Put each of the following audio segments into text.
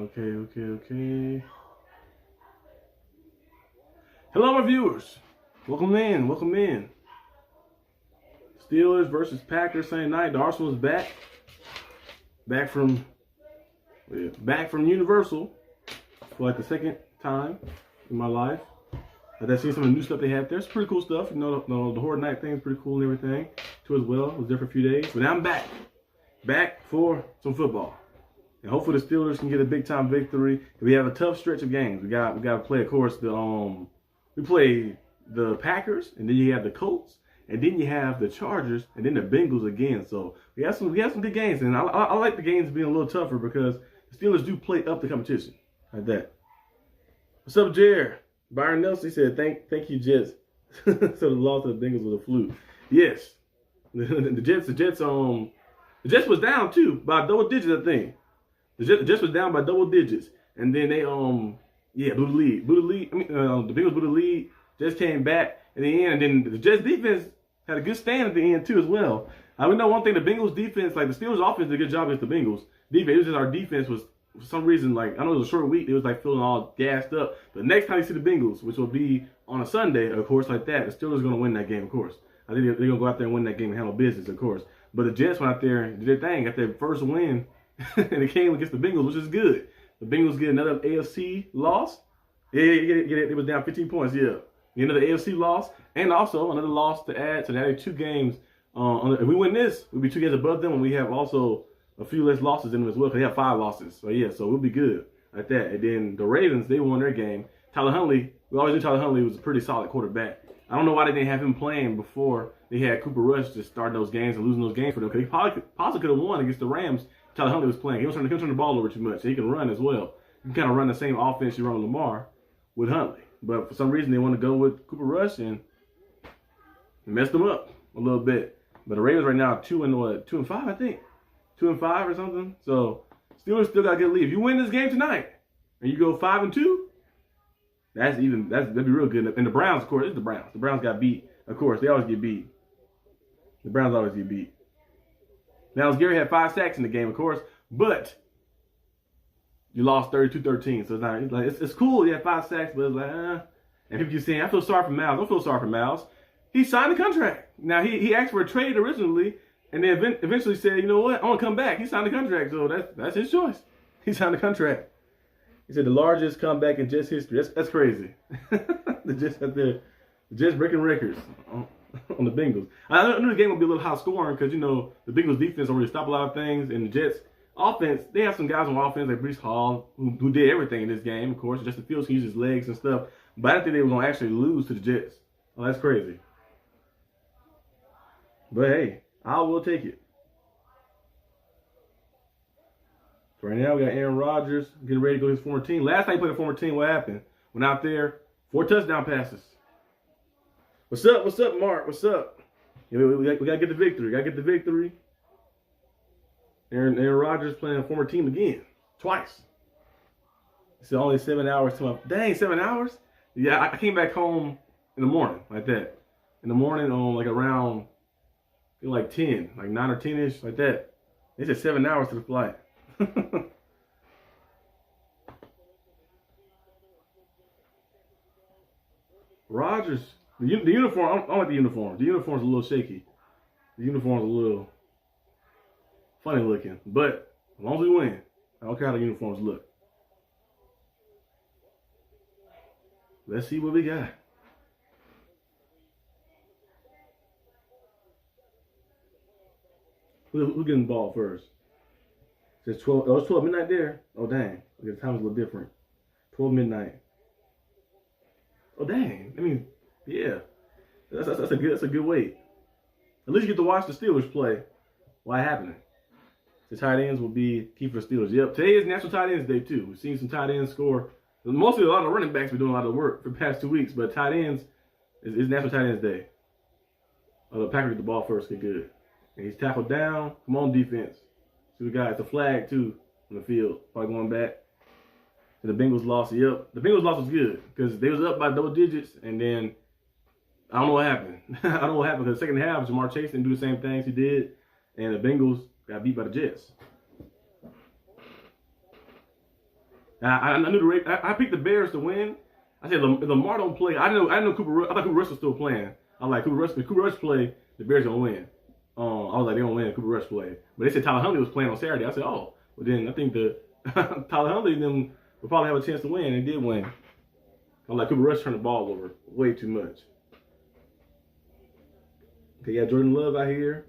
Okay. Hello, my viewers. Welcome in. Steelers versus Packers Sunday night. The Arsenal is back. Back from Universal for like the second time in my life. I've seen some of the new stuff they have there. It's pretty cool stuff. You know, the Horde Night thing is pretty cool and everything too as well. It was there for a few days, but now I'm back. Back for some football. And hopefully the Steelers can get a big time victory. We have a tough stretch of games. We got to play, of course, we play the Packers, and then you have the Colts, and then you have the Chargers, and then the Bengals again. So we have some good games, and I like the games being a little tougher because the Steelers do play up the competition like that. What's up, Jer? Byron Nelson said, "Thank you, Jets." So the loss of the Bengals was a fluke. Yes, the Jets was down too by double digits, I think. The Jets was down by double digits, and then they blew the lead. The Bengals blew the lead. Jets came back in the end, and then the Jets defense had a good stand at the end too as well. We know one thing: the Bengals defense, like the Steelers offense, did a good job against the Bengals defense. It was just our defense was, for some reason, like, I know it was a short week, it was like feeling all gassed up. But next time you see the Bengals, which will be on a Sunday, of course, like that, the Steelers are going to win that game, of course. I think they're going to go out there and win that game and handle business, of course. But the Jets went out there and did their thing, got their first win, and it came against the Bengals, which is good. The Bengals get another AFC loss. Yeah, it was down 15 points, yeah. Another AFC loss, and also another loss to add. So they had 2 games. If we win this, we'll be 2 games above them, and we have also a few less losses in them as well, because they have 5 losses. So yeah, so we'll be good like that. And then the Ravens, they won their game. Tyler Huntley, we always knew Tyler Huntley was a pretty solid quarterback. I don't know why they didn't have him playing before they had Cooper Rush just starting those games and losing those games for them, because he possibly could have won against the Rams. Tyler Huntley was playing. He was trying to turn the ball over too much. So he can run as well. You can kind of run the same offense you run with Lamar with Huntley. But for some reason, they want to go with Cooper Rush and messed them up a little bit. But the Ravens right now are 2-5, I think. 2-5 or something. So Steelers still got a good lead. If you win this game tonight and you go 5-2, that'd be real good. And the Browns, of course, it's the Browns. The Browns got beat. Of course, they always get beat. The Browns always get beat. Now, Gary had 5 sacks in the game, of course, but you lost 32-13. So it's cool. You had 5 sacks, but it's like, And people keep saying, I feel sorry for Miles. Don't feel sorry for Miles. He signed the contract. Now, he asked for a trade originally, and then eventually said, you know what, I want to come back. He signed the contract, so that's his choice. He signed the contract. He said the largest comeback in Jets history. That's crazy. The Jets out there, the Jets breaking records on the Bengals. I knew the game would be a little high scoring because, you know, the Bengals defense don't really stop a lot of things, and the Jets offense, they have some guys on offense like Breece Hall who did everything in this game, of course. Justin Fields can use his legs and stuff, but I didn't think they were going to actually lose to the Jets. Oh, that's crazy. But hey, I will take it. So right now we got Aaron Rodgers getting ready to go to his former team. Last time he played a former team, what happened? Went out there, 4 touchdown passes. What's up, Mark? What's up? We got to get the victory. Aaron Rodgers playing a former team again, twice. It's only 7 hours to my, dang, 7 hours? Yeah, I came back home in the morning, like that. In the morning on like around, like 10, like 9 or 10-ish, like that. They said 7 hours to the flight. Rodgers, the uniform, I don't like the uniform. The uniform's a little shaky. The uniform's a little funny looking. But as long as we win, I don't care how the uniforms look. Let's see what we got. Who getting the ball first? It says 12. Oh, it's 12 midnight there. Oh, dang. The time's a little different. 12 midnight. Oh, dang. I mean, yeah. That's a good wait. At least you get to watch the Steelers play while it happening. The tight ends will be key for the Steelers. Yep. Today is National Tight Ends Day, too. We've seen some tight ends score. Mostly a lot of running backs been doing a lot of work for the past 2 weeks, but tight ends is National Tight Ends Day. The Packers get the ball first. Get good. And he's tackled down. Come on, defense. See the guy. It's a flag, too, on the field. Probably going back. And the Bengals lost. Yep. The Bengals loss was good because they was up by double digits, and then I don't know what happened. I don't know what happened because the second half, Jamar Chase didn't do the same things he did, and the Bengals got beat by the Jets. And I knew I picked the Bears to win. I said Lamar don't play. I didn't know Cooper Rush. I thought Cooper Rush was still playing. I was like Cooper Rush play, the Bears gonna win. I was like they don't win. Cooper Rush play. But they said Tyler Huntley was playing on Saturday. I said oh, well then I think the Tyler Huntley then will probably have a chance to win. And they did win. I was like Cooper Rush turned the ball over way too much. Okay, yeah, Jordan Love out here.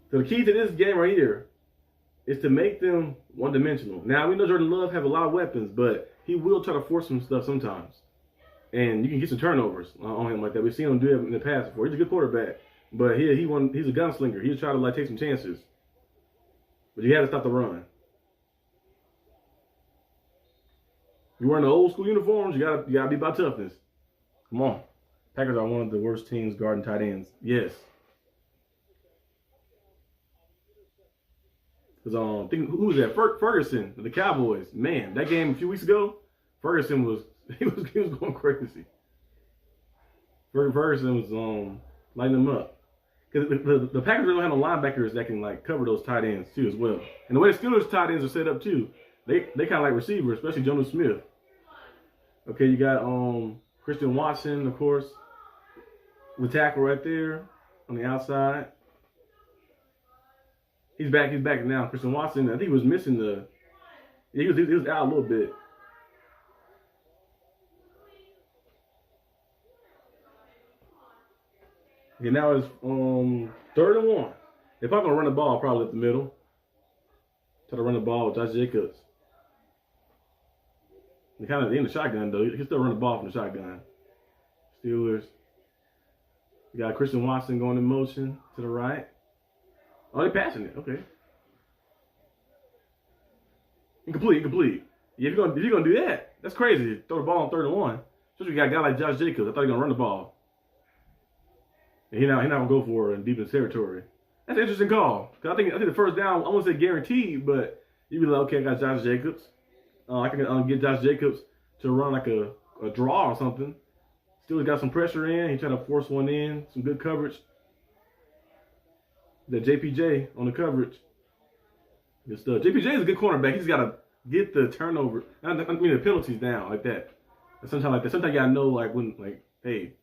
So the key to this game right here is to make them one-dimensional. Now, we know Jordan Love have a lot of weapons, but he will try to force some stuff sometimes. And you can get some turnovers on him like that. We've seen him do it in the past before. He's a good quarterback, but he's a gunslinger. He'll try to like take some chances. But you have to stop the run. You're wearing the old school uniforms, you gotta be about toughness. Come on. Packers are one of the worst teams guarding tight ends. Yes. Because who was that? Ferguson, the Cowboys. Man, that game a few weeks ago, Ferguson was going crazy. Ferguson was lighting them up. Because the Packers don't have no linebackers that can like cover those tight ends too as well. And the way the Steelers tight ends are set up too, they kind of like receivers, especially Jonnu Smith. Okay, you got Christian Watson, of course, the tackle right there on the outside. He's back now. Christian Watson, I think he was missing he was out a little bit. Okay, now it's 3rd and 1. They're probably gonna run the ball probably at the middle. Try to run the ball with Josh Jacobs. They in the shotgun though. You can still run the ball from the shotgun. Steelers. You got Christian Watson going in motion to the right. Oh, they're passing it. Okay. Incomplete. Yeah, if you're gonna do that, that's crazy. Throw the ball on 3rd and 1. Especially you got a guy like Josh Jacobs. I thought he was gonna run the ball. And he not gonna go for it in deep in territory. That's an interesting call. Cause I think the first down, I won't say guaranteed, but you'd be like, okay, I got Josh Jacobs. I can get Josh Jacobs to run like a draw or something. Still got some pressure in. He tried to force one in. Some good coverage. The JPJ on the coverage. Good stuff. JPJ is a good cornerback. He's got to get the turnover. I mean the penalties down like that. And sometimes you gotta know hey,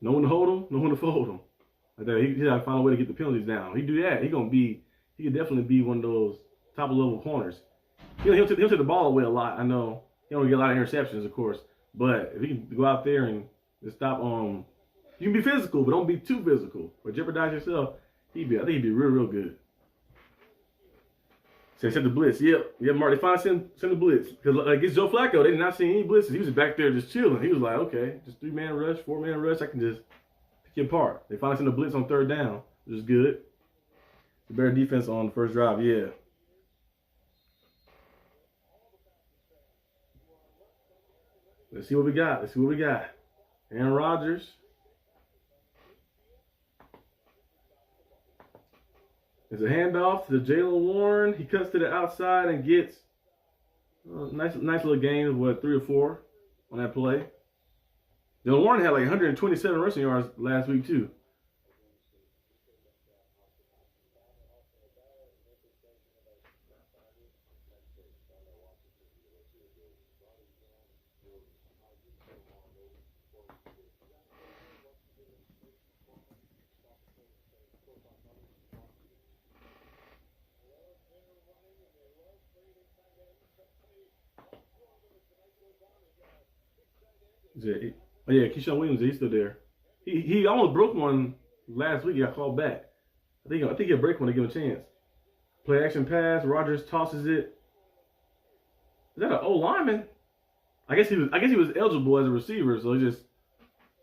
know when to hold him, know when to fold him. Like that. He gotta find a way to get the penalties down. He do that, he could definitely be one of those top level corners. He'll take the ball away a lot. I know he don't get a lot of interceptions, of course. But if he can go out there and just stop, you can be physical, but don't be too physical or jeopardize yourself. I think he'd be real good. So they sent the blitz. Yep, Mark. They finally sent the blitz because against Joe Flacco, they did not see any blitzes. He was back there just chilling. He was like, okay, just 3-man rush, 4-man rush. I can just pick you apart. They finally sent the blitz on 3rd down, which is good. The better defense on the first drive. Yeah. Let's see what we got. Aaron Rodgers. There's a handoff to Jaylen Warren. He cuts to the outside and gets nice little gain of 3 or 4 on that play. Jaylen Warren had like 127 rushing yards last week too. Oh yeah, Keyshawn Williams, he's still there. He almost broke one last week. He got called back. I think he'll break one to give him a chance. Play action pass. Rodgers tosses it. Is that an O lineman? I guess he was eligible as a receiver, so he just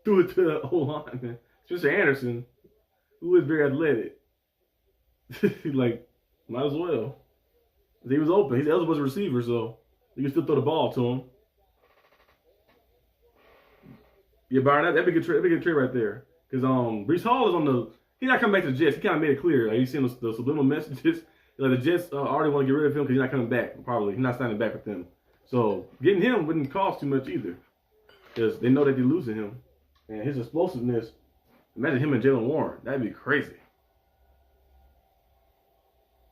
threw it to the O lineman. Spencer Anderson, who is very athletic. Like, might as well. He was open. He's eligible as a receiver, so you can still throw the ball to him. Yeah, Byron, that'd be a good trade right there. Because Breece Hall is he's not coming back to the Jets. He kind of made it clear. Like, he's seeing the subliminal messages. Like, the Jets already want to get rid of him because he's not coming back, probably. He's not signing back with them. So, getting him wouldn't cost too much either. Because they know that they're losing him. And his explosiveness, imagine him and Jaylen Warren. That'd be crazy.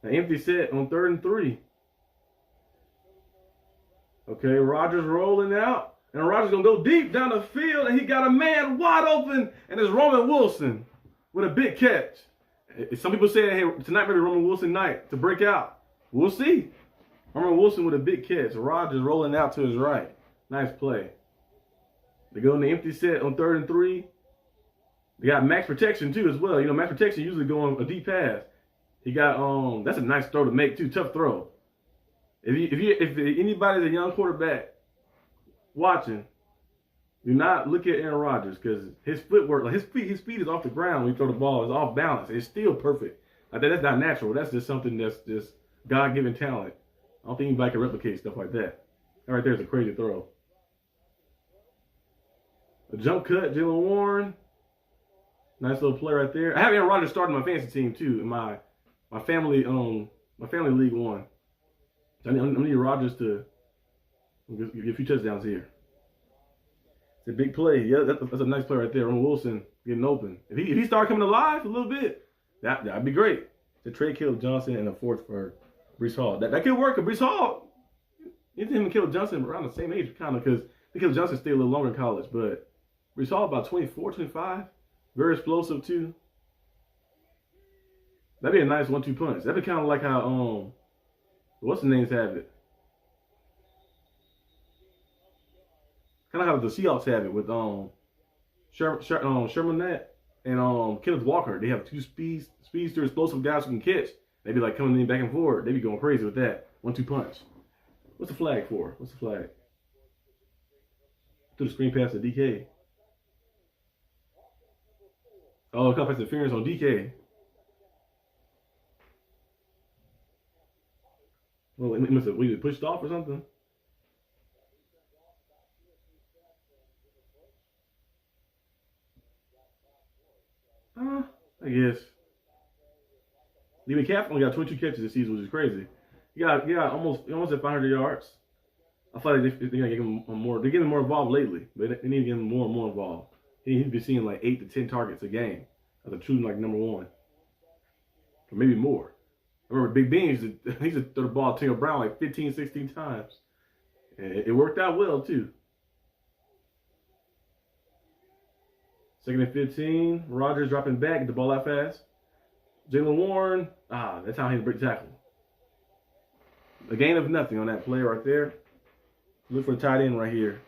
An empty set on 3rd and 3. Okay, Rodgers rolling out. And Rodgers going to go deep down the field. And he got a man wide open. And it's Roman Wilson with a big catch. Some people say, hey, tonight maybe Roman Wilson night to break out. We'll see. Roman Wilson with a big catch. Rodgers rolling out to his right. Nice play. They go in the empty set on 3rd and 3. They got max protection too as well. You know, max protection usually going a deep pass. He got that's a nice throw to make too. Tough throw. If anybody's a young quarterback watching, do not look at Aaron Rodgers because his footwork, like his feet is off the ground when he throw the ball. It's off balance. It's still perfect. Like that's not natural. That's just something that's just God-given talent. I don't think anybody can replicate stuff like that. That right there is a crazy throw. A jump cut, Jalen Warren. Nice little play right there. I have Aaron Rodgers starting my fantasy team too in my family league one. So I need Rodgers to get a few touchdowns here. It's a big play. Yeah, that's a nice play right there. Roman Wilson getting open. If he started coming alive a little bit, that'd be great. To trade Caleb Johnson and a 4th for Breece Hall. That could work. Breece Hall, him and Caleb Johnson around the same age kind of because Caleb Johnson stayed a little longer in college, but Breece Hall about 24, 25. Very explosive too. That'd be a nice 1-2 punch. That'd be kind of like how what's the names have it? Kind of how the Seahawks have it with Shermanette and Kenneth Walker. They have 2 speedster explosive guys who can catch. They be like coming in back and forward. They be going crazy with that 1-2 punch. What's the flag for? What's the flag? Through the screen pass to DK. Oh, a couple interference on DK. Well, it must have pushed off or something. I guess. Even Cap only got 22 catches this season, which is crazy. He got almost at 500 yards. I feel like they're gonna get him more. They're getting more involved lately, but they need to get him more and more involved. He's been seeing like 8 to 10 targets a game as a true like number 1, or maybe more. I remember Big Ben used to throw the ball to Taylor Brown like 15, 16 times, and it worked out well too. 2nd and 15. Rodgers dropping back, get the ball out fast. Jalen Warren, that's how he break tackle. A gain of nothing on that play right there. Look for a tight end right here.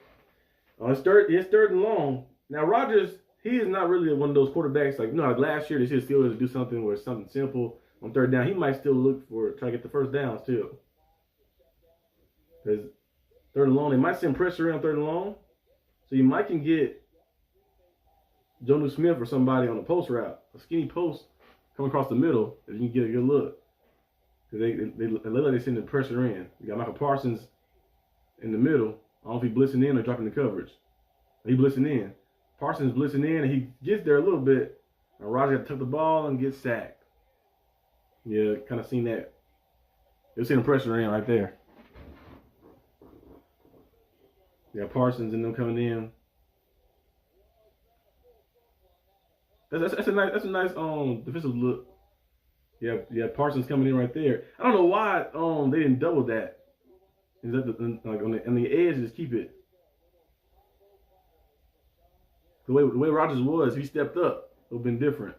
It's 3rd and long. Now Rodgers, he is not really one of those quarterbacks like like last year. They should still do something where it's something simple on 3rd down. He might still look for try to get the 1st down still. Because 3rd and long, they might send pressure in on 3rd and long, so you might can get Jonnu Smith or somebody on a post route, a skinny post come across the middle, if you can get a good look. Because they look like they send the pressure in. You got Michael Parsons in the middle. I don't know if he's blitzing in or dropping the coverage. He blitzing in. Parsons blitzing in, and he gets there a little bit. And Rodgers got to tuck the ball and get sacked. Yeah, kind of seen that. They're sending pressure in right there. Yeah, Parsons and them coming in. That's a nice defensive look. Yeah, Parsons coming in right there. I don't know why they didn't double that. Is that on the edge? Just keep it. The way Rodgers was, if he stepped up, it would have been different.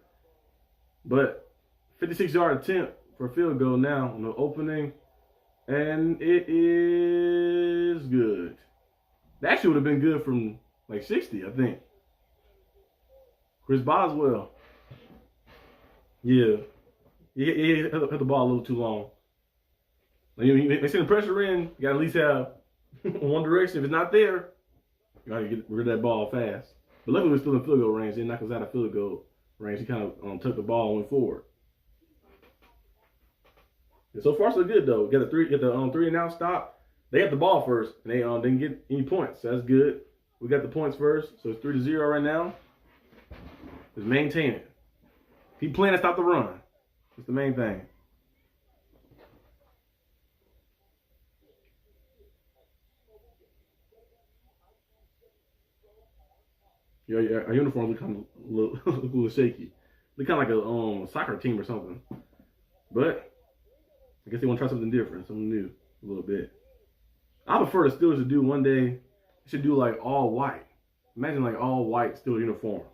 But 56-yard attempt for a field goal now on the opening, and it is good. That actually would have been good from like 60, I think. Chris Boswell. Yeah. He hit the ball a little too long. They send the pressure in. You got to at least have one direction. If it's not there, you got to get rid of that ball fast. But luckily, we're still in field goal range. They didn't knock us out of field goal range. He kind of took the ball and went forward. And so far, so good, though. Get the 3 and out stop. They got the ball first, and they didn't get any points. So that's good. We got the points first. So it's 3-0 right now. Just maintain it. Keep playing to stop the run. That's the main thing. Yeah, our uniforms look kind of a little shaky. Look kind of like a soccer team or something. But I guess they want to try something different, something new, a little bit. I prefer the Steelers to do one day. They should do like all white. Imagine like all white Steelers uniforms.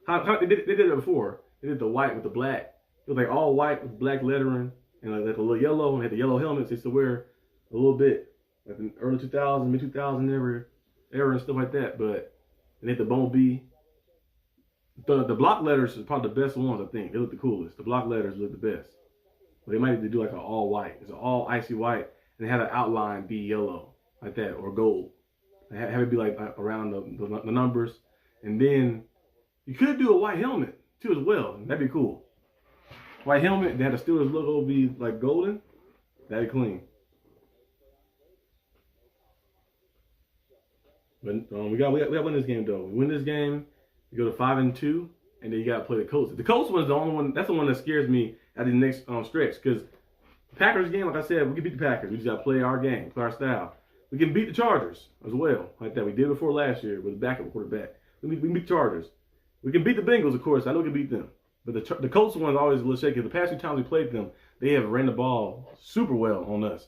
How they did it before. They did the white with the black. It was like all white with black lettering and like a little yellow. And had the yellow helmets they used to wear a little bit, like in early 2000s, mid 2000 era and stuff like that. But they had the Bumblebee. The block letters is probably the best ones. I think they look the coolest. The block letters look the best. But they might need to do like an all white. It's an all icy white, and they have an outline be yellow like that or gold. Have it be like around the numbers, and then you could do a white helmet too as well. That'd be cool. White helmet. They had the Steelers logo be like golden. That'd be clean. But we got to win this game though. We win this game. You go to 5-2, and then you got to play the Colts. The Colts one's the only one. That's the one that scares me at the next stretch because the Packers game, like I said, we can beat the Packers. We just got to play our game, play our style. We can beat the Chargers as well, like that. We did before last year with a backup quarterback. We can beat the Chargers. We can beat the Bengals, of course. I know we can beat them. But the Colts one's always a little shaky. The past few times we played them, they have ran the ball super well on us.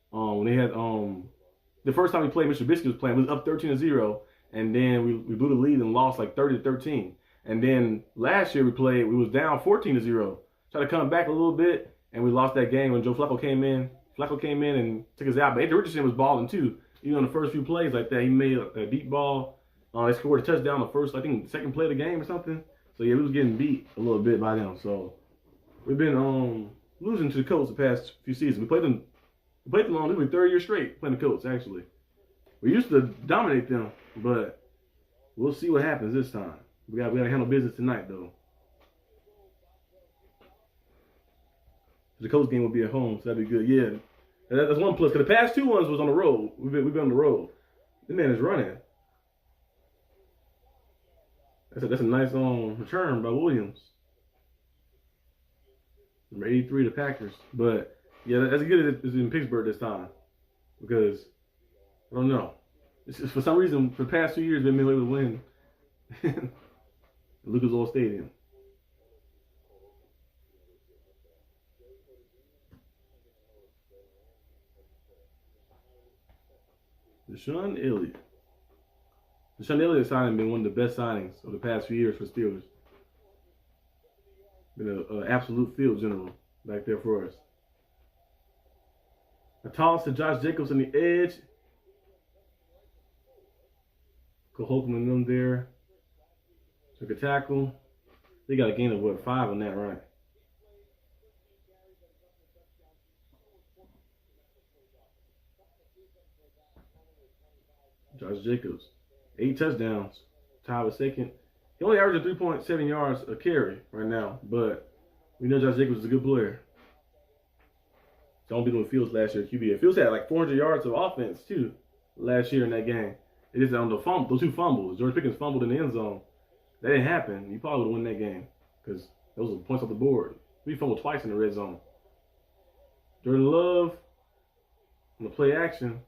When they had the first time we played, Mr. Biscuit was playing. We was up 13-0, and then we blew the lead and lost like 30-13. And then last year we was down 14-0. Tried to come back a little bit, and we lost that game when Joe Flacco came in. Flacco came in and took us out. But Anthony Richardson was balling too. Even on the first few plays like that, he made a deep ball. They scored a touchdown the first, I think, second play of the game or something. So yeah, we was getting beat a little bit by them. So we've been losing to the Colts the past few seasons. We played them on this third year straight playing the Colts. Actually, we used to dominate them, but we'll see what happens this time. We got to handle business tonight though. The Colts game will be at home, so that'd be good. Yeah, that's one plus. Because the past two ones was on the road. We've been on the road. This man is running. That's a nice return by Williams. Number 83, the Packers. But yeah, that's good as it's in Pittsburgh this time because I don't know. It's just, for some reason, for the past 2 years, they've been able to win at Lucas Oil Stadium. Deshaun Elliott. Deshaun Elliott signing been one of the best signings of the past few years for Steelers. Been an absolute field general back there for us. A toss to Josh Jacobs on the edge. Cole Holcomb and them there. Took a tackle. They got a gain of 5 on that, right? Josh Jacobs, 8 touchdowns, tied with second. He only averaged 3.7 yards a carry right now, but we know Josh Jacobs is a good player. Don't beat him with Fields last year at QB. Fields had like 400 yards of offense too last year in that game. It is on those 2 fumbles. George Pickens fumbled in the end zone. That didn't happen. You probably would have won that game because those were points off the board. We fumbled twice in the red zone. Jordan Love on the play action.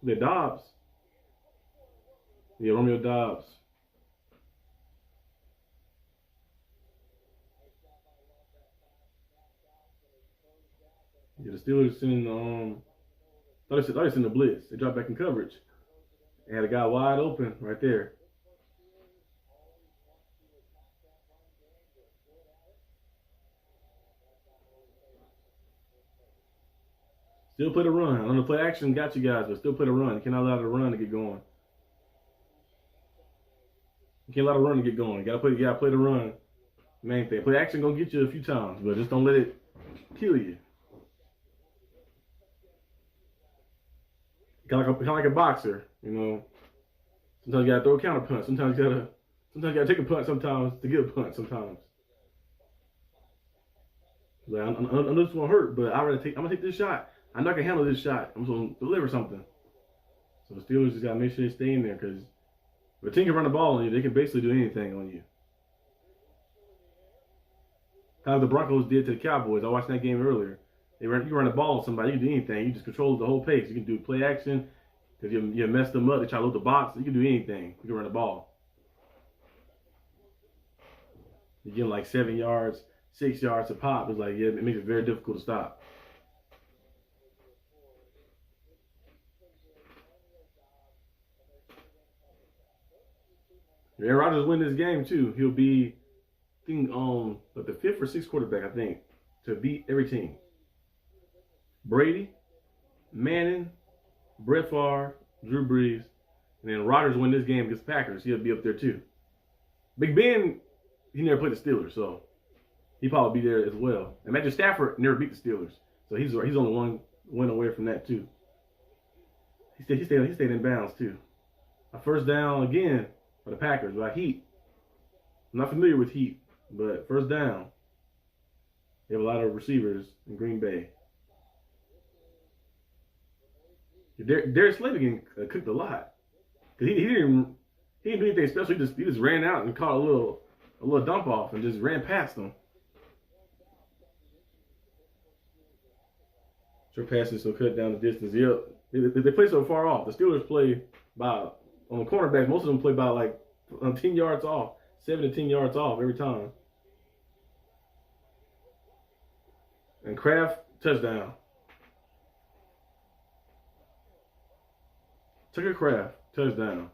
The Dobbs. Yeah, Romeo Dobbs. Yeah, the Steelers sending thought they sent the blitz. They dropped back in coverage. They had a guy wide open right there. Still play the run. On the play action got you guys, but still play the run. You cannot allow the run to get going. You can't allow the run to get going. You gotta play the run. Main thing. Play action gonna get you a few times, but just don't let it kill you. Kind of like a boxer, you know. Sometimes you gotta throw a counter punch. Sometimes you gotta take a punch. Sometimes to get a punch. Sometimes. Like, I know this won't hurt, but I'm gonna take this shot. I know I can handle this shot. I'm gonna deliver something. So the Steelers just gotta make sure they stay in there because if a team can run the ball on you, they can basically do anything on you. How the Broncos did to the Cowboys. I watched that game earlier. You run the ball on somebody, you can do anything. You just control the whole pace. You can do play action because you messed them up. They try to load the box. You can do anything. You can run the ball. You get like 7 yards, 6 yards a pop. It's like, yeah, it makes it very difficult to stop. If Aaron Rodgers win this game too, he'll be, I think, like the 5th or 6th quarterback, I think, to beat every team. Brady, Manning, Brett Favre, Drew Brees, and then Rodgers win this game against the Packers, he'll be up there too. Big Ben, he never played the Steelers, so he'll probably be there as well. And Matthew Stafford never beat the Steelers, so he's only one win away from that too. He stayed in bounds too. A first down again for the Packers by Heat. I'm not familiar with Heat, but first down. They have a lot of receivers in Green Bay. Darius Slay getting cooked a lot. Cause he didn't do anything special. He just ran out and caught a little dump off and just ran past them. Short passes so cut down the distance. Yep. They play so far off. The Steelers play by, on the cornerbacks, most of them play by like 10 yards off, 7 to 10 yards off every time. And Kraft, touchdown. Tucker Kraft, touchdown.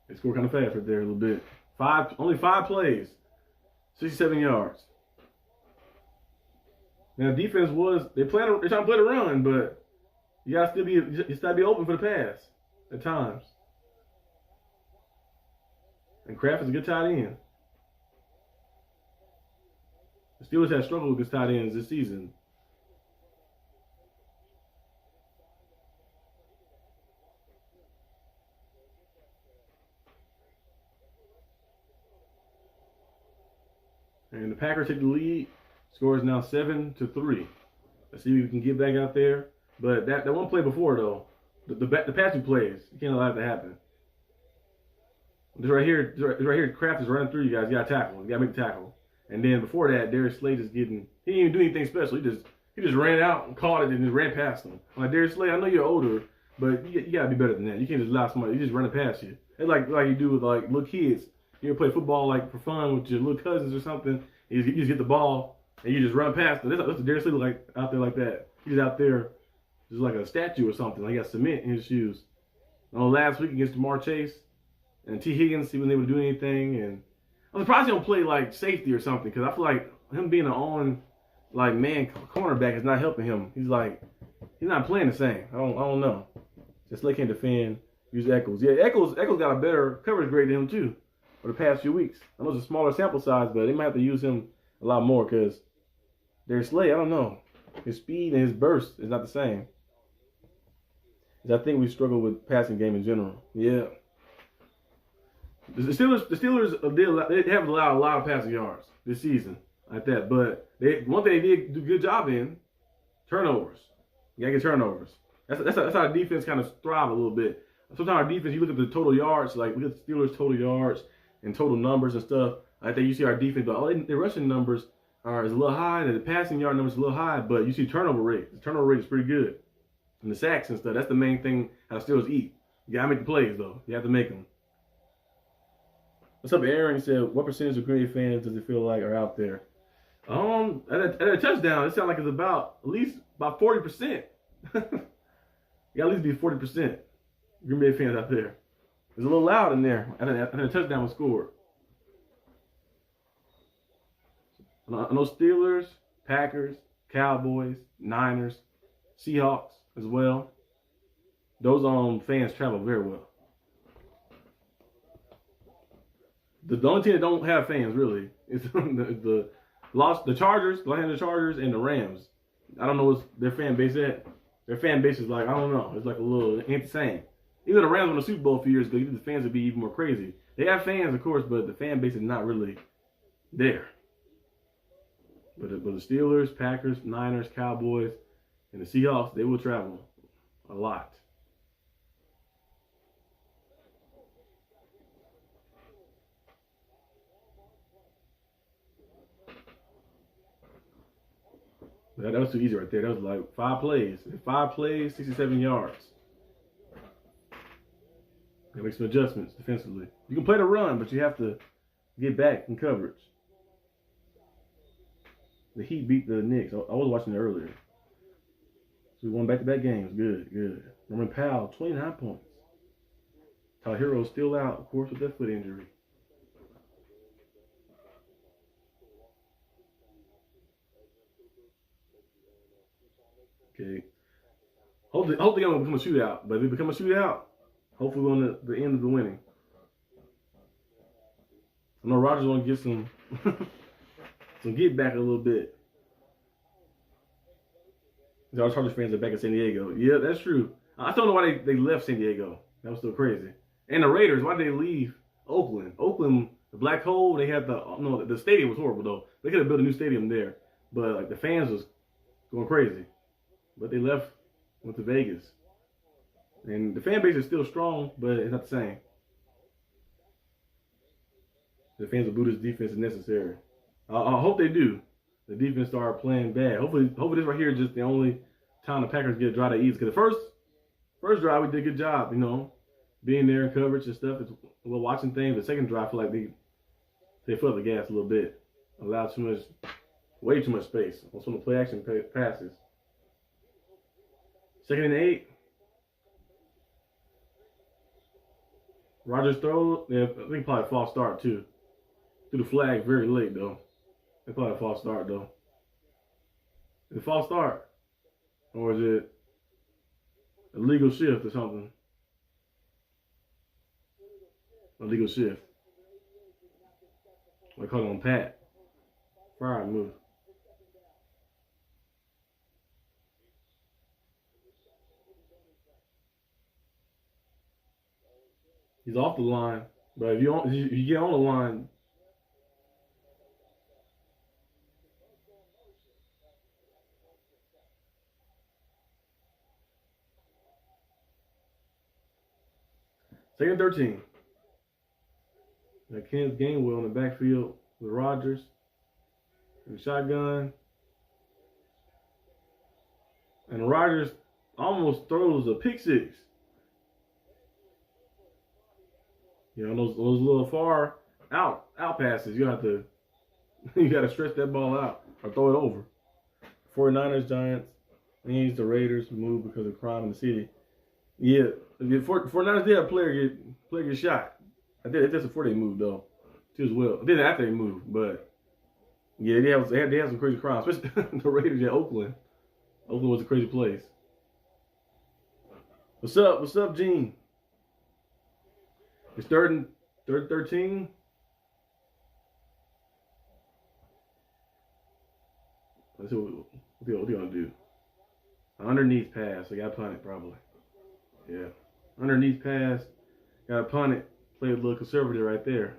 They scored kind of fast right there a little bit. Only 5 plays, 67 yards. Now defense they're trying to play the run, but you gotta be open for the pass at times. And Kraft is a good tight end. The Steelers have struggled with tight ends this season. And the Packers take the lead. Score is now 7-3. Let's see if we can get back out there. But that one play before, though, the past 2 plays, you can't allow that to happen. This right here, Kraft is running through you guys. You got to tackle. You got to make the tackle. And then before that, Darius Slay is getting. He didn't even do anything special. He just ran out and caught it and just ran past him. I'm like, Darius Slay, I know you're older, but you got to be better than that. You can't just allow somebody. You just running past you. It's like you do with like little kids. You ever play football like for fun with your little cousins or something? You just get the ball. And you just run past it. That's what Darius Slay look like out there like that. He's out there just like a statue or something. Like he got cement in his shoes. Last week against Jamar Chase and T. Higgins, he wasn't able to do anything. And I'm surprised he don't play like safety or something, because I feel like him being an man cornerback is not helping him. He's not playing the same. I don't know. Just Slay can't defend. Use Echols. Yeah, Echols got a better coverage grade than him too for the past few weeks. I know it's a smaller sample size, but they might have to use him a lot more, because Darius Slay, I don't know. His speed and his burst is not the same. I think we struggle with passing game in general. Yeah. The Steelers they haven't allowed a lot of passing yards this season like that. But one thing they did do a good job in, turnovers. You gotta get turnovers. That's how the defense kind of thrive a little bit. Sometimes our defense, you look at the total yards, like we look at the Steelers' total yards and total numbers and stuff. I think you see our defense, but their rushing numbers is a little high, and the passing yard numbers is a little high, but you see turnover rate. The turnover rate is pretty good. And the sacks and stuff, that's the main thing how the Steelers eat. You gotta make the plays, though. You have to make them. What's up, Aaron? He said, what percentage of Green Bay fans does it feel like are out there? At a touchdown, it sounds like it's at least about 40%. You gotta at least be 40% Green Bay fans out there. It's a little loud in there, and a touchdown was scored. I know Steelers, Packers, Cowboys, Niners, Seahawks as well. Those fans travel very well. The only team that don't have fans really is the Chargers, the Los Angeles Chargers, and the Rams. I don't know what's their fan base at. Their fan base is like, I don't know. It's like a little insane. Even the Rams won the Super Bowl a few years ago. The fans would be even more crazy. They have fans, of course, but the fan base is not really there. But the Steelers, Packers, Niners, Cowboys, and the Seahawks, they will travel a lot. That was too easy right there. That was like 5 plays. 5 plays, 67 yards. Gotta make some adjustments defensively. You can play the run, but you have to get back in coverage. The Heat beat the Knicks. I was watching it earlier. We won back-to-back games. Good, good. Norman Powell, 29 points. Tyler Hero still out, of course, with that foot injury. Okay. Hopefully I'm gonna become a shootout. But if it become a shootout, hopefully we're on the end of the winning. I know Rodgers want to get some get back a little bit. Our Chargers fans are back in San Diego. Yeah, that's true. I don't know why they left San Diego. That was so crazy. And the Raiders, why did they leave Oakland? Oakland, the black hole. They had the stadium was horrible though. They could have built a new stadium there, but like the fans was going crazy. But they left, went to Vegas, and the fan base is still strong, but it's not the same. The fans will boo this defense is necessary. I hope they do. The defense start playing bad. Hopefully this right here is just the only time the Packers get a drive that easy. Because the first drive we did a good job, being there in coverage and stuff. We're watching things. The second drive, I feel like they fill up the gas a little bit. Allow way too much space on some of the play action passes. 2nd and 8. Rodgers throws. Yeah, I think probably a false start too. Threw the flag very late though. They probably a false start though. Is it a false start? Or is it a legal shift or something? A legal shift. I call it on Pat. Fire move. He's off the line, but if you get on the line, second and 13. Kenneth Gainwell in the backfield with Rodgers in the shotgun. And Rodgers almost throws a pick six. Those little far out passes, you got to stretch that ball out or throw it over. 49ers, Giants, and the Raiders move because of crime in the city. Yeah, the 49ers did have a player get shot. It's just before they moved though, too as well. It did after they moved, but yeah, they have some crazy crimes, especially the Raiders at Oakland. Oakland was a crazy place. What's up, Gene? It's third and 13. Let's see what they gonna do. Underneath pass, I got to punt it probably. Yeah, underneath pass, got to punt it. Play a little conservative right there.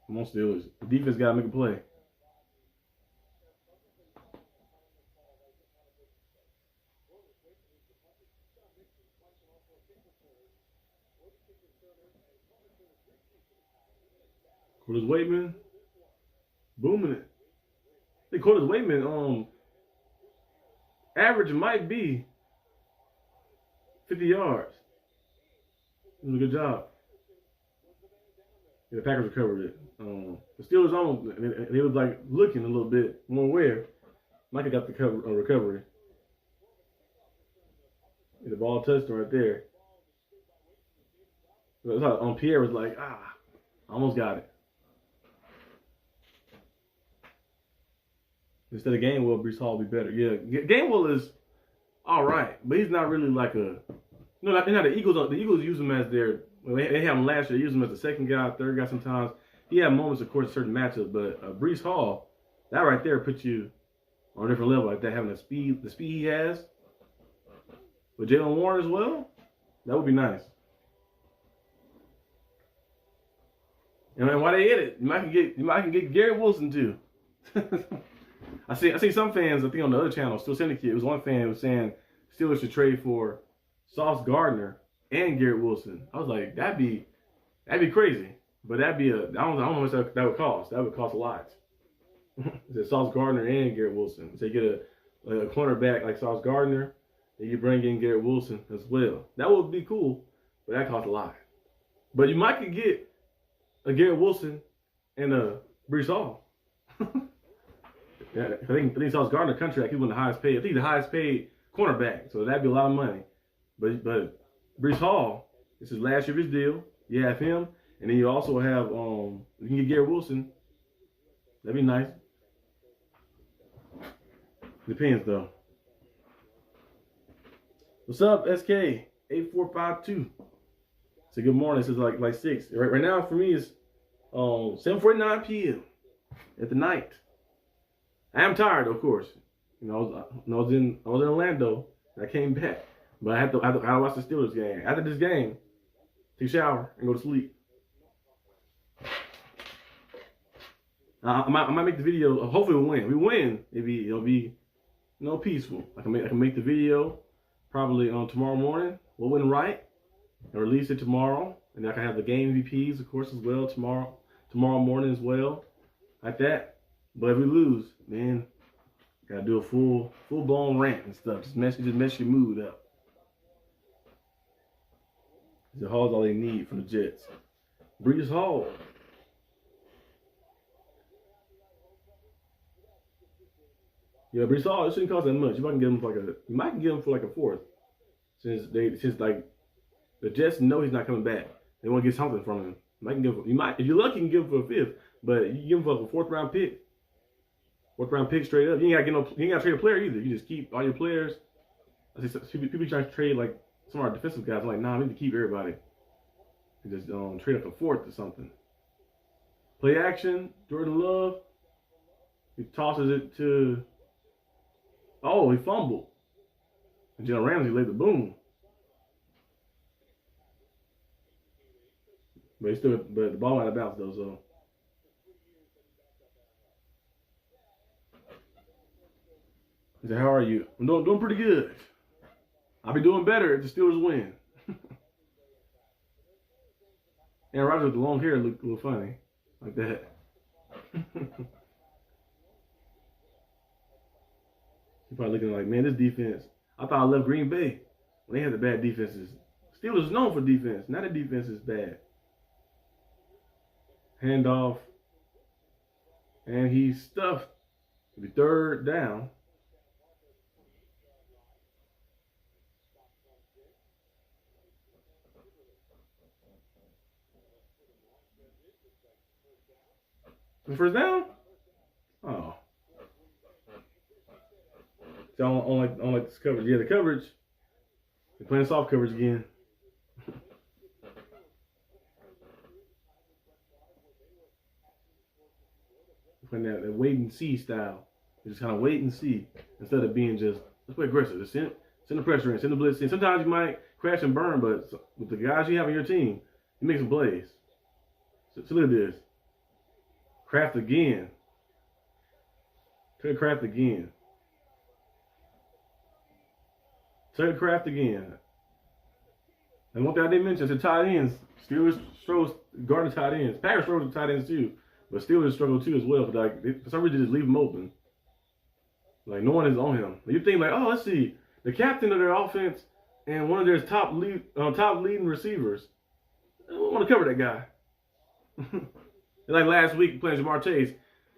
Come on, Steelers. The defense got to make a play. Curtis Waitman booming it. I think Curtis Waitman average might be 50 yards. It was a good job. Yeah, the Packers recovered it. The Steelers almost they was like looking a little bit more aware. Micah got the recovery. Yeah, the ball touched him right there. Pierre was like, I almost got it. Instead of Gainwell, Breece Hall will be better. Yeah, Gainwell is all right, but he's not really like the Eagles. The Eagles use him as they had him last year. They use him as the second guy, third guy sometimes. He had moments, of course, in certain matchups, but Breece Hall, that right there puts you on a different level like that, having the speed he has. With Jalen Warren as well, that would be nice. And why they hit it, you might can get Garrett Wilson too. I see some fans, I think on the other channel, Still Syndicate, it was one fan who was saying Steelers should trade for Sauce Gardner and Garrett Wilson. I was like, that'd be crazy. But that'd be I don't know how much that would cost. That would cost a lot. It's Sauce Gardner and Garrett Wilson. So you get a cornerback like Sauce Gardner, and you bring in Garrett Wilson as well. That would be cool, but that costs a lot. But you might could get a Garrett Wilson and a Breece Hall. Yeah, I think Sauce Gardner contract, he's one of the highest paid. I think the highest paid cornerback, so that'd be a lot of money. But Breece Hall, this is last year of his deal. You have him, and then you also have you can get Garrett Wilson. That'd be nice. Depends though. What's up, SK 8452? So good morning. This is like 6. Right now for me it's 7:49 p.m. at the night. I am tired, of course. You know, I was in Orlando. And I came back, but I had to watch the Steelers game. After this game, take a shower and go to sleep. I might make the video. Hopefully we'll win. If we win, it'll be peaceful. I can make the video probably tomorrow morning. We'll win right and release it tomorrow, and I can have the game MVPs, of course, as well tomorrow morning as well, like that. But if we lose, then gotta do a full blown rant and stuff. Just mess your mood up. The Hall's all they need from the Jets. Breece Hall. Yeah, Breece Hall, it shouldn't cost that much. You might get him for like a fourth. Since like the Jets know he's not coming back. They want to get something from him. If you're lucky, you can give him for a fifth, but you give him for a fourth round pick straight up. You ain't gotta trade a player either. You just keep all your players. I see people trying to trade like some of our defensive guys. I'm like, nah, we need to keep everybody. You just trade like a fourth or something. Play action, Jordan Love. He tosses it to. Oh, he fumbled. And Jalen Ramsey laid the boom. But the ball out of bounds though, so. He said, "How are you?" I'm doing pretty good. I'll be doing better if the Steelers win. Aaron Rodgers with the long hair looked a little funny, like that. He's probably looking like, man, this defense. I thought I left Green Bay when they had the bad defenses. Steelers known for defense. Now the defense is bad. Handoff. And he's stuffed. It'll be third down. First down? Oh. So on like this coverage. Yeah, the coverage. They're playing soft coverage again. Playing that wait and see style. You just kind of wait and see instead of being just, let's play aggressive. Just send the pressure in, send the blitz in. Sometimes you might crash and burn, but with the guys you have on your team, you make some plays. So look at this. Kraft again. Tucker Kraft again. Tucker Kraft again. And one thing I didn't mention is the tight ends. Steelers struggles guarding tight ends. Packers struggle with tight ends too. But Steelers struggle too as well. But for some reason, just leave them open. Like, no one is on him. You think, like, oh, let's see. The captain of their offense and one of their top leading receivers. I don't want to cover that guy. Like last week, playing Jamar Chase.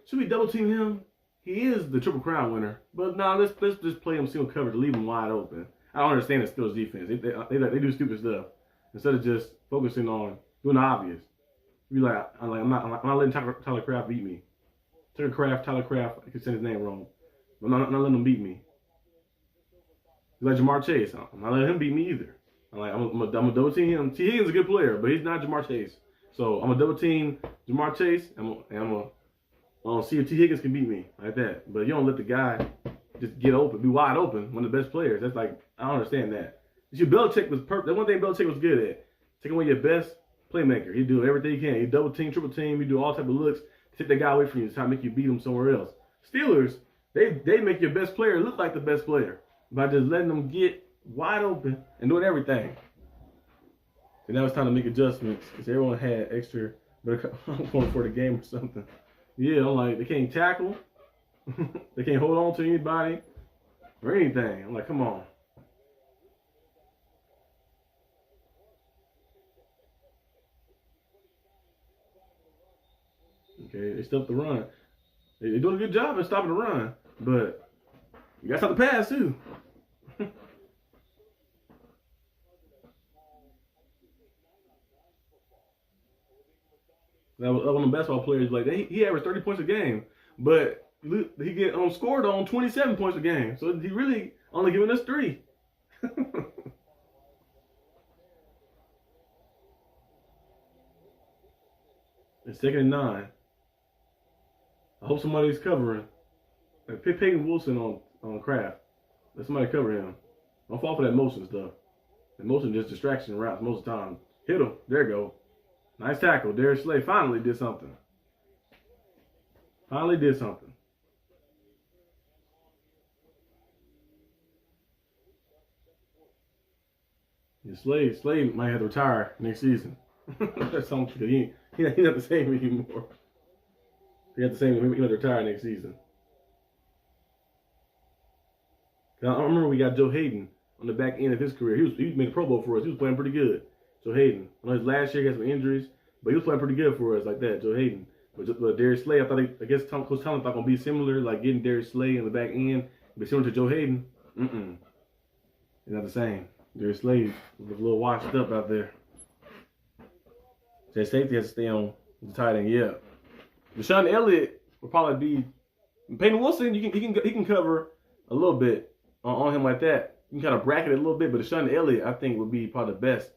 Should we double team him? He is the Triple Crown winner. But no, let's just play him single coverage to leave him wide open. I don't understand the Steelers defense. They do stupid stuff instead of just focusing on doing the obvious. You be like, I'm not letting Tyler Kraft beat me. Tyler Kraft, I could say his name wrong. But I'm not letting him beat me. He's like Jamar Chase. I'm not letting him beat me either. I'm a double team him. T. Higgins is a good player, but he's not Jamar Chase. So I'm gonna double team Jamar Chase, and I'm gonna see if T. Higgins can beat me like that. But you don't let the guy just get open, be wide open, one of the best players. That's like, I don't understand that. Belichick was perfect. That one thing Belichick was good at, taking away your best playmaker. He do everything he can. He double team, triple team. He do all type of looks to take that guy away from you, to try to make you beat him somewhere else. Steelers, they make your best player look like the best player by just letting them get wide open and doing everything. And now it's time to make adjustments because everyone had extra, but I'm going for the game or something. Yeah, I'm like, they can't tackle. They can't hold on to anybody or anything. I'm like, come on. Okay, they stopped the run. They're doing a good job of stopping the run, but you got to stop the pass too. That was one of the basketball players. Like he averaged 30 points a game, but he get scored on 27 points a game. So he really only giving us 3. It's 2nd and 9. I hope somebody's covering. Like Peyton Wilson on Kraft. Let somebody cover him. Don't fall for that motion stuff. The motion just distraction routes most of the time. Hit him. There you go. Nice tackle. Darius Slay finally did something. Finally did something. Yeah, Slay might have to retire next season. That's something. He's not the same anymore. He had the same. He might retire next season. I remember we got Joe Hayden on the back end of his career. He made a Pro Bowl for us. He was playing pretty good. Joe Hayden. I know his last year he had some injuries, but he was playing pretty good for us like that. Joe Hayden. But Darius Slay, I guess Coach Tomlin thought gonna be similar, like getting Darius Slay in the back end, but similar to Joe Hayden. It's not the same. Darius Slay was a little washed up out there. That safety has to stay on the tight end. Yeah. Deshaun Elliott will probably be Peyton Wilson. He can cover a little bit on him like that. You can kind of bracket it a little bit, but Deshaun Elliott I think would be probably the best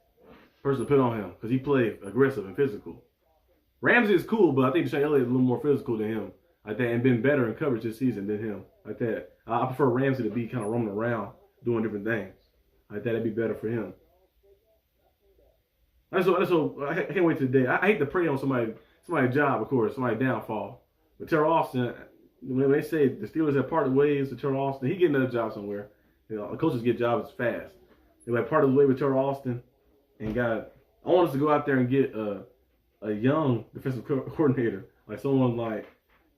person to put on him because he played aggressive and physical. Ramsey is cool, but I think Deshaun Elliott is a little more physical than him like that and been better in coverage this season than him like that. I prefer Ramsey to be kind of roaming around doing different things like that. That'd be better for him. I can't wait today. I hate to prey on somebody's job, of course, somebody's downfall. But Terrell Austin, when they say the Steelers have parted ways with Terrell Austin, he get another job somewhere. You know, the coaches get jobs fast. They like parted ways with Terrell Austin, and I want us to go out there and get a young defensive coordinator, like someone like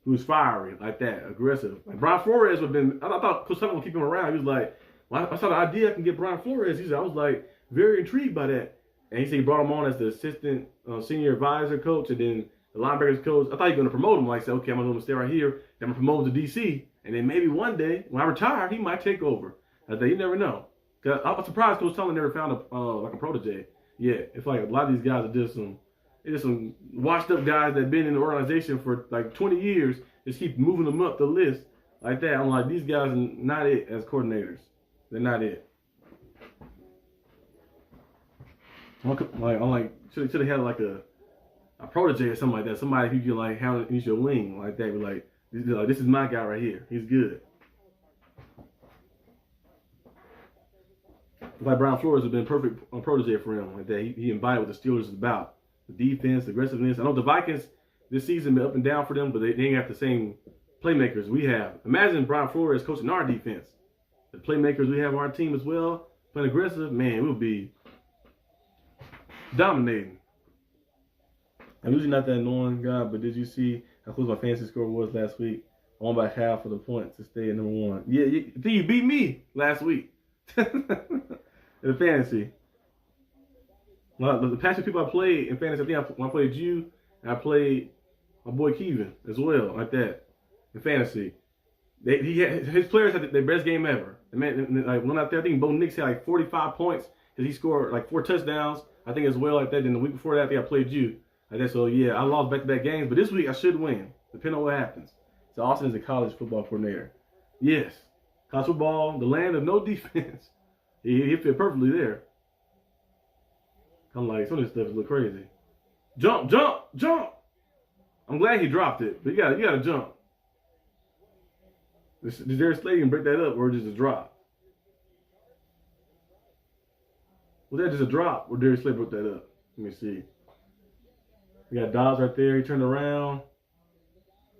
who's fiery, like that, aggressive. Like Brian Flores would have been. I thought Coach Tomlin would keep him around. He was like, well, I saw the idea I can get Brian Flores. He said I was like very intrigued by that. And he said he brought him on as the assistant senior advisor coach and then the linebackers coach. I thought he was going to promote him. Like, say, okay, I'm going to stay right here. Then I'm going to promote him to DC. And then maybe one day, when I retire, he might take over. I said, you never know. Cause I'm surprised Coach Tomlin never found like a protege. Yeah, it's like a lot of these guys are just some washed up guys that have been in the organization for like 20 years. Just keep moving them up the list like that. I'm like, these guys are not it as coordinators. They're not it. I'm like should have had like a protege or something like that. Somebody who you like have in your wing like that. Be like, this is my guy right here. He's good. Like Brian Flores has been perfect protege for him like that. He embodied what the Steelers is about: the defense, aggressiveness. I know the Vikings this season been up and down for them, but they ain't got the same playmakers we have. Imagine Brian Flores coaching our defense. The playmakers we have on our team as well, playing aggressive. Man, we'll be dominating. I'm usually not that annoying guy, but did you see how close my fantasy score was last week? I won by half of the points to stay at number 1. Yeah, you beat me last week in the fantasy. Well, the past 2 people I played in fantasy, I think I played you, and I played my boy Kevin as well, like that in fantasy. His players had their best game ever. The man like went out there. I think Bo Nix had like 45 points because he scored like 4 touchdowns. I think as well like that. Then the week before that, I think I played you like that. So yeah, I lost back-to-back games, but this week I should win, depending on what happens. So Austin is a college football coordinator. Yes, college football, the land of no defense. He fit perfectly there. I'm like, some of this stuff is a little crazy. Jump, jump, jump. I'm glad he dropped it, but you gotta jump. Does Darius Slay break that up, or just a drop? Was that just a drop, or Darius Slay broke that up? Let me see. We got Dobbs right there. He turned around.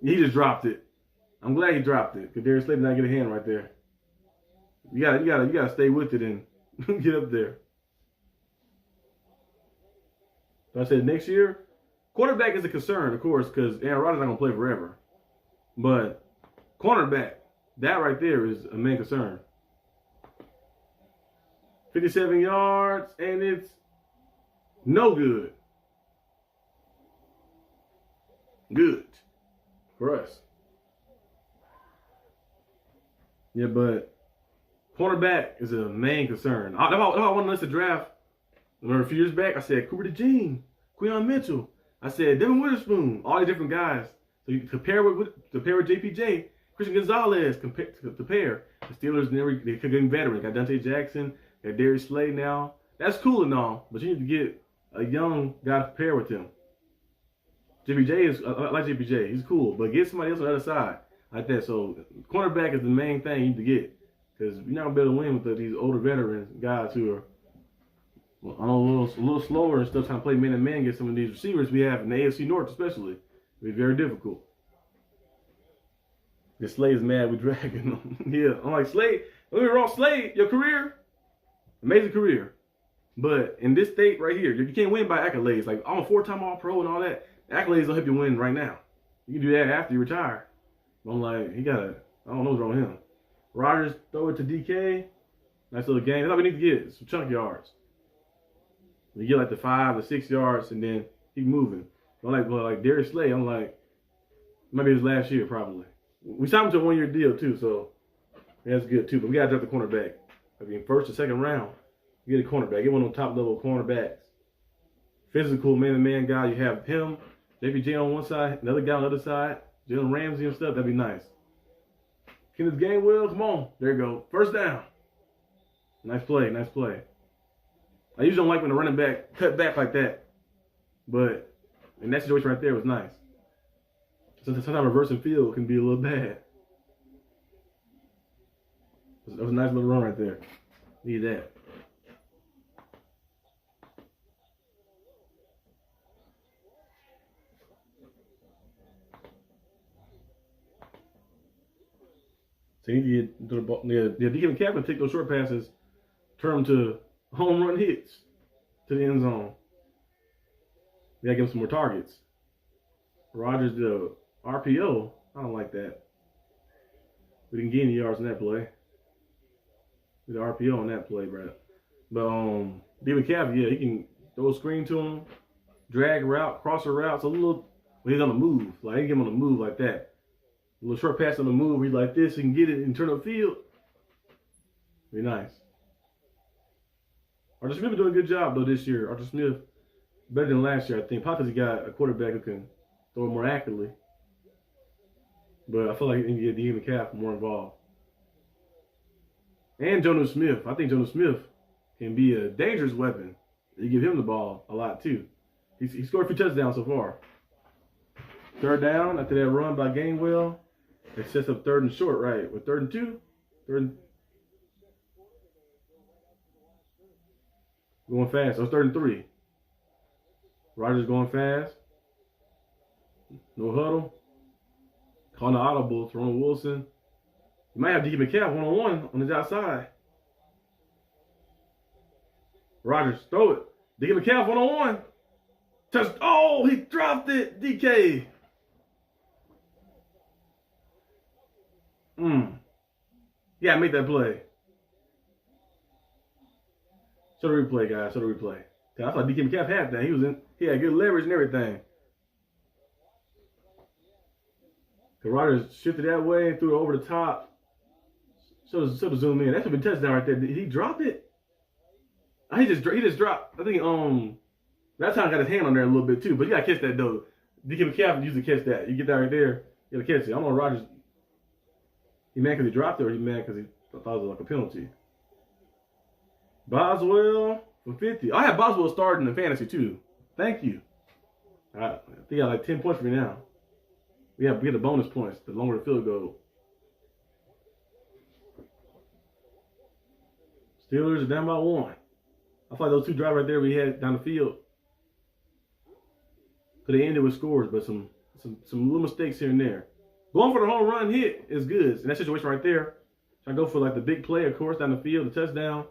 He just dropped it. I'm glad he dropped it, because Darius Slay did not get a hand right there. You gotta stay with it and get up there. So I said next year, quarterback is a concern, of course, because Aaron Rodgers not gonna play forever. But cornerback, that right there is a main concern. 57 yards, and it's no good. Good for us. Yeah, but cornerback is a main concern. If I wanted us to draft, remember a few years back, I said Cooper DeJean, Queion Mitchell. I said Devin Witherspoon, all these different guys. So you compare with JPJ, Christian Gonzalez, compare. The Steelers they could get veterans. Got Dante Jackson, got Darius Slay now. That's cool and all, but you need to get a young guy to pair with him. JPJ is I like JPJ. He's cool, but get somebody else on the other side like that. So cornerback is the main thing you need to get, because you're not gonna be able to win with these older veterans guys who are a little slower and stuff, trying to play man to man against some of these receivers we have in the AFC North, especially. It'll be very difficult. The Slade is mad we dragging him. Yeah, I'm like, Slade, don't get me wrong, Slade, your career, amazing career. But in this state right here, you can't win by accolades. Like, I'm a 4-time All-Pro and all that. The accolades don't help you win right now. You can do that after you retire. But I'm like, I don't know what's wrong with him. Rodgers, throw it to DK. Nice little game. That's all we need to get, some chunk yards. You get like the 5 to 6 yards and then keep moving. I'm like Darius Slay, I'm like, maybe his last year probably. We signed him to a 1-year deal too, so that's good too. But we gotta draft the cornerback. I mean, first or second round, you get a cornerback. Get one of the top level cornerbacks. Physical man-to-man guy. You have him, JPJ on one side, another guy on the other side, Jalen Ramsey and stuff. That'd be nice. Kenneth Gainwell, come on, there you go, first down. Nice play, nice play. I usually don't like when the running back cut back like that, but in that situation right there, it was nice. Sometimes reversing field can be a little bad. That was a nice little run right there. Need that. So you need to get to the ball. Yeah, DK McCaffrey take those short passes, turn them to home run hits to the end zone. We gotta give him some more targets. Rodgers did a RPO. I don't like that. We didn't get any yards in that play. We did RPO on that play, bro. But David McCaffrey, yeah, he can throw a screen to him, drag route, cross a route. So a little when he's on the move, like he get him on the move like that. A little short pass on the move, he's like this, he can get it and turn up field. Be nice. Arthur Smith been doing a good job though this year. Arthur Smith better than last year, I think. Probably because he got a quarterback who can throw it more accurately. But I feel like he can get DK McCaffrey more involved. And Jonas Smith. I think Jonas Smith can be a dangerous weapon. You give him the ball a lot too. He scored a few touchdowns so far. Third down after that run by Gainwell. It sets up 3rd and short, right? With 3rd and 2. Going fast. So it's 3rd and 3. Rodgers going fast. No huddle. Calling the audible. Throwing Wilson. You might have DK McCaffrey one-on-one on his outside. Rodgers, throw it. DK McCaffrey one-on-one. Touch. Oh, he dropped it. DK. Yeah, make that play. Show the replay, guys. Show the replay. I thought DK McCaffrey had that. He had good leverage and everything. The Rodgers shifted that way, threw it over the top. So to zoom in. That should have been a touchdown right there. Did he drop it? He just dropped. I think that time got his hand on there a little bit too. But you gotta catch that though. DK McCaffrey usually catch that. You get that right there, you gotta catch it. I don't know Rodgers. He mad because he dropped it, or he mad because he thought it was like a penalty. Boswell for 50. I have Boswell starting in fantasy too. Thank you. I think I got like 10 points for me now. We get the bonus points the longer the field goal. Steelers are down by 1. I thought those 2 drives right there we had down the field could have ended with scores, but some little mistakes here and there. Going for the home run hit is good. In that situation right there, trying to go for like the big play, of course, down the field, the touchdown.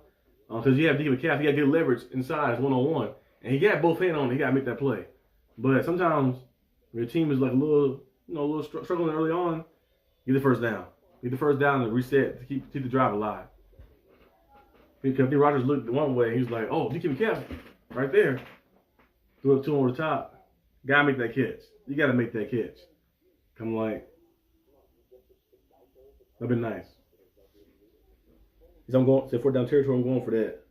Because you have DK McCaffrey, he got good leverage inside, one-on-one. And he got both hands on it, he got to make that play. But sometimes your team is like a little struggling early on, get the first down. Get the first down and reset to keep the drive alive. Because I think Rodgers looked one way, he was like, oh, DK McCaffrey, right there. Threw it to him over the top. Gotta make that catch. You gotta make that catch. I'm like, that'd be nice. I'm going, say 4th down territory, I'm going for that.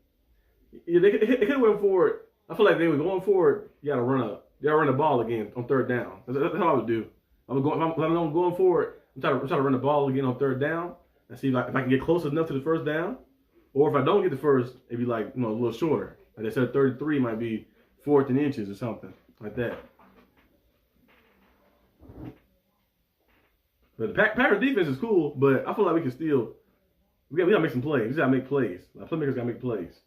Yeah, they could have went for it. I feel like they were going for it. You gotta run up. You gotta run the ball again on 3rd down. That's how I would do. If I'm going for it, I'm trying to run the ball again on 3rd down and see if I can get close enough to the 1st down. Or if I don't get the first, it'd be like, a little shorter. Like I said, 33 might be 4th and inches or something like that. But the Packers defense is cool, but I feel like we can still, we gotta make some plays. We gotta make plays. Like, playmakers gotta make plays.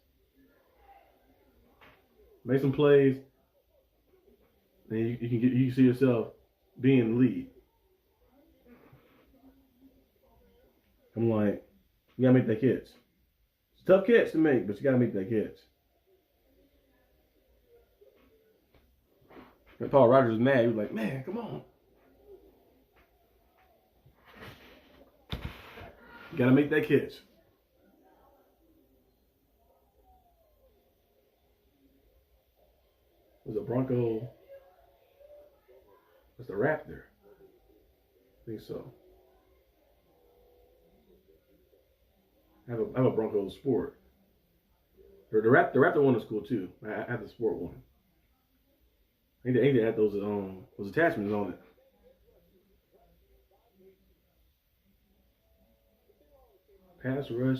Make some plays, and you can see yourself being in the lead. I'm like, you gotta make that catch. It's a tough catch to make, but you gotta make that catch. And Paul Rodgers was mad. He was like, man, come on. You gotta make that catch. Was a Bronco. Was the Raptor? I think so. I have a Bronco Sport. The Raptor one is cool too. I have the Sport one. I think they had those attachments on it. Pass rush.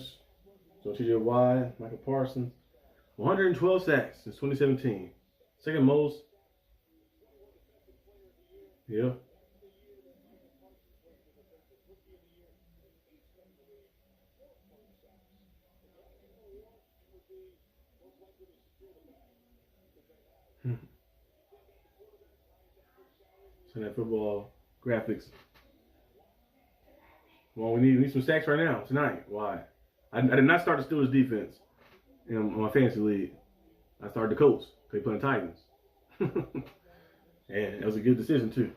So TJ Watt, Michael Parsons. 112 sacks since 2017. 2nd most. Yeah. So that football graphics. Well, we need some sacks right now, tonight. Why? I did not start the Steelers defense in my fantasy league. I started the Colts. They playing Titans. And it was a good decision, too.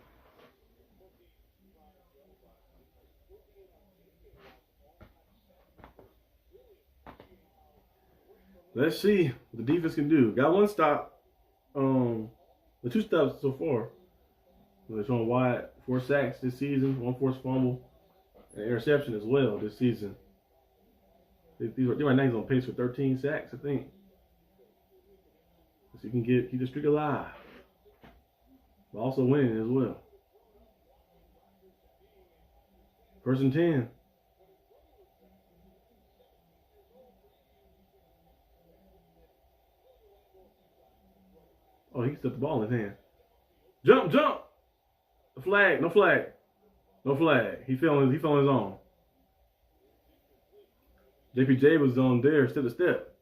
Let's see what the defense can do. Got 1 stop. The 2 stops so far. They're showing Wyatt 4 sacks this season, 1 forced fumble, and interception as well this season. Right now he's on pace for 13 sacks, I think. So you can keep the streak alive, but also winning as well. 1st and 10. Oh, he can set the ball in his hand. Jump! The flag, no flag. No flag. He fell on his own. JPJ was on there step to step.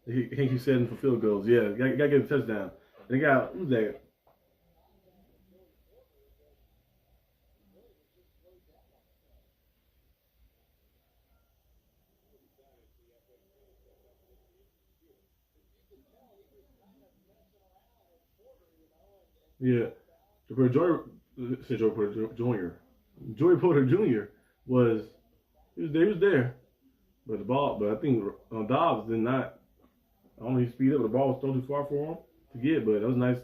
I think he's setting for field goals. Yeah, gotta get a touchdown. And they got, who's that? Yeah, Joey Porter Jr. was there, but I think Dobbs did not. I don't know, he speed up, but the ball was thrown too far for him to get. But that was nice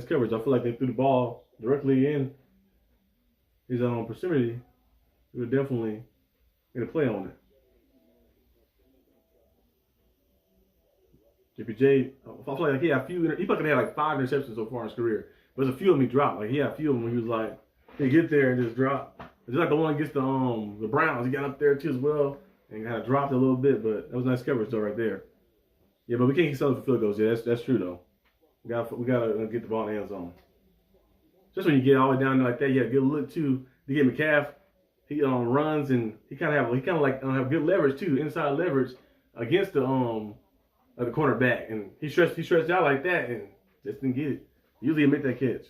coverage. I feel like they threw the ball directly in his proximity. They were definitely going to play on it. JPJ, I feel like he had a few. He probably had like 5 interceptions so far in his career. But there's a few of them he dropped. Like he had a few of them when he was like, he get there and just drop. It's like the one against the Browns. He got up there too as well and kind of dropped a little bit, but that was nice coverage though right there. Yeah, but we can't keep selling for field goals. Yeah, that's true though. We gotta get the ball in the end zone. Just when you get all the way down there like that, you have a good look too. To get McCaff, he runs and he kind of have good leverage too, inside leverage against the cornerback, and he stretched out like that and just didn't get it. Usually he make that catch.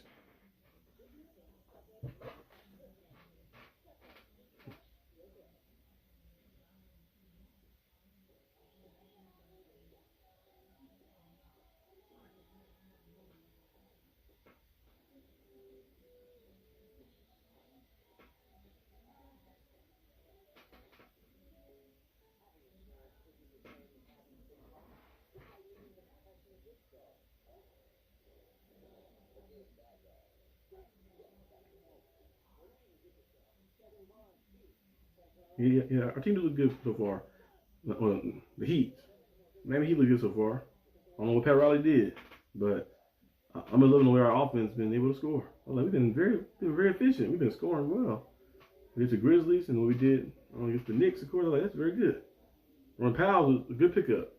Yeah, our team look good so far. Well, the Heat, man, the Heat look good so far. I don't know what Pat Riley did, but I'm loving the way our offense been able to score. Like, we've been very efficient. We've been scoring well against the Grizzlies and what we did against the Knicks. Of course, like that's very good. Ron Powell was a good pickup.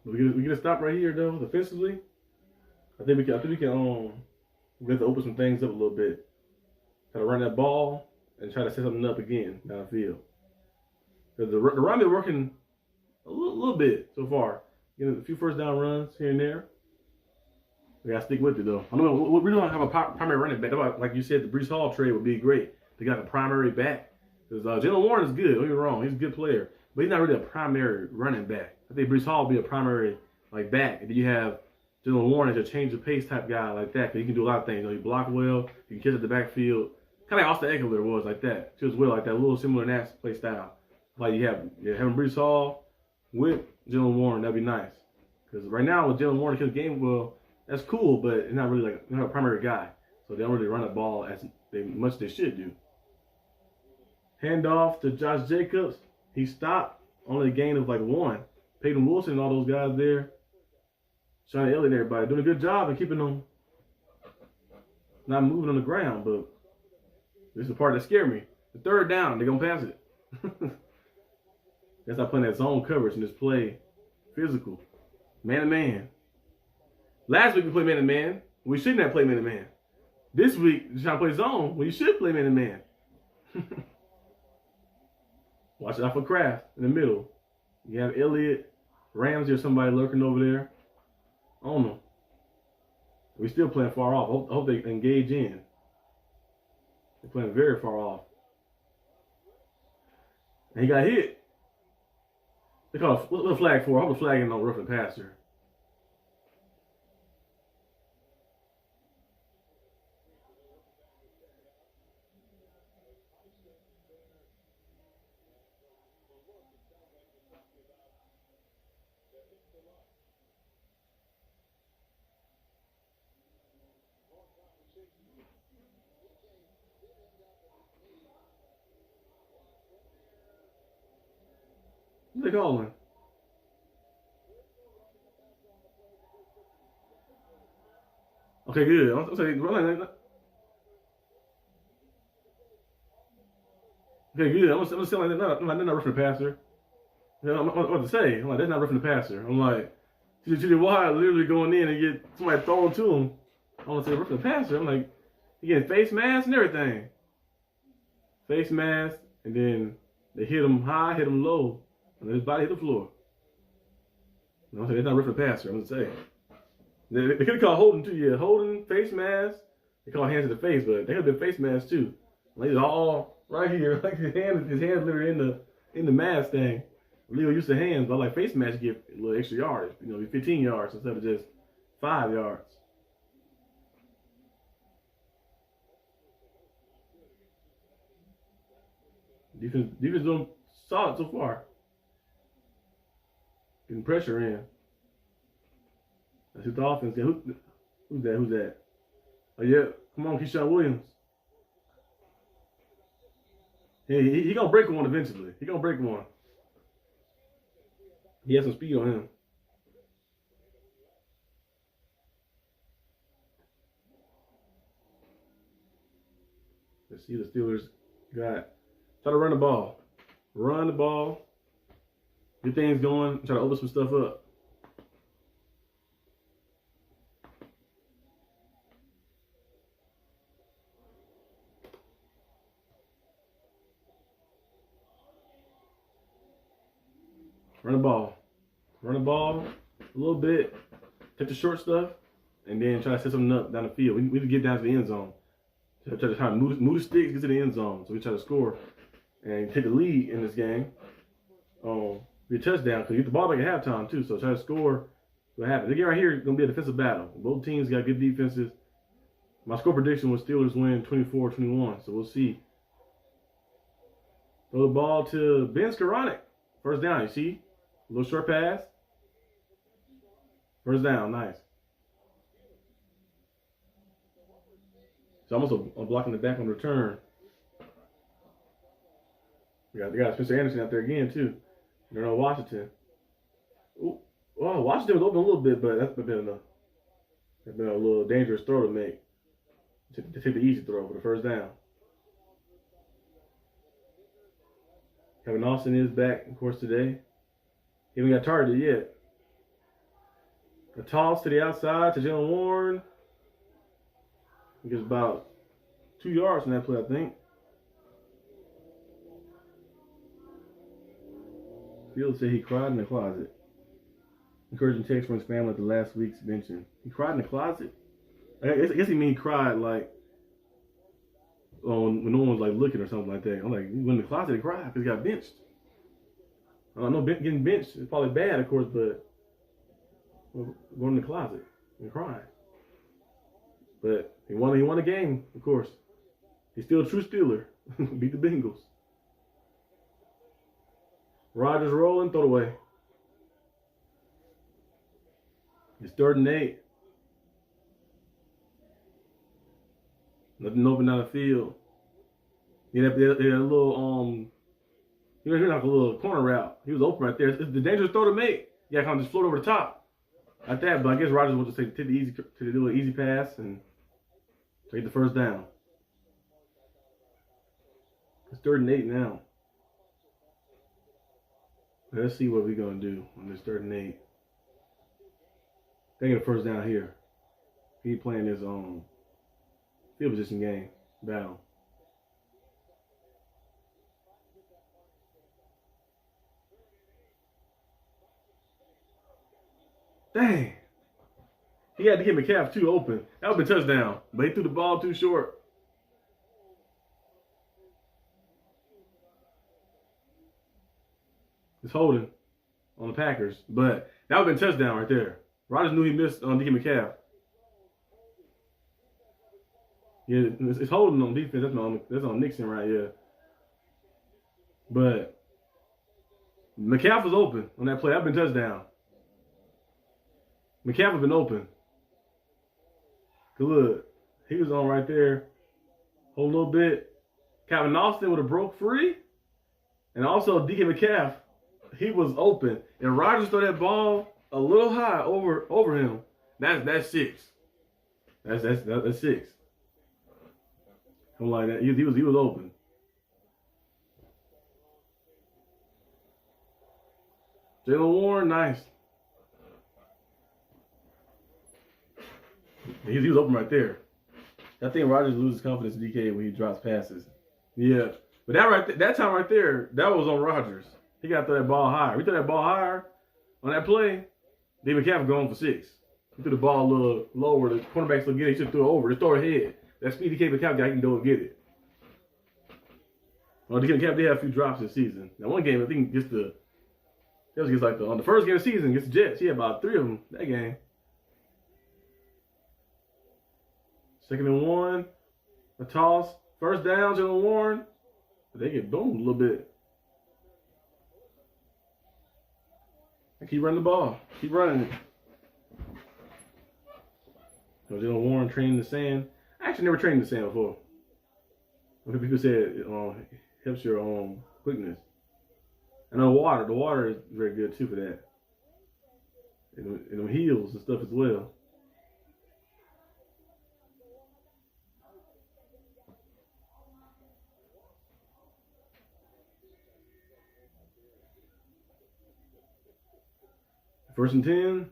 We get a stop right here though. Defensively, I think we can we have to open some things up a little bit. Try to run that ball and try to set something up again downfield. Because the run been working a little bit so far. Getting a few first down runs here and there. We gotta stick with it though. I know we don't have a primary running back. Like you said, the Breece Hall trade would be great. They got a primary back. Because Jalen Warren is good. Don't get me wrong, he's a good player, but he's not really a primary running back. I think Breece Hall will be a primary back. And then you have Jalen Warren as a change of pace type guy like that. Because he can do a lot of things. You know, he block well. He can catch at the backfield. Kind of like Austin Eckler was like that. Just well like that, a little similar to that play style. Like having Breece Hall with Jalen Warren, that'd be nice. Because right now with Jalen Warren killing the game well, that's cool, but it's not really like a primary guy. So they don't really run the ball as much as they should do. Handoff to Josh Jacobs. He stopped. Only a gain of like 1. Peyton Wilson and all those guys there. Sean Elliott and everybody doing a good job of keeping them not moving on the ground, but this is the part that scared me. The third down, they're going to pass it. That's not playing that zone coverage and just play physical. Man-to-man. Last week we played man-to-man. We shouldn't have played man-to-man. This week, you're trying to play zone when you should play man-to-man. Watch out for Kraft in the middle. You have Elliott, Ramsey, or somebody lurking over there. I don't know. We're still playing far off. I hope they engage in. They're playing very far off. And he got hit. They call it, what a flag for? I hope the flag ain't no roughing passer. What they calling? Okay, good. I'm saying, okay, good. I'm saying like that. I'm like, they're not roughing the passer. You know, I'm about to say, I'm like, that's not roughing the passer. I'm like, T.J. Watt literally going in and get somebody thrown to him. I want to say roughing the passer. I'm like, he getting face mask and everything. Face mask, and then they hit him high, hit him low, and then his body hit the floor. You know, I'm saying, that's not roughing the passer. I'm going to say. They could have called holding too, yeah. Holding, face mask. They call hands to the face, but they could have been face masks too. Like it's all right here. Like his hand literally in the mask thing. Leo used to hands, but like face mask give a little extra yardage. You know, 15 yards instead of just 5 yards. Defense doing solid so far. Getting pressure in. That's who the offense got. Who's that? Oh yeah, come on, Keyshawn Williams. Hey, he gonna break one eventually. He gonna break one. He has some speed on him. Let's see the Steelers got. Try to run the ball. Run the ball. Get things going. Try to open some stuff up. Run the ball. Run the ball a little bit. Take the short stuff. And then try to set something up down the field. We need to get down to the end zone. Try to move the sticks, get to the end zone. So we try to score and take the lead in this game. Be a touchdown because you get the ball back at halftime too. So try to score. What happens? Again, right here is going to be a defensive battle. Both teams got good defenses. My score prediction was Steelers win 24-21. So we'll see. Throw the ball to Ben Skoranek. First down, you see? A little short pass. First down, nice. It's almost a block in the back on the return. They got Spencer Anderson out there again, too. They're on Washington. Ooh. Well, Washington was open a little bit, but that's been a little dangerous throw to make. To take the easy throw for the first down. Kevin Austin is back, of course, today. He haven't got targeted yet. A toss to the outside to Jalen Warren. He gets about 2 yards from that play, I think. Fields said he cried in the closet. Encouraging text from his family at the last week's benching. He cried in the closet? I guess he mean he cried like when no one was like looking or something like that. I'm like, when in the closet he cried because he got benched. I know getting benched is probably bad, of course, but going in the closet and crying. But he won a game, of course. He's still a true Steeler. Beat the Bengals. Rodgers rolling, throw it away. It's 3rd and 8. Nothing open down the field. Yeah, that little he was like a little corner route. He was open right there. It's the dangerous throw to make. Yeah, kind of just float over the top. Like that, but I guess Rodgers wanted to do an easy pass and take the first down. It's 3rd and 8 now. Let's see what we're gonna do on this 3rd and 8. They get a first down here. He playing his field position game battle. Dang. He had to get McCaff too open. That would have been a touchdown. But he threw the ball too short. It's holding on the Packers. But that would have been a touchdown right there. Rodgers knew he missed on DK Metcalf. Yeah, it's holding on defense. That's on Nixon right here. But McCaff was open on that play. That would have been a touchdown. McCaff had been open. Cause look, he was on right there. Hold a little bit. Calvin Austin would have broke free. And also DK Metcalf, he was open. And Rodgers threw that ball a little high over him. That's 6. That's 6. I'm like that. He was open. Jalen Warren, nice. He was open right there. I think Rodgers loses confidence in DK when he drops passes. Yeah, but that time right there, that was on Rodgers. He got to throw that ball higher. We threw that ball higher on that play. David Metcalf going for 6. He threw the ball a little lower. The cornerback still get it. He should throw it over. Just throw it ahead. That speedy DK Metcalf guy can go and get it. Well, DK Metcalf did have a few drops this season. Now one game, I think on the first game of the season against the Jets, he had about 3 of them that game. 2nd and 1, a toss, first down, Jalen Warren. They get boomed a little bit. I keep running the ball. Keep running it. So Jalen Warren training the sand. I actually never trained in the sand before. People said it helps your quickness. And the water is very good too for that. And them heels and stuff as well. First and 10.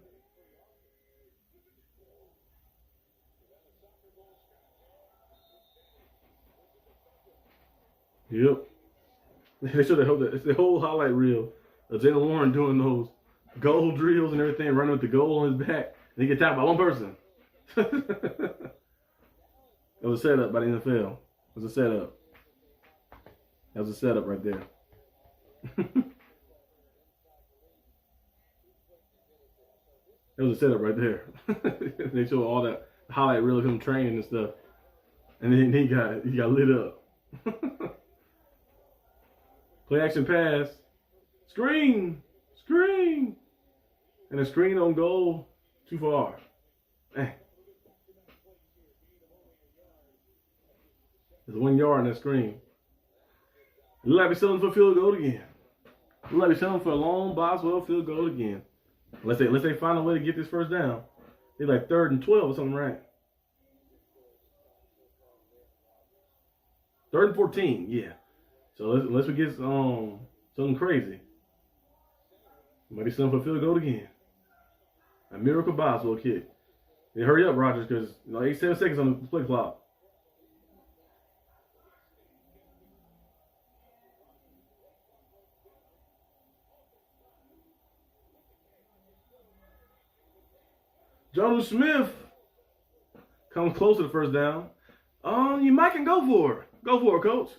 Yep. They should have held that. It's the whole highlight reel of Jalen Warren doing those goal drills and everything, running with the goal on his back. And he get tapped by one person. It was a setup by the NFL. It was a setup. That was a setup right there. It was a setup right there. They showed all that highlight reel of him training and stuff. And then he got lit up. Play action pass. Screen. Screen. And a screen on goal. Too far. Dang. There's 1 yard on that screen. It look like we're selling for a field goal again. It look like we're selling for a long Boswell field goal again. Unless they find a way to get this first down. They're like 3rd and 12 or something, right? 3rd and 14, yeah. So unless we get something crazy, might be something for a field goal again. A miracle Boswell kick. Hey, hurry up, Rodgers, because 7 seconds on the play clock. Jonnu Smith comes close to the first down. You might can go for it. Go for it, coach.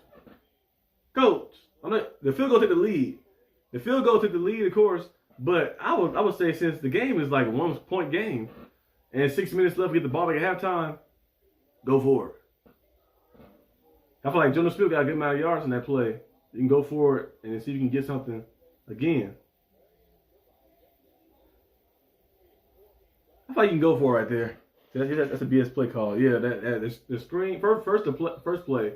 Coach, the field goal took the lead. The field goal took the lead, of course, but I would say since the game is like a 1-point game and 6 minutes left to get the ball back at halftime, go for it. I feel like Jonnu Smith got a good amount of yards in that play. You can go for it and see if you can get something again. I thought you can go for it right there. That's a BS play call. Yeah, the screen first play,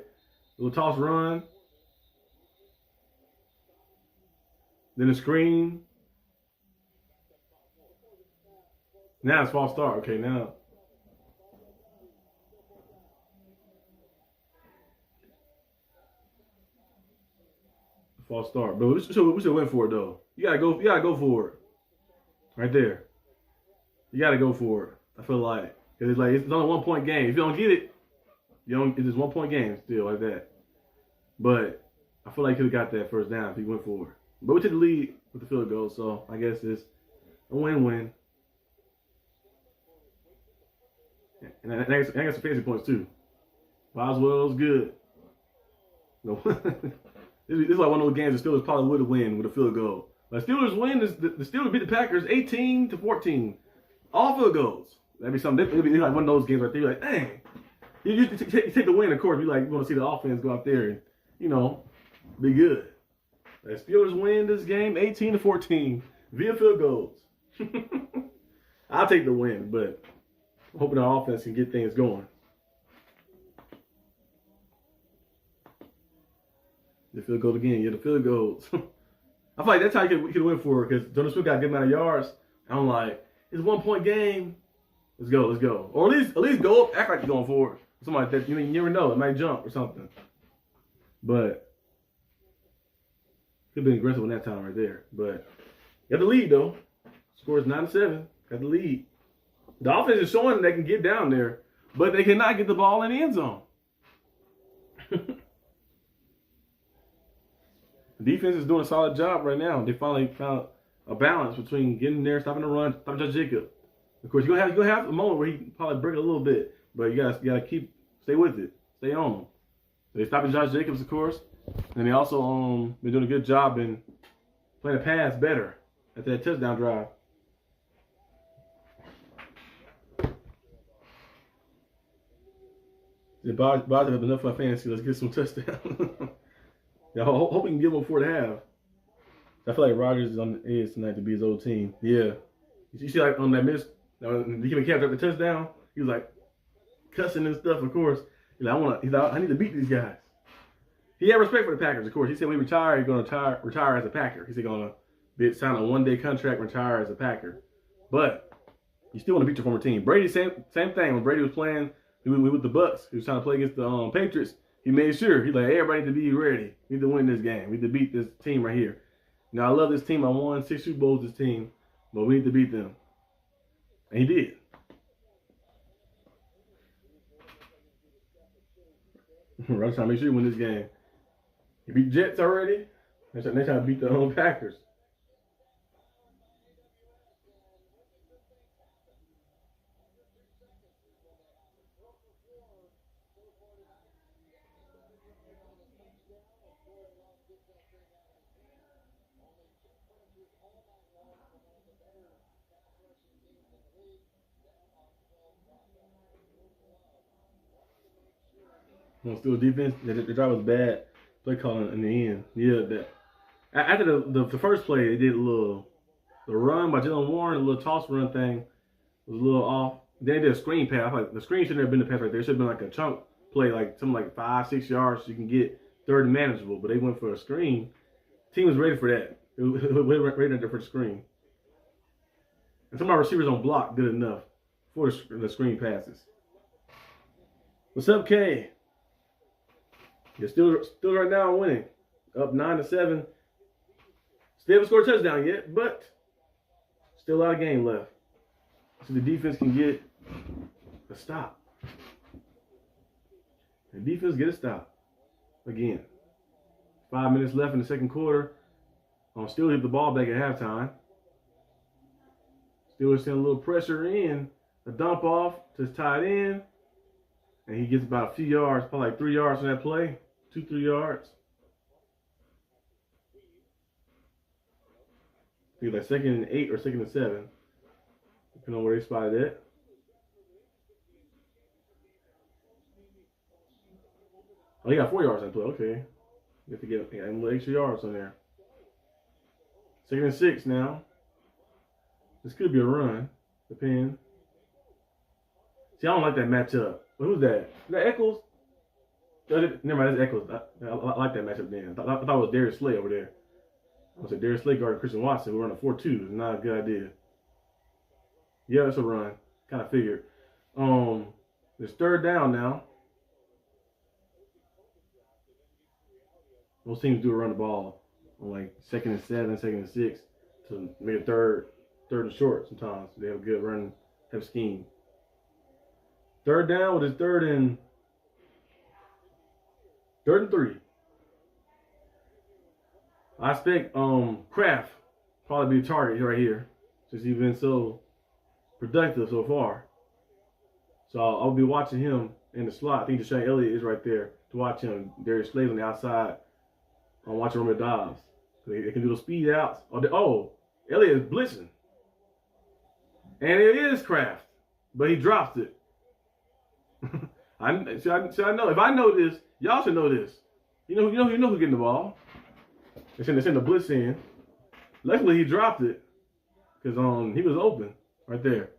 little toss run, then the screen. Now it's false start. Okay, now false start. But we should win for it though. You gotta go for it. Right there. You gotta go for it. I feel like. Because it's only a 1-point game. If you don't get it, it's just 1-point game still like that. But I feel like you could have got that first down if you went for it. But we took the lead with the field goal, so I guess it's a win-win. And I got some fancy points too. Boswell's good. No, this is like one of those games the Steelers probably would have won with a field goal. But Steelers win. The Steelers beat the Packers 18-14. All field goals. That'd be something. It'd be like one of those games right there. You're like, dang. You take the win, of course. You want to see the offense go out there and, be good. The Steelers win this game 18-14 via field goals. I'll take the win, but I'm hoping our offense can get things going. The field goal again. Yeah, the field goals. I feel like that's how you could win for it because Jonnu Smith got a good amount of yards. I'm like, it's a 1-point game. Let's go. Or at least go up, act like you're going for it. Something like that. You never know. It might jump or something. But could have been aggressive on that time right there. But got the lead though. Score is 9-7. Got the lead. The offense is showing they can get down there, but they cannot get the ball in the end zone. The defense is doing a solid job right now. They finally found a balance between getting there, stopping the run, stopping Josh Jacobs. Of course, you're gonna have a moment where he probably break a little bit, but you gotta stay with it, stay on him. So they stopping Josh Jacobs, of course, and they also been doing a good job in playing the pass better at that touchdown drive. The Bobs have enough for fantasy. Let's get some touchdowns. Yeah, hope we can get one before the half. I feel like Rodgers is on the edge tonight to be his old team. Yeah, you see, like on that miss. He came and captured the touchdown. He was like cussing and stuff. Of course, he's like, I need to beat these guys. He had respect for the Packers. Of course, he said when he retires, he's going to retire as a Packer. He said going to sign a 1-day contract, retire as a Packer. But you still want to beat your former team. Brady, same thing. When Brady was playing with the Bucks, he was trying to play against the Patriots. He made sure he's like, hey, everybody need to be ready. We need to win this game. We need to beat this team right here. Now I love this team. I won 6 Super Bowls with this team, but we need to beat them. And he did. Russ trying to make sure he win this game. He beat Jets already. They're trying to beat the Packers. Still defense. The drive was bad. Play calling in the end. Yeah, After the first play, they did the run by Jalen Warren, a little toss run thing was a little off. Then they did a screen pass. Like the screen shouldn't have been the pass right there. It should have been like a chunk play, like something like 5-6 yards, so you can get third and manageable. But they went for a screen. Team was ready for that. It was ready for the screen. And some of our receivers don't block good enough for the screen passes. What's up, K? You're still right now winning. Up 9-7. Still haven't scored a touchdown yet, but still a lot of game left. So the defense can get a stop. The defense get a stop. Again. 5 minutes left in the second quarter. Still hit the ball back at halftime. Still send a little pressure in. A dump off to his tight end. And he gets about a few yards, probably like 3 yards from that play. 2-3 yards. I think like 2nd and 8 or 2nd and 7. Depending on where they spotted it. Oh, he got 4 yards on play. Okay. You have to get a little extra yards on there. 2nd and 6 now. This could be a run. Depends. See, I don't like that matchup. But who's that? Is that Eccles? Never mind, that's Eccles. I like that matchup then. I thought it was Darius Slay over there. I was like, Darius Slay guarding Christian Watson, who run a 4-2. It's not a good idea. Yeah, that's a run. Kind of figured. It's 3rd down now. Most teams do run the ball on like 2nd and 7, 2nd and 6 to make a third and short sometimes. They have a good run, have scheme. 3rd down with his 3rd and 3. I expect Kraft probably be a target right here since he's been so productive so far. So I'll be watching him in the slot. I think Deshaun Elliott is right there to watch him. Darius Slade on the outside. I'm watching Romeo Dobbs. They can do the speed outs. Oh, Elliott is blitzing. And it is Kraft. But he drops it. I know. If I know this, y'all should know this. You know who's getting the ball. They send the blitz in. Luckily, he dropped it because he was open right there.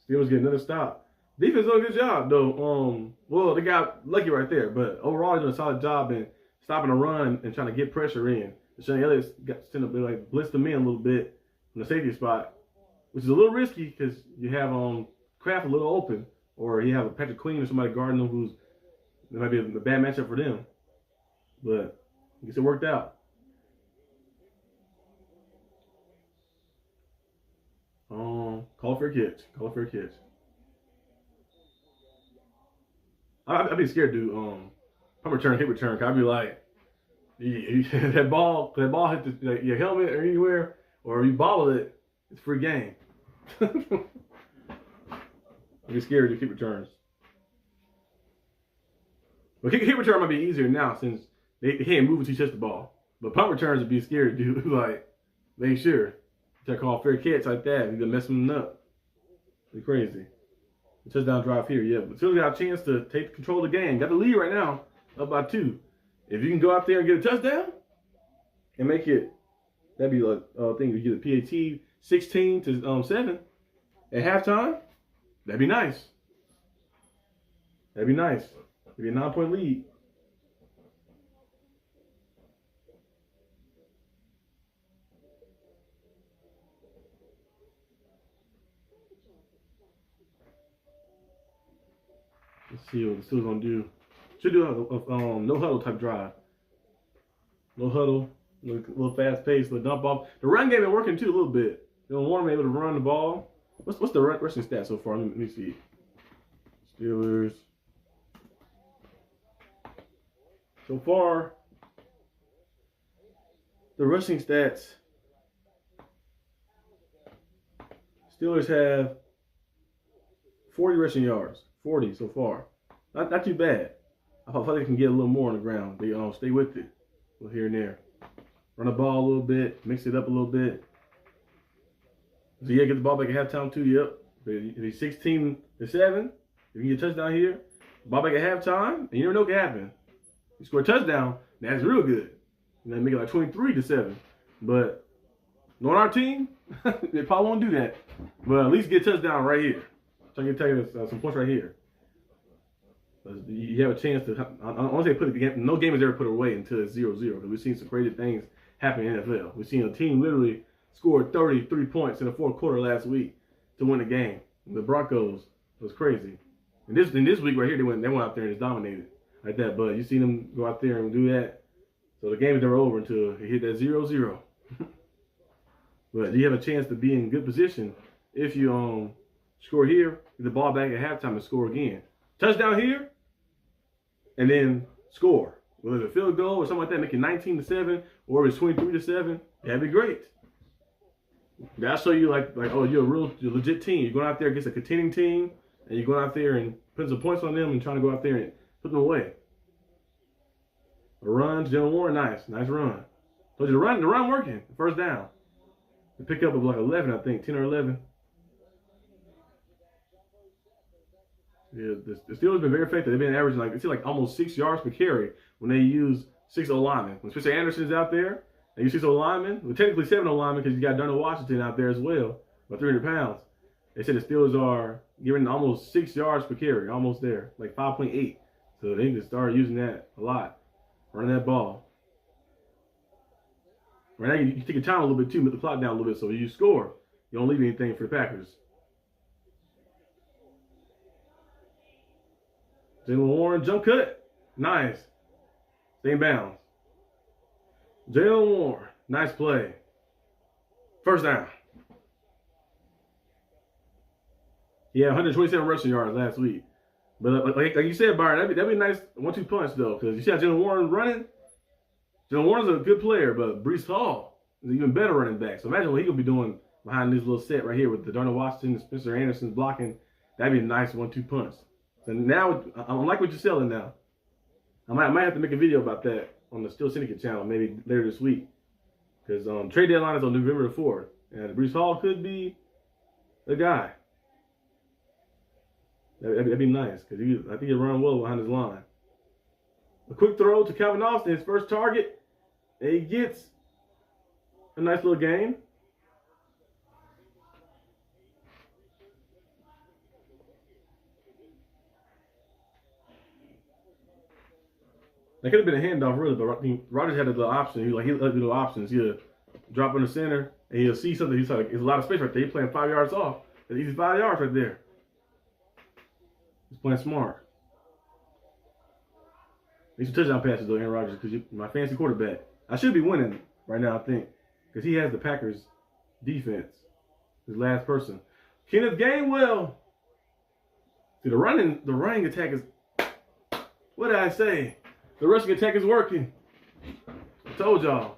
Steelers get another stop. Defense doing a good job though. Well, they got lucky right there, but overall they're doing a solid job in stopping the run and trying to get pressure in. Deshaun Elliott got sent up, like blitzed them in a little bit from the safety spot, which is a little risky because you have Kraft a little open, or you have a Patrick Queen or somebody guarding them who's that might be a bad matchup for them. But I guess it worked out. Call for a catch. Call for a catch. I'd be scared to punt return, hit return. I'd be like, that ball hit your helmet or anywhere, or you bobble it, it's free game. I'd be scared to kick returns. Well, kick return might be easier now since they can't move until you touch the ball. But punt returns would be scary to do. Like, make sure. Try to call fair catch like that. You're going to mess them up. It'd be crazy. The touchdown drive here, yeah. But still got a chance to take control of the game. Got the lead right now, up by 2. If you can go out there and get a touchdown and make it, that'd be like, I think you get a PAT 16-7 at halftime. That'd be nice. That'd be nice. It'd be a 9-point lead. Let's see what the Steelers gonna do. Should do a no huddle type drive. No huddle, little fast pace, little dump off. The run game been working too a little bit. They don't want them able to run the ball. What's the rushing stats so far? Let me see. Steelers. So far, the rushing stats, Steelers have 40 rushing yards. 40 so far. Not too bad. I thought they can get a little more on the ground. They stay with it. A little here and there. Run the ball a little bit. Mix it up a little bit. So yeah, get the ball back at halftime too. Yep. If he's 16-7, if you get a touchdown here, ball back at halftime, and you never know what can happen. You score a touchdown, that's real good. And they make it like 23-7. But knowing our team, they probably won't do that. But at least get a touchdown right here. So I can tell you some points right here. You have a chance to. I don't want to say put it. No game is ever put away until it's 0-0. Because we've seen some crazy things happen in the NFL. We've seen a team literally score 33 points in the fourth quarter last week to win the game. The Broncos was crazy. And this week right here, they went out there and just dominated like that. But you see them go out there and do that. So the game is never over until they hit that 0-0. But you have a chance to be in good position if you score here, get the ball back at halftime and score again. Touchdown here, and then score. Whether it's a field goal or something like that, make it 19-7, or if it's 23-7, that'd be great. That'll show you like oh, you're a legit team. You're going out there against a contending team, and you're going out there and putting some points on them and trying to go out there and put them away. A run, Jalen Warren, nice run. Told you the run working. First down. The pickup of like 11, I think, 10 or 11. Yeah, the Steelers have been very effective. They've been averaging like almost 6 yards per carry when they use 6 O-linemen. When Spencer Anderson's out there, they use 6 O-linemen. Well, technically 7 O-linemen because you got Darnell Washington out there as well, about 300 pounds. They said the Steelers are giving almost 6 yards per carry, almost there, like 5.8. So they can start using that a lot, running that ball. Right now, you take your time a little bit too, put the clock down a little bit, so you score, you don't leave anything for the Packers. Jalen Warren, jump cut. Nice. Stay in bounds. Jalen Warren, nice play. First down. Yeah, 127 rushing yards last week. But like you said, Byron, that'd be a nice 1-2 punch, though, because you see how Jalen Warren running? Jalen Warren's a good player, but Breece Hall is an even better running back. So imagine what he's going to be doing behind this little set right here with the Darnell Washington and Spencer Anderson blocking. That'd be a nice 1-2 punch. So now, I like what you're selling now. I might have to make a video about that on the Steel Syndicate channel maybe later this week. Because trade deadline is on November the 4th. And Breece Hall could be the guy. That'd be nice, because I think he'll run well behind his line. A quick throw to Calvin Austin, his first target. And he gets a nice little gain. That could have been a handoff, really, but Rodgers had a little option. He had little options. He'll drop in the center, and he'll see something. He's like, there's a lot of space right there. He's playing 5 yards off. That's easy 5 yards right there. He's playing smart. These are touchdown passes, though, Aaron Rodgers, because my fantasy quarterback. I should be winning right now, I think, because he has the Packers' defense. His last person. Kenneth Gainwell. See, the running attack is, what did I say? The rushing attack is working. I told y'all.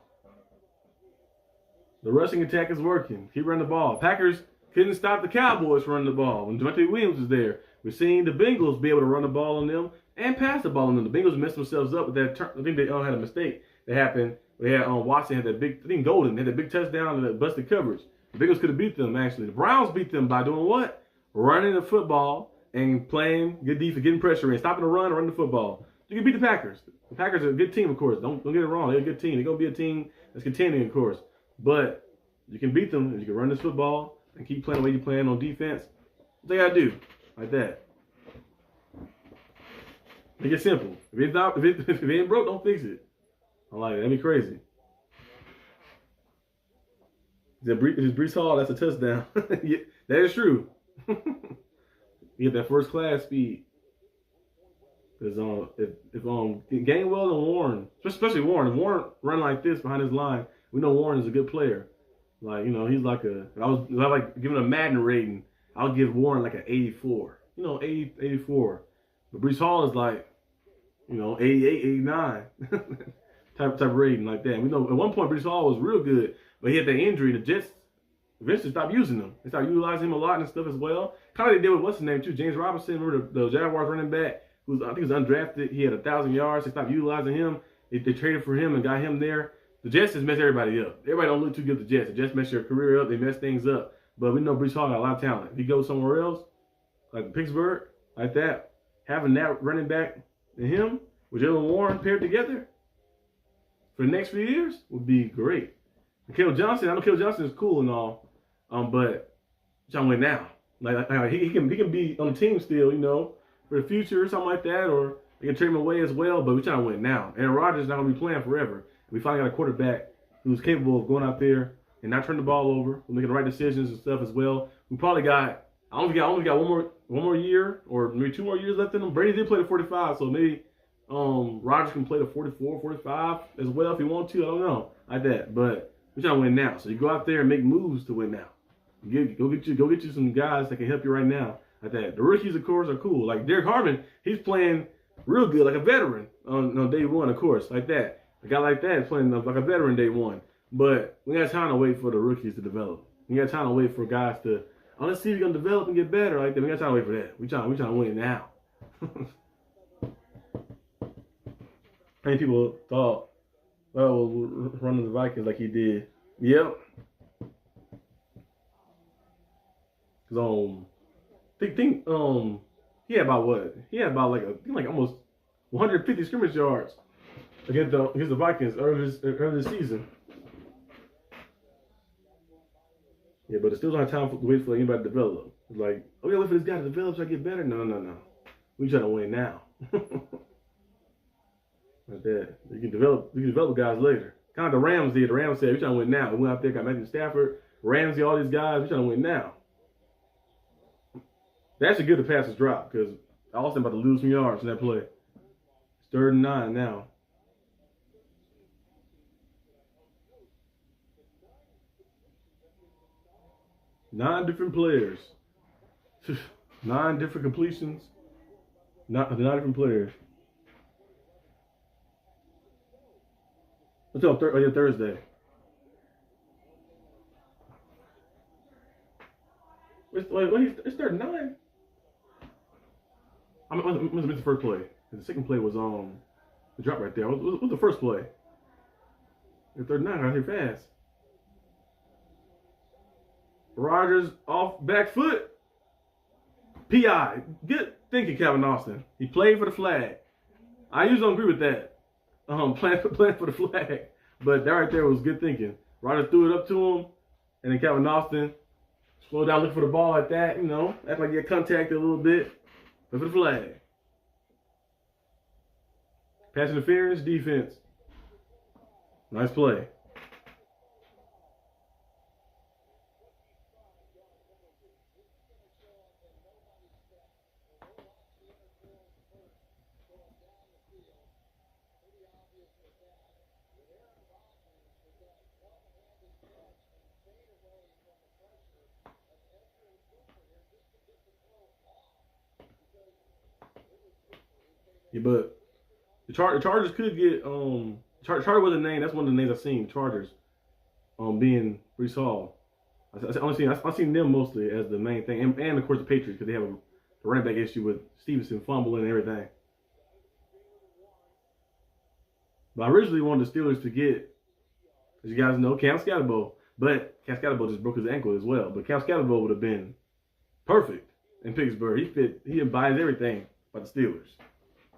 The rushing attack is working. Keep running the ball. Packers couldn't stop the Cowboys from running the ball when Devontae Williams was there. We're seeing the Bengals be able to run the ball on them and pass the ball on them. The Bengals messed themselves up with that turn. I think they had a mistake that happened. They had Watson had that big, I think Golden had that big touchdown and that busted coverage. The Bengals could have beat them, actually. The Browns beat them by doing what? Running the football and playing good defense, getting pressure in, stopping the run and running the football. You can beat the Packers. The Packers are a good team, of course. Don't get it wrong. They're a good team. They're going to be a team that's contending, of course. But you can beat them if you can run this football and keep playing the way you're playing on defense. What they got to do. Like that. Make it simple. If it ain't broke, don't fix it. I like it. That'd be crazy. Is Breece Hall? That's a touchdown. Yeah, that is true. You get that first class speed. Because if Gainwell and Warren, especially Warren, if Warren run like this behind his line, we know Warren is a good player. Like, he's like if I was like giving a Madden rating, I would give Warren like an 84. 84. But Breece Hall is like, 88, 89 type of rating like that. We know at one point Breece Hall was real good, but he had that injury. The Jets eventually stopped using him. They stopped utilizing him a lot and stuff as well. Kind of they did with what's his name too, James Robinson. Remember the Jaguars running back who I think was undrafted. He had 1,000 yards. They stopped utilizing him. They traded for him and got him there. The Jets just messed everybody up. Everybody don't look too good with the Jets. The Jets mess your career up. They mess things up. But we know Breece Hall got a lot of talent. If he goes somewhere else, like Pittsburgh, like that, having that running back and him, with Jalen Warren paired together for the next few years would be great. And Caleb Johnson, I know Caleb Johnson is cool and all, but John win now. Like he can be on the team still, you know, for the future or something like that, or they can trade him away as well. But we're trying to win now. Aaron Rodgers is not gonna be playing forever. We finally got a quarterback who's capable of going out there and not turning the ball over, making the right decisions and stuff as well. We probably got I only got one more year or maybe 2 more years left in him. Brady did play the 45, so maybe Rodgers can play the 44, 45 as well if he wants to. I don't know like that, but we're trying to win now. So you go out there and make moves to win now. Go get you some guys that can help you right now like that. The rookies, of course, are cool. Like Derek Harvin, he's playing real good, like a veteran on day one, of course, like that. A guy like that is playing like a veteran day one. But we got time to wait for the rookies to develop. We got time to wait for guys to, let's see if you're gonna develop and get better like that. We got time to wait for that. We trying to win now. Many people thought, well, running the Vikings like he did. Yep. Cause think he had about what? He had about like almost 150 scrimmage yards against the Vikings earlier this season. Yeah, but it still don't have time to wait for anybody to develop. It's like, oh yeah, wait for this guy to develop so I get better. No. We trying to win now. Like that. You can develop guys later. Kind of the Rams did. The Rams said, we trying to win now. We went out there, got Matthew Stafford, Ramsey, all these guys. We trying to win now. They actually good the passes drop because Austin about to lose some yards in that play. It's 3rd and 9 now. Nine different players. 9 different completions. Nine different players. What's up? Thursday. It's 3rd and 9. I must have missed the first play. The second play was the drop right there. What's the first play? The 3rd and 9 got here fast. Rodgers off back foot. PI. Good thinking, Calvin Austin. He played for the flag. I usually don't agree with that. Playing for the flag. But that right there was good thinking. Rodgers threw it up to him, and then Calvin Austin slowed down, look for the ball like that, you know, act like he had contacted a little bit. But for the flag. Pass interference, defense. Nice play. Yeah, but the Chargers could get Chargers was a name. That's one of the names I've seen. Chargers, being pretty solid. I've seen them mostly as the main thing, and of course the Patriots because they have the running back issue with Stevenson fumbling and everything. But I originally wanted the Steelers to get, as you guys know, Cam Scatterbo, but Cam Scatterbo just broke his ankle as well. But Cam Scatterbo would have been perfect in Pittsburgh. He embodies everything about the Steelers.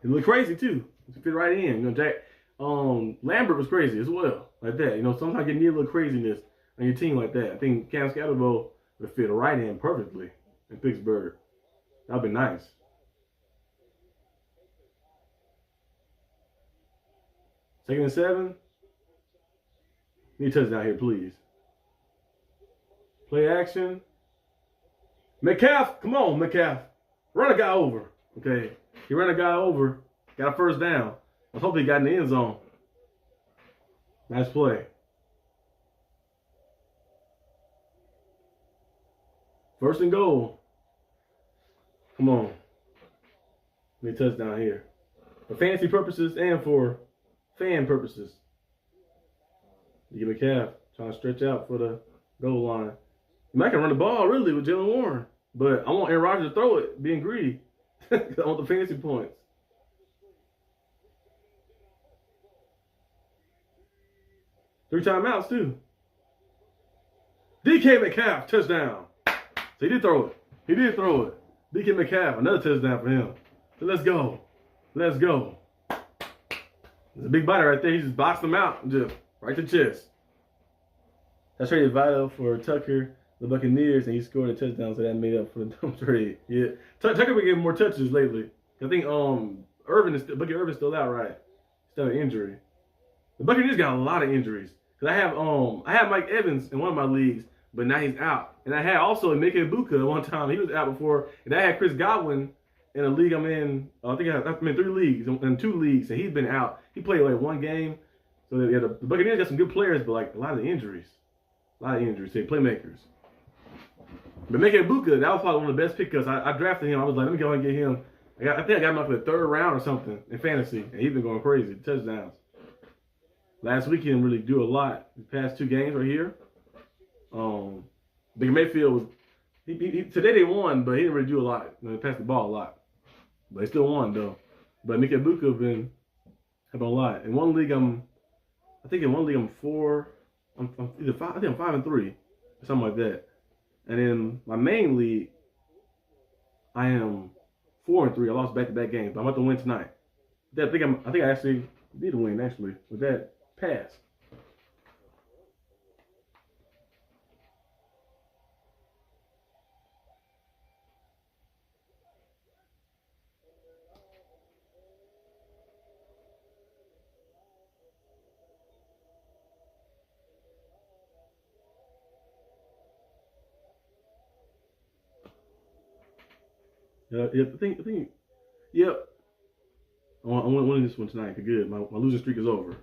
He looked crazy too. He fit right in. You know, Jack Lambert was crazy as well, like that. You know, sometimes you need a little craziness on your team like that. I think Cam Scatterbo would fit right in perfectly in Pittsburgh. That'd be nice. Second and 7. Need a touchdown here, please. Play action. Metcalf, come on, Metcalf. Run a guy over. Okay. He ran a guy over, got a first down. I hope he got in the end zone. Nice play. First and goal. Come on. Need a touchdown here. For fantasy purposes and for fan purposes. You get Metcalf trying to stretch out for the goal line. You might can run the ball really with Jalen Warren, but I want Aaron Rodgers to throw it, being greedy. I want the fantasy points. Three timeouts too. DK Metcalf, touchdown. So he did throw it. DK Metcalf, another touchdown for him. So let's go. It's a big body right there. He just boxed him out, just right to the chest. I traded Vito for Tucker, the Buccaneers, and he scored a touchdown, so that made up for the dumb trade. Yeah, Tucker been getting more touches lately. I think Bucky Irvin's still out, right? Still an injury. The Buccaneers got a lot of injuries. Cause I have Mike Evans in one of my leagues, but now he's out. And I had also Emeka Ibuka at one time. He was out before, and I had Chris Godwin in a league I'm in. I think I'm in 3 leagues, in 2 leagues, and he's been out. He played like 1 game. So yeah, the Buccaneers got some good players, but like a lot of injuries. Say playmakers. But Emeka Ibuka, that was probably one of the best picks because I drafted him. I was like, let me go and get him. I think I got him up for the 3rd round or something in fantasy, and he's been going crazy. Touchdowns. Last week he didn't really do a lot. The past 2 games right here. Baker Mayfield was today they won, but he didn't really do a lot. They passed the ball a lot, but they still won though. But Emeka Ibuka have been a lot. In one league I'm 4. I'm either 5. I think I'm 5-3 or something like that. And in my main league, I am 4-3. I lost back-to-back games, but I'm about to win tonight. I think I actually did win actually with that pass. Yep. I'm winning this one tonight. Good. My losing streak is over.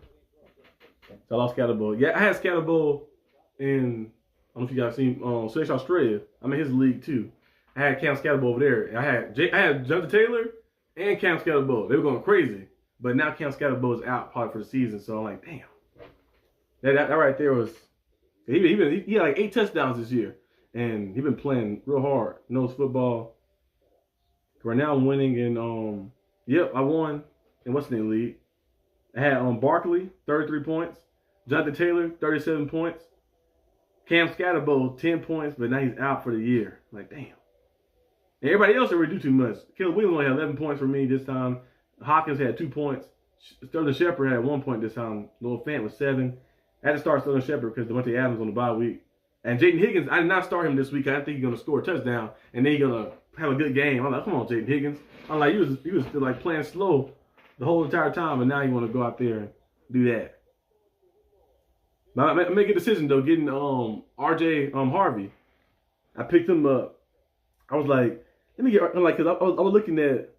So I lost Scatterbo. Yeah, I had Scatterbo in, I don't know if you guys seen Selection Australia. I'm in his league too. I had Cam Scatterbo over there. I had Jonathan Taylor and Cam Scatterbo. They were going crazy. But now Cam Scatterbo is out probably for the season. So I'm like, damn. That right there was, he had like 8 touchdowns this year. And he's been playing real hard. Knows football. Right now I'm winning in I won in what's the name league. I had Barkley, 33 points. Jonathan Taylor, 37 points. Cam Scatterbo, 10 points, but now he's out for the year. Like, damn. And everybody else didn't really do too much. Caleb Williams only had 11 points for me this time. Hopkins had 2 points. Sterling Shepard had 1 point this time. Noah Fant was 7. I had to start Sterling Shepard because Devontae Adams on the bye week. And Jaden Higgins, I did not start him this week. I didn't think he's going to score a touchdown. And then he's going to have a good game. I'm like, come on, Jaden Higgins. I'm like, he was still like playing slow the whole entire time, and now you want to go out there and do that. But I make a decision though, getting RJ Harvey. I picked him up. I was like, let me get. I'm like, cause I was looking at,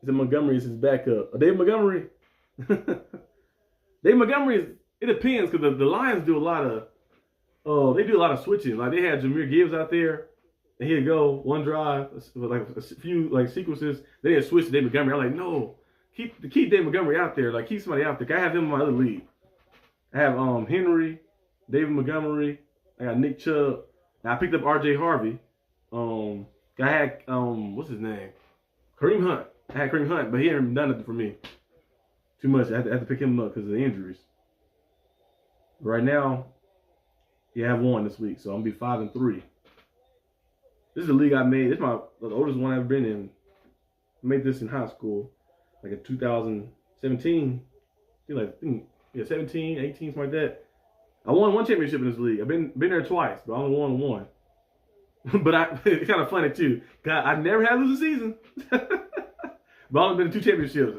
is it Montgomery is his backup? David Montgomery. David Montgomery it depends because the Lions do a lot of they do a lot of switching. Like they had Jahmyr Gibbs out there. And he'd go one drive, like a few like sequences. Then he'd switch to David Montgomery. I'm like, no, keep David Montgomery out there. Like keep somebody out there. I have him in my other league. I have Henry, David Montgomery. I got Nick Chubb. And I picked up RJ Harvey. I had what's his name? Kareem Hunt. I had Kareem Hunt, but he hadn't done nothing for me. Too much. I had to pick him up because of the injuries. Right now, I have 1 this week, so I'm gonna be 5-3. This is the league I made. This is the oldest one I've ever been in. I made this in high school, like in 2017. I think 17, 18, something like that. I won 1 championship in this league. I've been there twice, but I only won 1. But it's kind of funny too. God, I never had a losing season. But I've only been in 2 championships.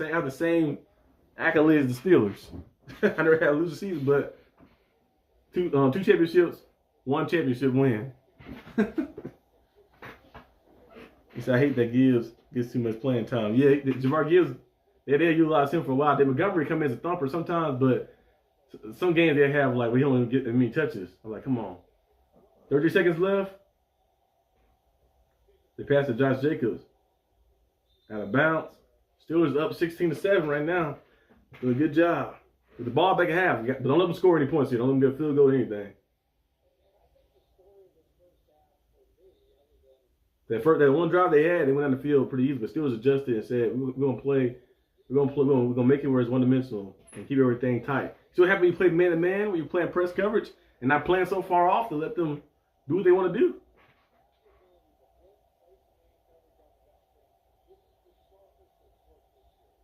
I have the same accolades as the Steelers. I never had a losing season, but 2 championships, 1 championship win. I hate that Gibbs gets too much playing time. Yeah, Jamar Gibbs, they utilize him for a while. Then Montgomery come in as a thumper sometimes, but some games they have like where he only get many touches. I'm like, come on. 30 seconds left. They pass to Josh Jacobs. Out of bounds. Steelers up 16-7 right now. Doing a good job. With the ball back at half. But don't let them score any points here. Don't let them get a field goal or anything. That 1 drive they had, they went on the field pretty easy, but Steelers adjusted and said, we're gonna play, we're gonna make it where it's one-dimensional and keep everything tight. So what happens when you play man-to-man, when you're playing press coverage and not playing so far off to let them do what they want to do?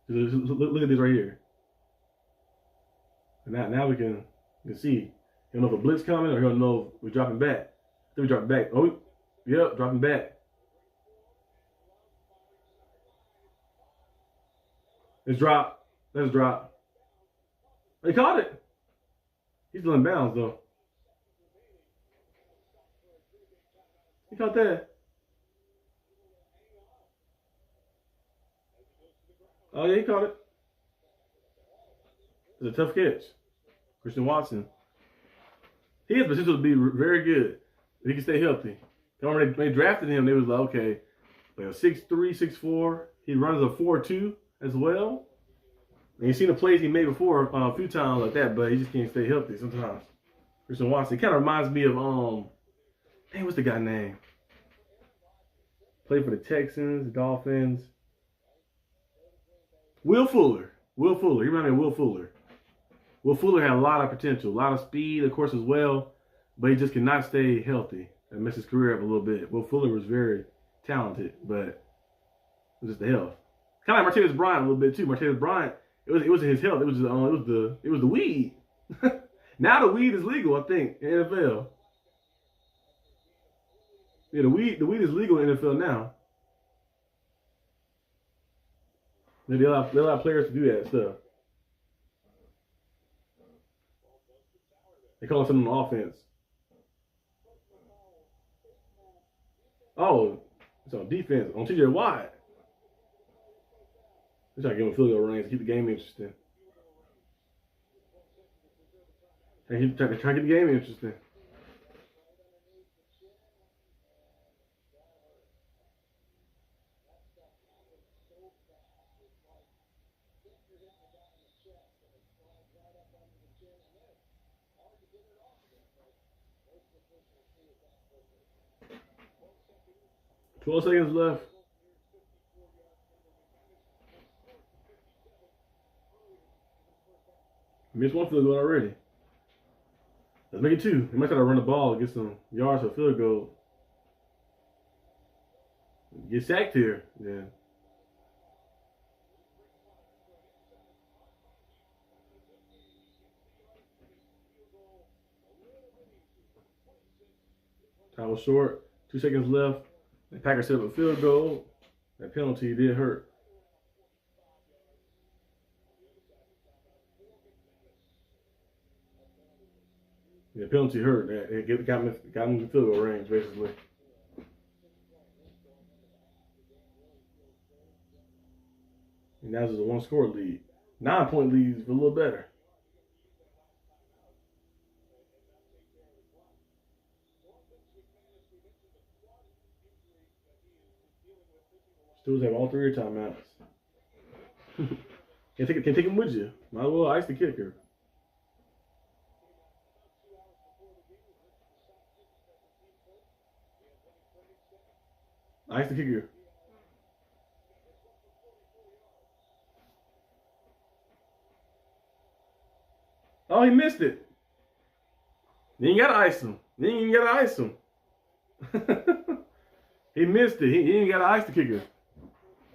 Look at this right here. And now we can see. He'll know if a blitz coming or he'll know if we're dropping back. Then we drop back. Oh, yep, dropping back. Let's drop. Let's drop. He caught it. He's still in bounds though. He caught that. Oh yeah, he caught it. It's a tough catch. Christian Watson. He has potential to be very good if he can stay healthy. When they drafted him, they was like, okay, like a 6'3", 6'4". He runs a 4.2 as well. And you've seen the plays he made before a few times like that, but he just can't stay healthy sometimes. Christian Watson. He kind of reminds me of dang, what's the guy's name? Played for the Texans, the Dolphins. Will Fuller. Will Fuller. He reminded me of Will Fuller. Will Fuller had a lot of potential, a lot of speed, of course, as well, but he just cannot stay healthy. That messed his career up a little bit. Will Fuller was very talented, but it was just the health. Kind of like Martavis Bryant a little bit too. Martavis Bryant, it wasn't his health. It was the weed. Now the weed is legal, I think, in the NFL. Yeah, the weed is legal in the NFL now. They allow players to do that stuff. They call it something on offense. Oh, it's on defense. On TJ Watt. They're trying to give him a field goal range to keep the game interesting. They're trying to keep the game interesting. Twelve seconds left. Missed one field goal already. Let's make it two. He might try to run the ball and get some yards for a field goal. Get sacked here. Yeah. Time was short. 2 seconds left. The Packers set up a field goal. That penalty did hurt. Yeah, penalty hurt. It got him in the field goal range, basically. And now there's a 1-score lead. 9-point lead is a little better. Steelers have all 3 timeouts. Can't take them with you. Might as well ice the kicker. Ice the kicker. Oh, he missed it. You ain't gotta ice him. You ain't gotta ice him. He missed it. He ain't gotta ice the kicker.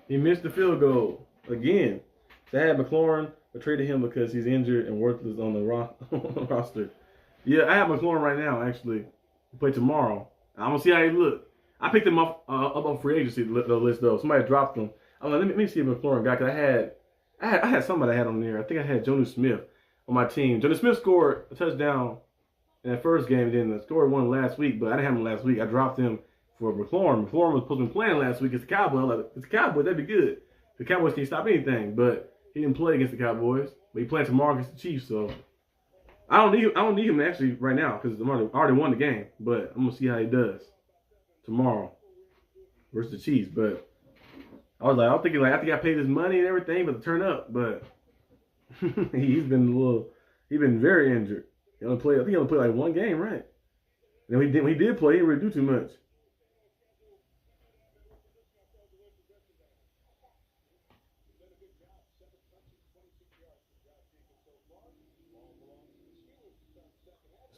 He missed the field goal again. They had McLaurin, but traded him because he's injured and worthless on the roster. Yeah, I have McLaurin right now, actually. He play tomorrow. I'm going to see how he look. I picked him up on free agency list, though. Somebody dropped him. I'm like, let me see if McLaurin got, because I had somebody I had on there. I think I had Jonnu Smith on my team. Jonnu Smith scored a touchdown in that first game, then scored one last week, but I didn't have him last week. I dropped him for McLaurin. McLaurin was supposed to be playing last week against the Cowboys. I'm like, it's the Cowboys, that'd be good. The Cowboys can't stop anything, but he didn't play against the Cowboys. But he playing tomorrow against the Chiefs, so I don't need him actually right now because I already won the game. But I'm gonna see how he does tomorrow versus the Chiefs. But I was like, I'm thinking I think I paid his money and everything, but to turn up, but he's been very injured. I think he only played like one game, right? And when he did play, he didn't really do too much.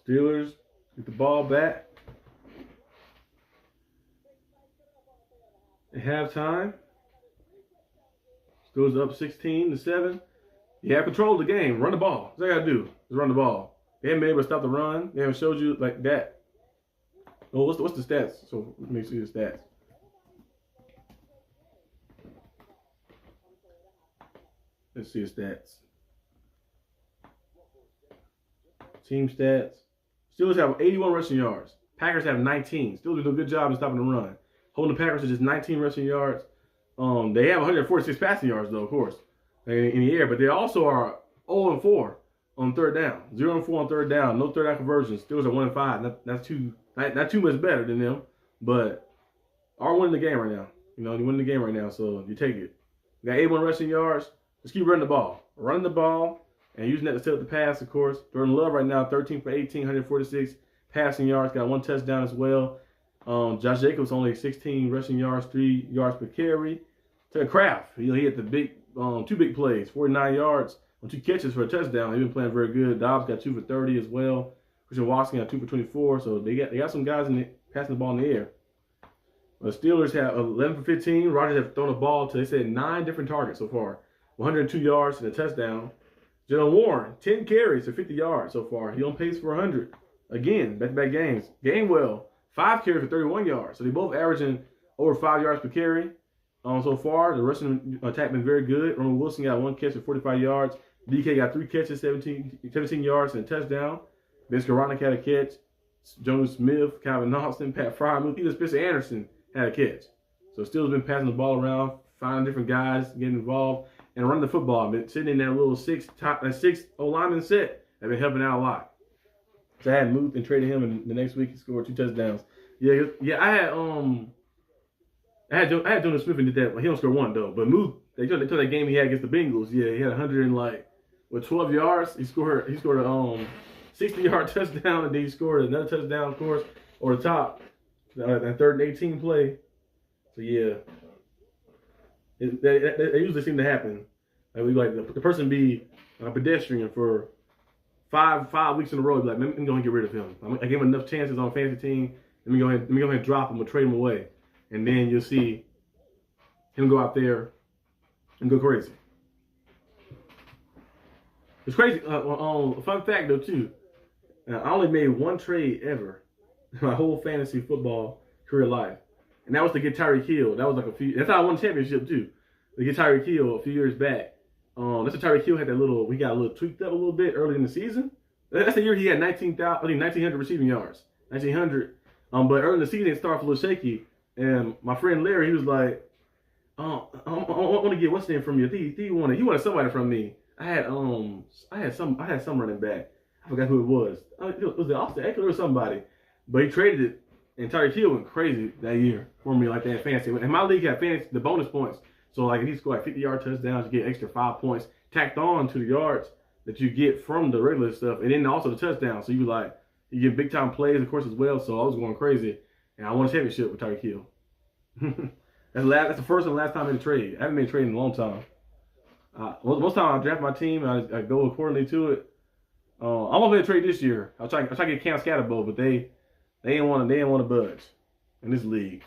Steelers get the ball back at halftime. Steelers up 16-7. You have control of the game. Run the ball. That's all you got to do. Just run the ball. They haven't been able to stop the run. They haven't showed you like that. Oh, what's the stats? So let me see the stats. Let's see the stats. Team stats. Steelers have 81 rushing yards. Packers have 19. Steelers do a good job in stopping the run. Holding the Packers to just 19 rushing yards. They have 146 passing yards, though, of course, in the air. But they also are 0-4 on third down. 0-4 on third down. No third down conversions. Steelers are 1-5. That's not too much better than them, but are winning the game right now. You know, you're winning the game right now, so you take it. You got 81 rushing yards. Just keep running the ball. Running the ball and using that to set up the pass, of course. Jordan Love right now, 13 for 18, 146 passing yards. Got 1 touchdown as well. Josh Jacobs only 16 rushing yards, 3 yards per carry. Tucker Kraft, he had the big, 2 big plays, 49 yards on 2 catches for a touchdown. He's been playing very good. Dobbs got 2 for 30 as well. Christian Watson got 2 for 24. So they got some guys passing the ball in the air. The Steelers have 11 for 15. Rodgers have thrown the ball to, they said, 9 different targets so far. 102 yards and a touchdown. Jalen Warren, 10 carries for 50 yards so far. He on pace for 100. Again, back-to-back games. Gainwell, 5 carries for 31 yards. So they both averaging over 5 yards per carry. So far, the rushing attack been very good. Roman Wilson got 1 catch for 45 yards. DK got 3 catches, 17 yards and a touchdown. Vince Skoranek had a catch. Jonas Smith, Calvin Austin, Pat Fryermuth, even Spencer Anderson had a catch. So Steelers been passing the ball around, finding different guys, getting involved, and running the football. Been sitting in that little 6 O-lineman set. They've been helping out a lot. So I had moved and traded him, and the next week he scored 2 touchdowns. Yeah. I had Jonas Smith and did that. Well, he don't score 1 though. But Muth, they took that game he had against the Bengals. Yeah, he had 12 yards. He scored a 60-yard touchdown, and then he scored another touchdown, of course, over the top. That 3rd and 18 play. So yeah, they usually seem to happen. Like the person be a pedestrian for five weeks in a row. Be like, I'm going to get rid of him. I gave him enough chances on a fantasy team. Let me go ahead and drop him or trade him away. And then you'll see him go out there and go crazy. It's crazy. Fun fact, though, too. I only made 1 trade ever my whole fantasy football career life. And that was to get Tyreek Hill. That was that's how I won the championship, too. To get Tyreek Hill a few years back. That's what Tyreek Hill had we got a little tweaked up a little bit early in the season. That's the year he had 1,900 receiving yards. 1,900. But early in the season, it started a little shaky. And my friend Larry, he was like, I want to get what's name from you. He wanted somebody from me. I had some running back. I forgot who it was. Was it Austin Eckler or somebody? But he traded it, and Tyreek Hill went crazy that year for me like that fantasy. And my league had fantasy the bonus points. So like if he scored 50-yard touchdowns, you get extra 5 points tacked on to the yards that you get from the regular stuff, and then also the touchdowns. So you get big time plays, of course, as well. So I was going crazy. And I won a championship with Tyreek Hill. That's the first and last time in a trade. I haven't been trading in a long time. Most time I draft my team and I go accordingly to it. I'm gonna trade this year. I'll try to get Cam Scatterbo, but they didn't want to budge in this league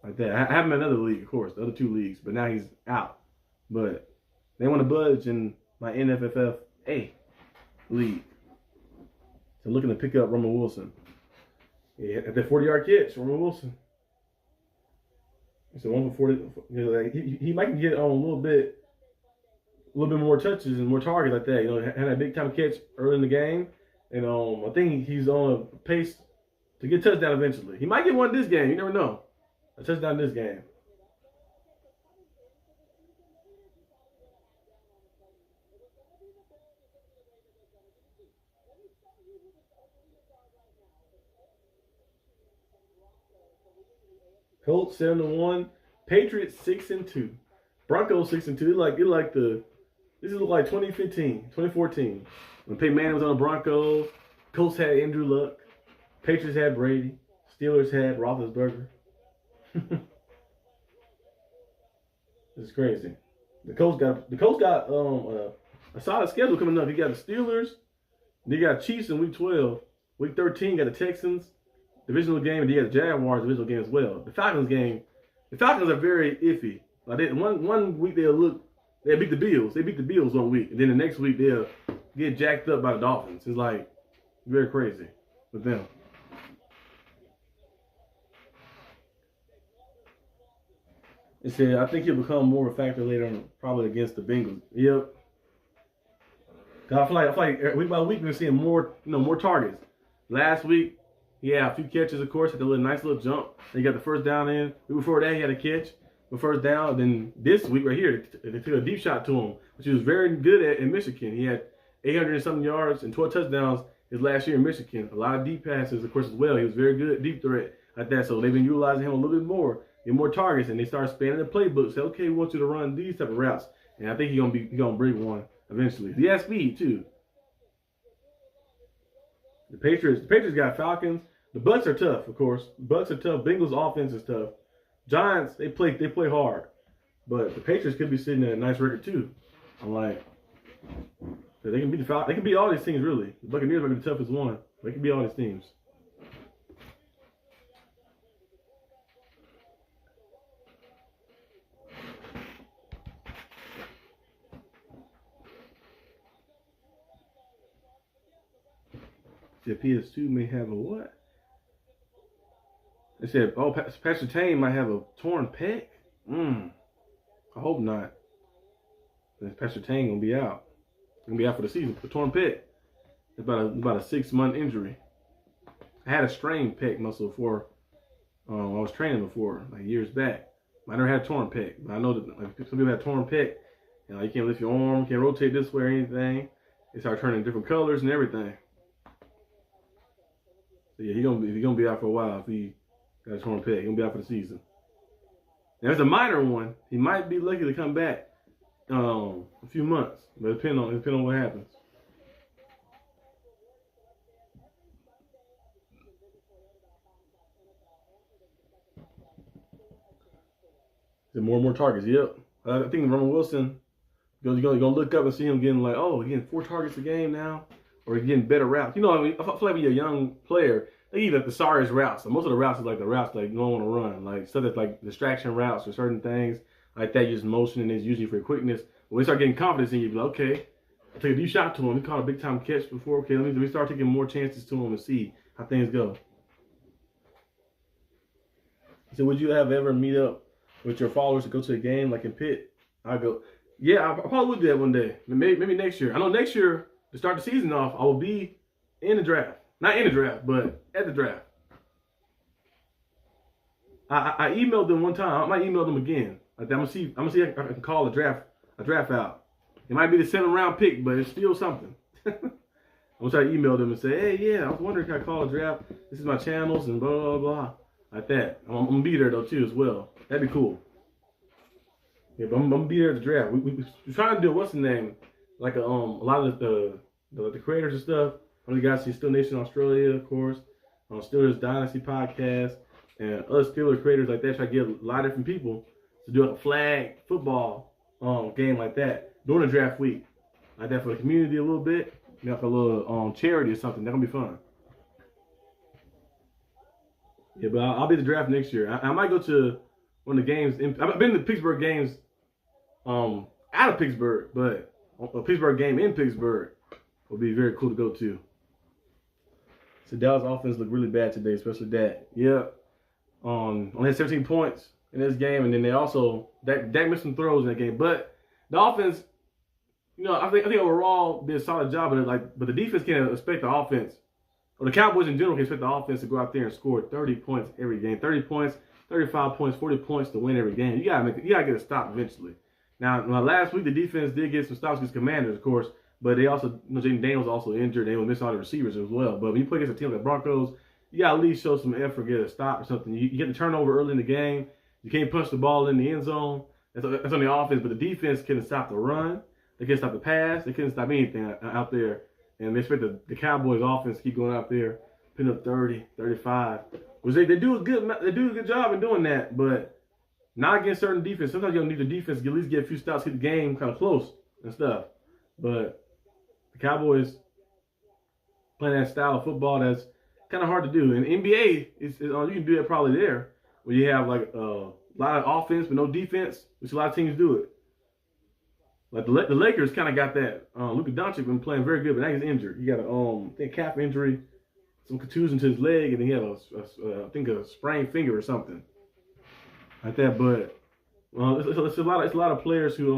like that. I have him in another league, of course, the other 2 leagues, but now he's out. But they want to budge in my NFFA league. So looking to pick up Roman Wilson. Yeah, at that 40-yard catch, Roman Wilson. So 1 for 40. He might get on a little bit more touches and more targets like that. Had that big time catch early in the game, and I think he's on a pace to get a touchdown eventually. He might get one this game. You never know. A touchdown this game. Colts 7-1, Patriots 6-2, Broncos 6-2. This is like 2015, 2014 when Peyton Manning was on the Broncos. Colts had Andrew Luck, Patriots had Brady, Steelers had Roethlisberger. This is crazy. The Colts got a solid schedule coming up. You got the Steelers, they got Chiefs in week 12. Week 13 got the Texans divisional game, and you got the Jaguars divisional game as well. The Falcons are very iffy. Like one week they'll look They beat the Bills. They beat the Bills 1 week, and then the next week they'll get jacked up by the Dolphins. It's like very crazy with them. It said, I think he'll become more of a factor later on, probably against the Bengals. Yep. I feel like week by week we're seeing more, more targets. Last week, he had a few catches, of course, had a nice little jump. Then he got the first down in. Before that, he had a catch, the first down. Then this week right here, they took a deep shot to him, which he was very good at in Michigan. He had 800 and something yards and 12 touchdowns his last year in Michigan. A lot of deep passes, of course, as well. He was very good at deep threat like that. So they've been utilizing him a little bit more, get more targets, and they start expanding the playbook. Say, okay, we want you to run these type of routes, and I think he's gonna bring one eventually. He has speed too. The Patriots got Falcons. The Bucs are tough, of course. The Bucs are tough. Bengals offense is tough. Giants, they play hard. But the Patriots could be sitting at a nice record too. I'm like, they can beat the Falcons. They can beat all these teams really. The Buccaneers might be the toughest one. They can beat all these teams. The PS2 may have a what? They said, oh, Pastor Tane might have a torn pec. I hope not. Pastor Tane gonna be out. Gonna be out for the season. A torn pec. It's about a 6-month injury. I had a strained pec muscle before. I was training before, like years back. I never had a torn pec, but I know that some people have torn pec. You can't lift your arm, can't rotate this way or anything. They start turning different colors and everything. So yeah, he's gonna be out for a while if he got a torn pec. He's gonna be out for the season. Now, it's a minor one. He might be lucky to come back a few months, but depending on what happens. More and more targets. Yep. I think Roman Wilson, you're gonna look up and see him getting getting 4 targets a game now, or he's getting better routes. I feel like when you're a young player, they eat the sorriest routes. So most of the routes is like the routes like you don't want to run, like stuff that's like distraction routes or certain things like that. You just motion and it's usually for quickness. But when you start getting confidence in you, be like, okay, I took a deep shot to him. He caught a big time catch before. Okay, let me start taking more chances to him and see how things go. So would you ever meet up with your followers to go to a game like in Pitt? I go, yeah, I probably would do that one day. Maybe next year. I know next year to start the season off, I will be in the draft. Not in the draft, but at the draft. I emailed them one time. I might email them again. I'm gonna see if I can call a draft out. It might be the 7th round pick, but it's still something. I'm gonna try to email them and say, hey, yeah, I was wondering if I call a draft. This is my channels and blah blah blah, like that. I'm gonna be there though too as well. That'd be cool. Yeah, but I'm gonna be there at the draft. We're trying to do what's the name? Like a lot of the creators and stuff. One of the guys see Still Nation Australia, of course, on Steelers Dynasty podcast, and other Steelers creators like that. Try to get a lot of different people to do a flag football game like that during the draft week, like that for the community a little bit, like a little charity or something. That's gonna be fun. Yeah, but I'll be at the draft next year. I might go to one of the games. I've been to Pittsburgh games out of Pittsburgh, but a Pittsburgh game in Pittsburgh would be very cool to go to. So Dallas offense looked really bad today, especially that. Yeah, only had 17 points in this game, and then they also Dak missed some throws in that game. But the offense, I think overall did a solid job. But the defense can't expect the offense, or the Cowboys in general can expect the offense to go out there and score 30 points every game, 30 points, 35 points, 40 points to win every game. You gotta get a stop eventually. Now last week the defense did get some stops against Commanders, of course. But they also, Jaden Daniels also injured. They will miss all the receivers as well. But when you play against a team like the Broncos, you got to at least show some effort, get a stop or something. You get the turnover early in the game. You can't punch the ball in the end zone. That's on the offense. But the defense couldn't stop the run. They couldn't stop the pass. They couldn't stop anything out there. And they expect the Cowboys offense to keep going out there, putting up 30, 35. Which they do a good job in doing that. But not against certain defense. Sometimes you don't need the defense to at least get a few stops, keep the game kind of close and stuff. But the Cowboys playing that style of football that's kind of hard to do. And NBA you can do that probably there, where you have like a lot of offense but no defense, which a lot of teams do it. Like the Lakers kind of got that. Luka Doncic been playing very good, but now he's injured. He got a I think calf injury, some contusion to his leg, and then he had I think a sprained finger or something like that. But it's a lot of players who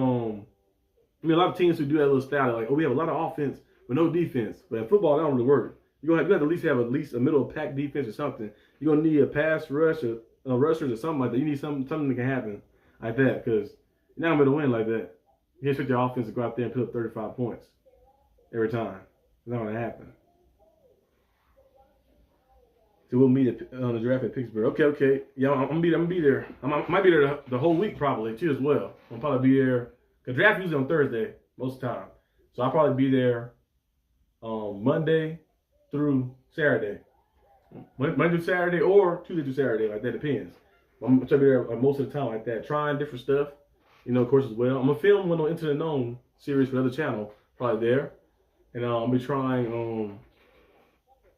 I mean a lot of teams who do that little style. Like, oh, we have a lot of offense but no defense. But in football, that don't really work. You have to at least have a middle of pack defense or something. You're gonna need a pass rush or rushers or something like that. You need something that can happen like that because you're not gonna be able to win like that. You expect your offense to go out there and put up 35 points every time. It's not going to happen. So we'll meet on the draft at Pittsburgh. Okay. Yeah, I'm gonna be there. I might be there the whole week probably too as well. I'll probably be there. Cause draft usually on Thursday most of the time. So I'll probably be there Monday through Saturday. Monday through Saturday or Tuesday through Saturday. Like that depends. I'm gonna try to be there most of the time like that, trying different stuff. You know, of course, as well. I'm going to film one on Into the Known series for the other channel, probably there. And I'll be trying,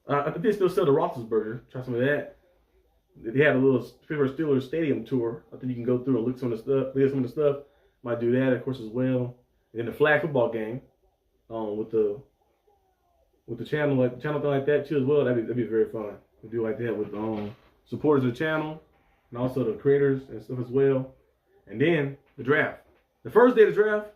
I think they still sell the Roethlisberger. Try some of that. They had a little Pittsburgh Steelers stadium tour. I think you can go through and look at some of the stuff. Might do that, of course, as well. And then the flag football game with the channel, channel thing like that, too, as well. That'd be very fun to do like that with supporters of the channel and also the creators and stuff as well. And then the draft. The first day of the draft,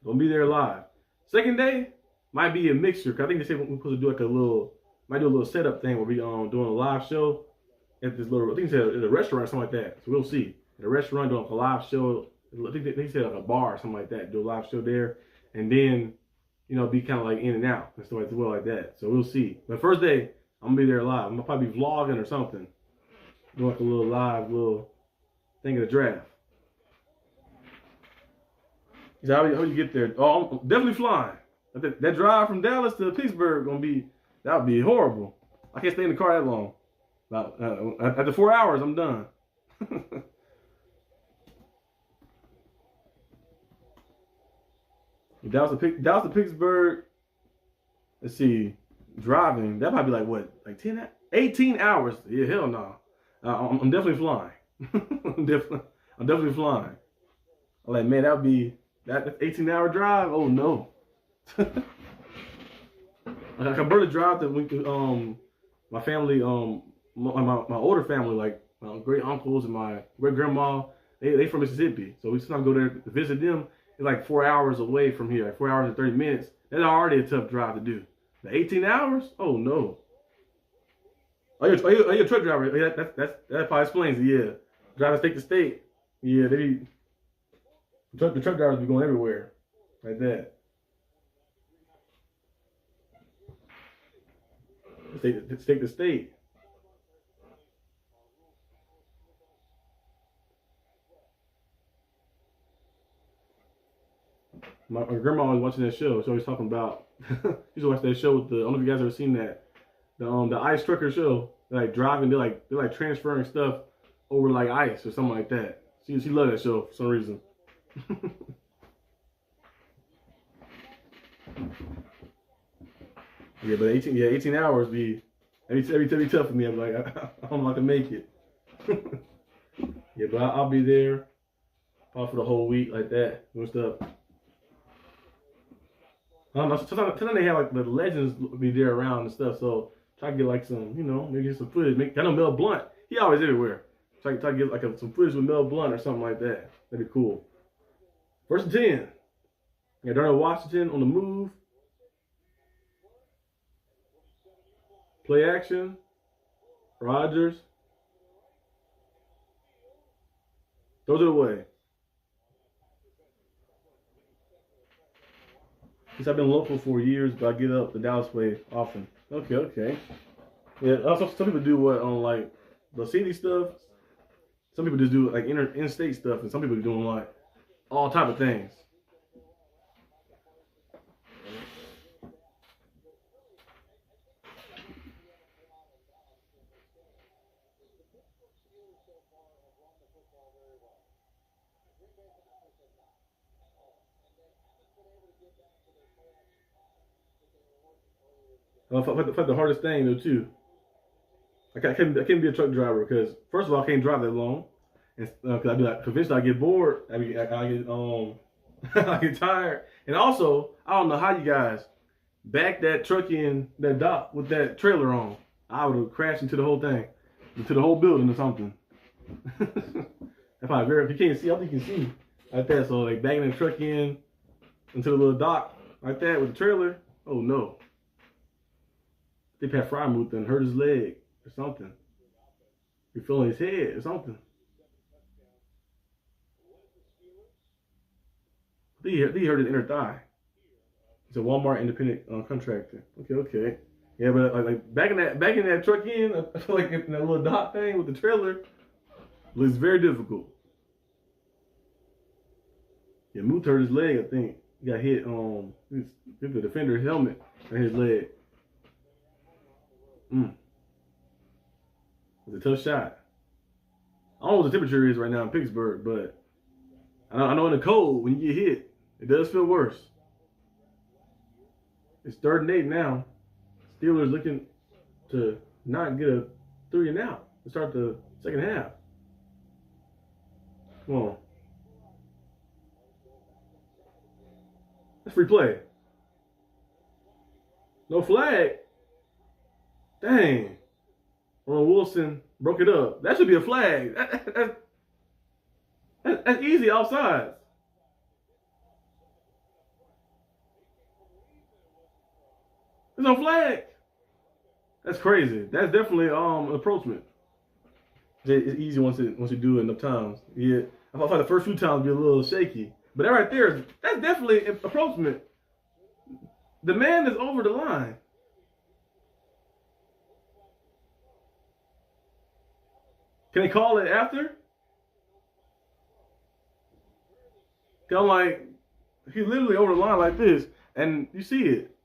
gonna be there live. Second day might be a mixture. Cause I think they said we're supposed to do might do a little setup thing where we doing a live show at this little, I think they said at a restaurant or something like that. So we'll see. At a restaurant doing a live show. I think they said like a bar or something like that. Do a live show there, and then be kind of like in and out and stuff as well like that. So we'll see. But first day, I'm gonna be there live. I'm gonna probably be vlogging or something. Do like a little live thing of the draft. How you get there? Oh, I'm definitely flying. That drive from Dallas to Pittsburgh that would be horrible. I can't stay in the car that long. After 4 hours, I'm done. Dallas to Pittsburgh. Let's see, driving that might be like what, like 18 hours? Yeah, hell no. I'm definitely flying. I'm definitely flying. I'm like, man, that would be. That 18-hour drive? Oh no! I can barely drive to my family, my older family, like my great uncles and my great grandma. They from Mississippi, so we sometimes go there to visit them. It's like 4 hours away from here, like 4 hours and 30 minutes. That's already a tough drive to do. The 18 hours? Oh no! Oh, you're a truck driver. Yeah, that probably explains it. Yeah, driving state to state. Yeah, the truck drivers be going everywhere, like that. State to state. My grandma was watching that show. She always talking about. She used to watch that show with I don't know if you guys ever seen that. The ice trucker show. They're like driving. They're like transferring stuff over like ice or something like that. She loved that show for some reason. Yeah, but 18 hours be tough for me. I'm like, I don't know if I can make it. Yeah, but I'll be there probably for the whole week like that and stuff. I don't know. Sometimes they have like the legends be there around and stuff. So try to get like some, maybe get some footage. I know Mel Blunt. He always everywhere. Try to get like some footage with Mel Blunt or something like that. That'd be cool. First and 10. Yeah, Darnell Washington on the move. Play action. Rodgers. Throws it away. Since I've been local for years, but I get up the Dallas way often. Okay. Yeah, also some people do what on like the city stuff. Some people just do like in-state stuff, and some people are doing like all type of things. I felt the hardest thing though too. I can't be a truck driver because first of all I can't drive that long, and because I be like eventually I get bored. I get I get tired. And also, I don't know how you guys back that truck in that dock with that trailer on. I would have crashed into the whole thing, into the whole building or something. If you can't see, I think you can see like that. So like backing the truck in into the little dock like that with the trailer. Oh no. They Pat Frymuth and hurt his leg or something. He fell on his head or something. He hurt his inner thigh. He's a Walmart independent contractor. Okay. Yeah, but like backing that truck in, I feel like in that little dock thing with the trailer looks very difficult. Yeah, Muth hurt his leg, I think. He got hit hit the defender's helmet on his leg. It was a tough shot. I don't know what the temperature is right now in Pittsburgh, but I know in the cold, when you get hit, it does feel worse. It's 3rd and 8 now. Steelers looking to not get a 3 and out to start the second half. Come on. That's free play. No flag. Dang. Ron Wilson broke it up. That should be a flag. That's easy offsides. There's no flag. That's crazy. That's definitely approachment. It's easy once you do it enough times. Yeah, I thought the first few times be a little shaky, but that right there, that's definitely approachment. The man is over the line. Can they call it after? Cause I'm like, he's literally over the line like this, and you see it.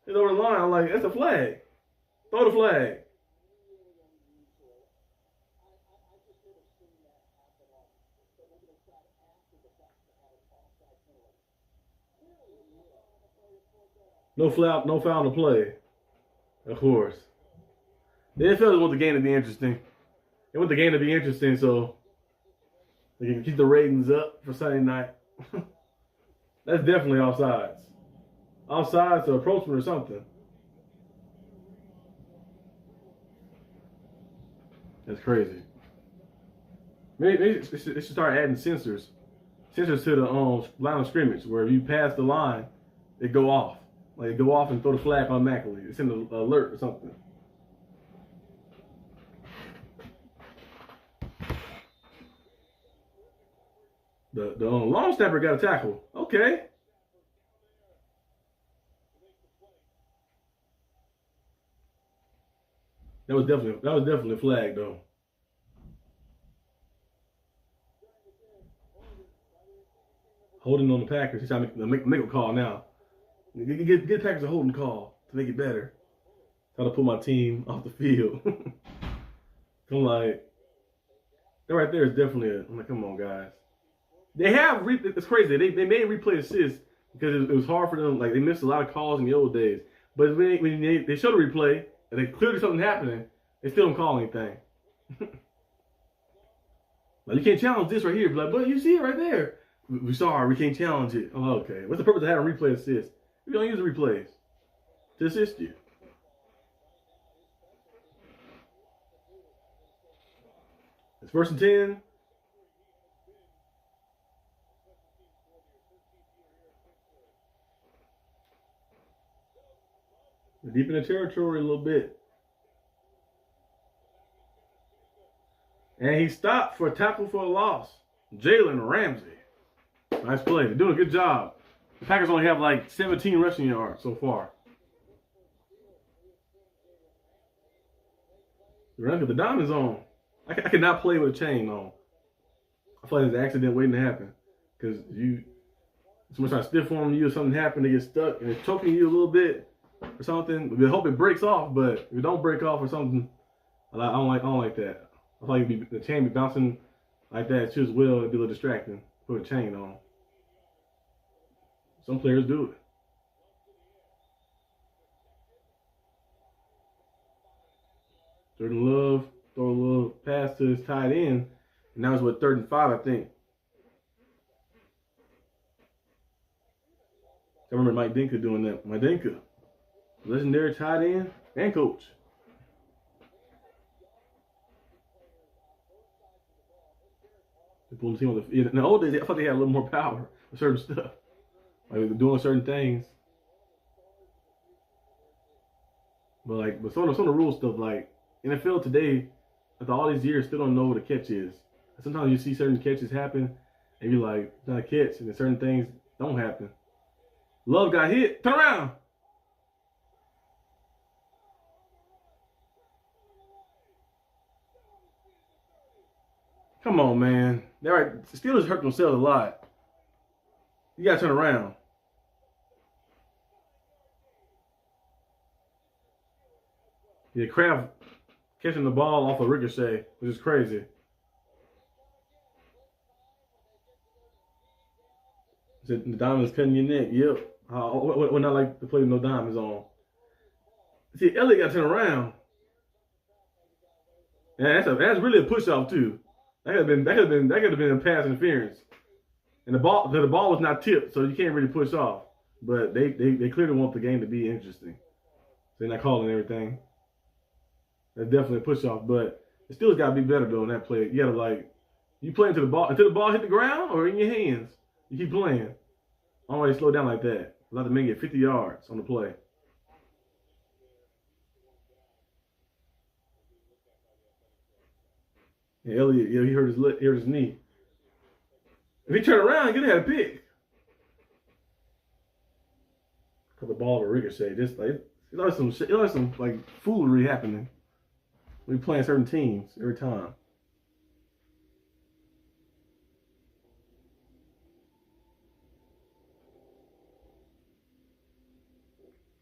He's over the line. I'm like, that's a flag. Throw the flag. No foul to play. Of course. The NFL just want the game to be interesting. They want the game to be interesting so they can keep the ratings up for Sunday night. That's definitely offsides. Offsides or approachment or something. That's crazy. Maybe they should start adding sensors to the line of scrimmage where if you pass the line, it go off. Like it go off and throw the flag automatically. It's in the alert or something. The long snapper got a tackle. Okay. That was definitely a flag though. Holding on the Packers. He's trying to make a call now. Get Packers a holding call to make it better. Trying to put my team off the field. I'm like, that right there is definitely I'm like, come on, guys. They have it's crazy. They made replay assist because it was hard for them. Like they missed a lot of calls in the old days. But when they show the replay and they clearly something happening, they still don't call anything. Like you can't challenge this right here. Like, but you see it right there. We're sorry, we can't challenge it. Oh, okay. What's the purpose of having replay assist? We don't use the replays to assist you. It's 1st and 10. We're deep in the territory a little bit. And he stopped for a tackle for a loss. Jalen Ramsey. Nice play. They're doing a good job. The Packers only have like 17 rushing yards so far. The diamond's on. I cannot play with a chain on. I feel like there's an accident waiting to happen. Because someone's trying to stiff arm you or something happened, they get stuck and it's choking you a little bit or something. We hope it breaks off, but if it don't break off or something, I don't like that. I feel like the chain be bouncing like that too as well. It'd be a little distracting. Put a chain on. Some players do it. Jordan Love throw a little pass to his tight end. And now it's 3rd and 5, I think. I remember Mike Dinka doing that. Mike Dinka, legendary tight end and coach. They pulled the team on in the old days, I thought they had a little more power with certain stuff. Like doing certain things. But some of the rule stuff, like NFL today, after all these years, still don't know what a catch is. Sometimes you see certain catches happen, and you're like, it's not a catch, and then certain things don't happen. Love got hit. Turn around. Come on, man. They're right. The Steelers hurt themselves a lot. You gotta turn around. Yeah, Kraft catching the ball off a ricochet, which is crazy. The diamond's cutting your neck. Yep. When I like to play with no diamonds on. See, Elliott got to turn around. Yeah, that's really a push off too. That could have been a pass interference. And the ball was not tipped, so you can't really push off. But they clearly want the game to be interesting. So they're not calling everything. That's definitely a push off, but it still got to be better though in that play. You gotta you play until the ball hit the ground or in your hands. You keep playing. Always slow down like that. Let the man get 50 yards on the play. Yeah, Elliott, he hurt his knee. If he turned around, he could have had a pick. Cause the ball of a ricochet. Just like there's some like foolery happening. We playing certain teams every time.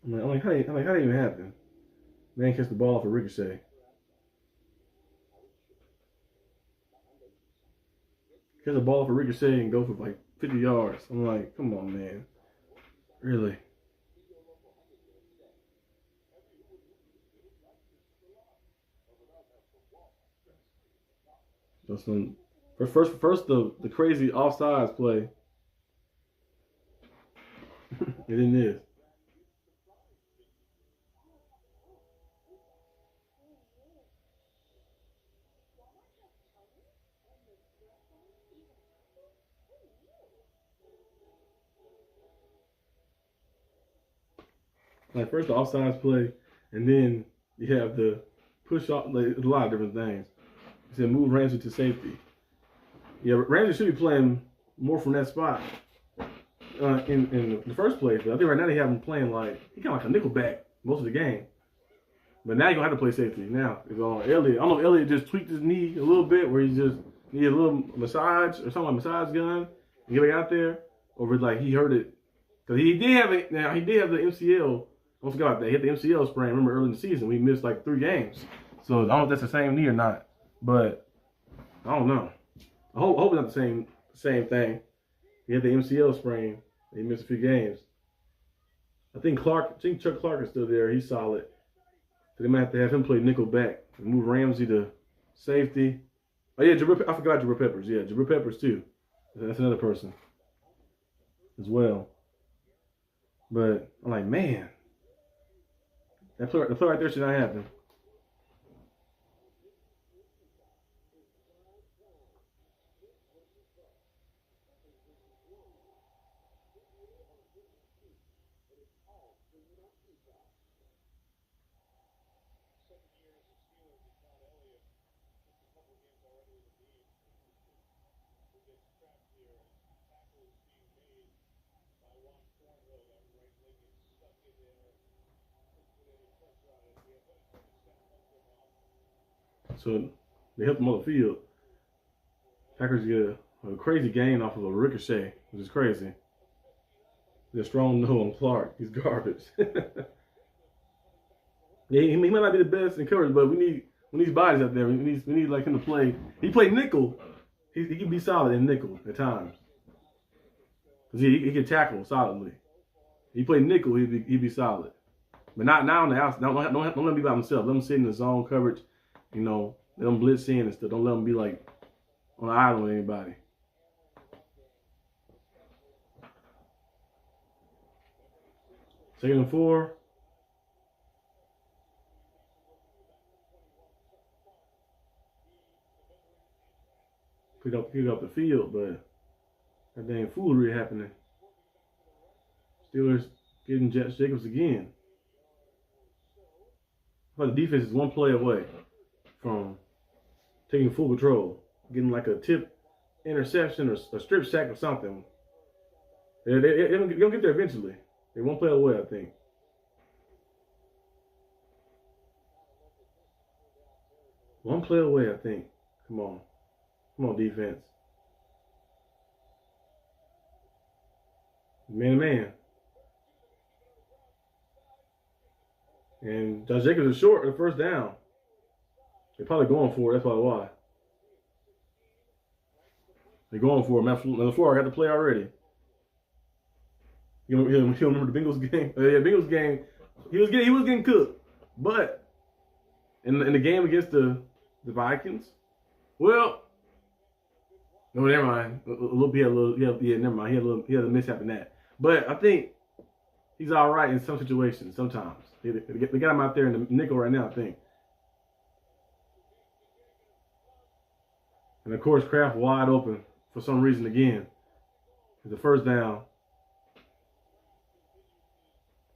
I'm like, how did it even happen? Man catch the ball off a ricochet. Catch the ball off a ricochet and go for like 50 yards. I'm like, come on, man. Really? First the crazy offsides play. It didn't is. Like first the offsides play, and then you have the push off. Like a lot of different things. You said move Ramsey to safety. Yeah, Ramsey should be playing more from that spot in the first place. But I think right now they have him playing like he kind of like a nickel back most of the game. But now you're gonna have to play safety. Now it's on Elliott. I don't know if Elliott just tweaked his knee a little bit, where he just needed a little massage or something like massage gun and get back out there, or if like he hurt it because he did have it. Now he did have the MCL. Don't forget about that. He hit the MCL sprain. Remember early in the season we missed like 3 games. So I don't know if that's the same knee or not, but I don't know. I hope it's not the same thing. He had the MCL sprain. He missed a few games. I think Chuck Clark is still there. He's solid. So they might have to have him play nickel back and move Ramsey to safety. Oh yeah, I forgot Jabril Peppers. Yeah, Jabril Peppers too. That's another person as well. But I'm like, man, the play right there should not happen. So they helped him on the field. Packers get a crazy gain off of a ricochet, which is crazy. They're strong no on Clark. He's garbage. Yeah, he might not be the best in coverage, but we need bodies out there. We need like him to play. He played nickel. He can be solid in nickel at times. Cause he can tackle solidly. He played nickel. He'd be solid. But not on the outside. Don't let him be by himself. Let him sit in the zone coverage. You know, let them blitz in and stuff. Don't let them be like on an island with anybody. Second and 4. Pick up the field, but that dang foolery happening. Steelers getting Jacobs again. But the defense is one play away from taking full control, getting like a tip interception or a strip sack or something. They'll get there eventually. They're one play away, I think. One play away, I think. Come on. Come on, defense. Man to man. And Josh Jacobs is short at first down. They're probably going for it. That's probably why. They're going for it. Matt LaFleur got the play already. You remember the Bengals game? Yeah, Bengals game. He was getting cooked. But in the game against the Vikings, well, no, never mind. Never mind. He had a mishap in that. But I think he's all right in some situations. Sometimes they got him out there in the nickel right now, I think. And of course, Kraft wide open for some reason again. It's the first down.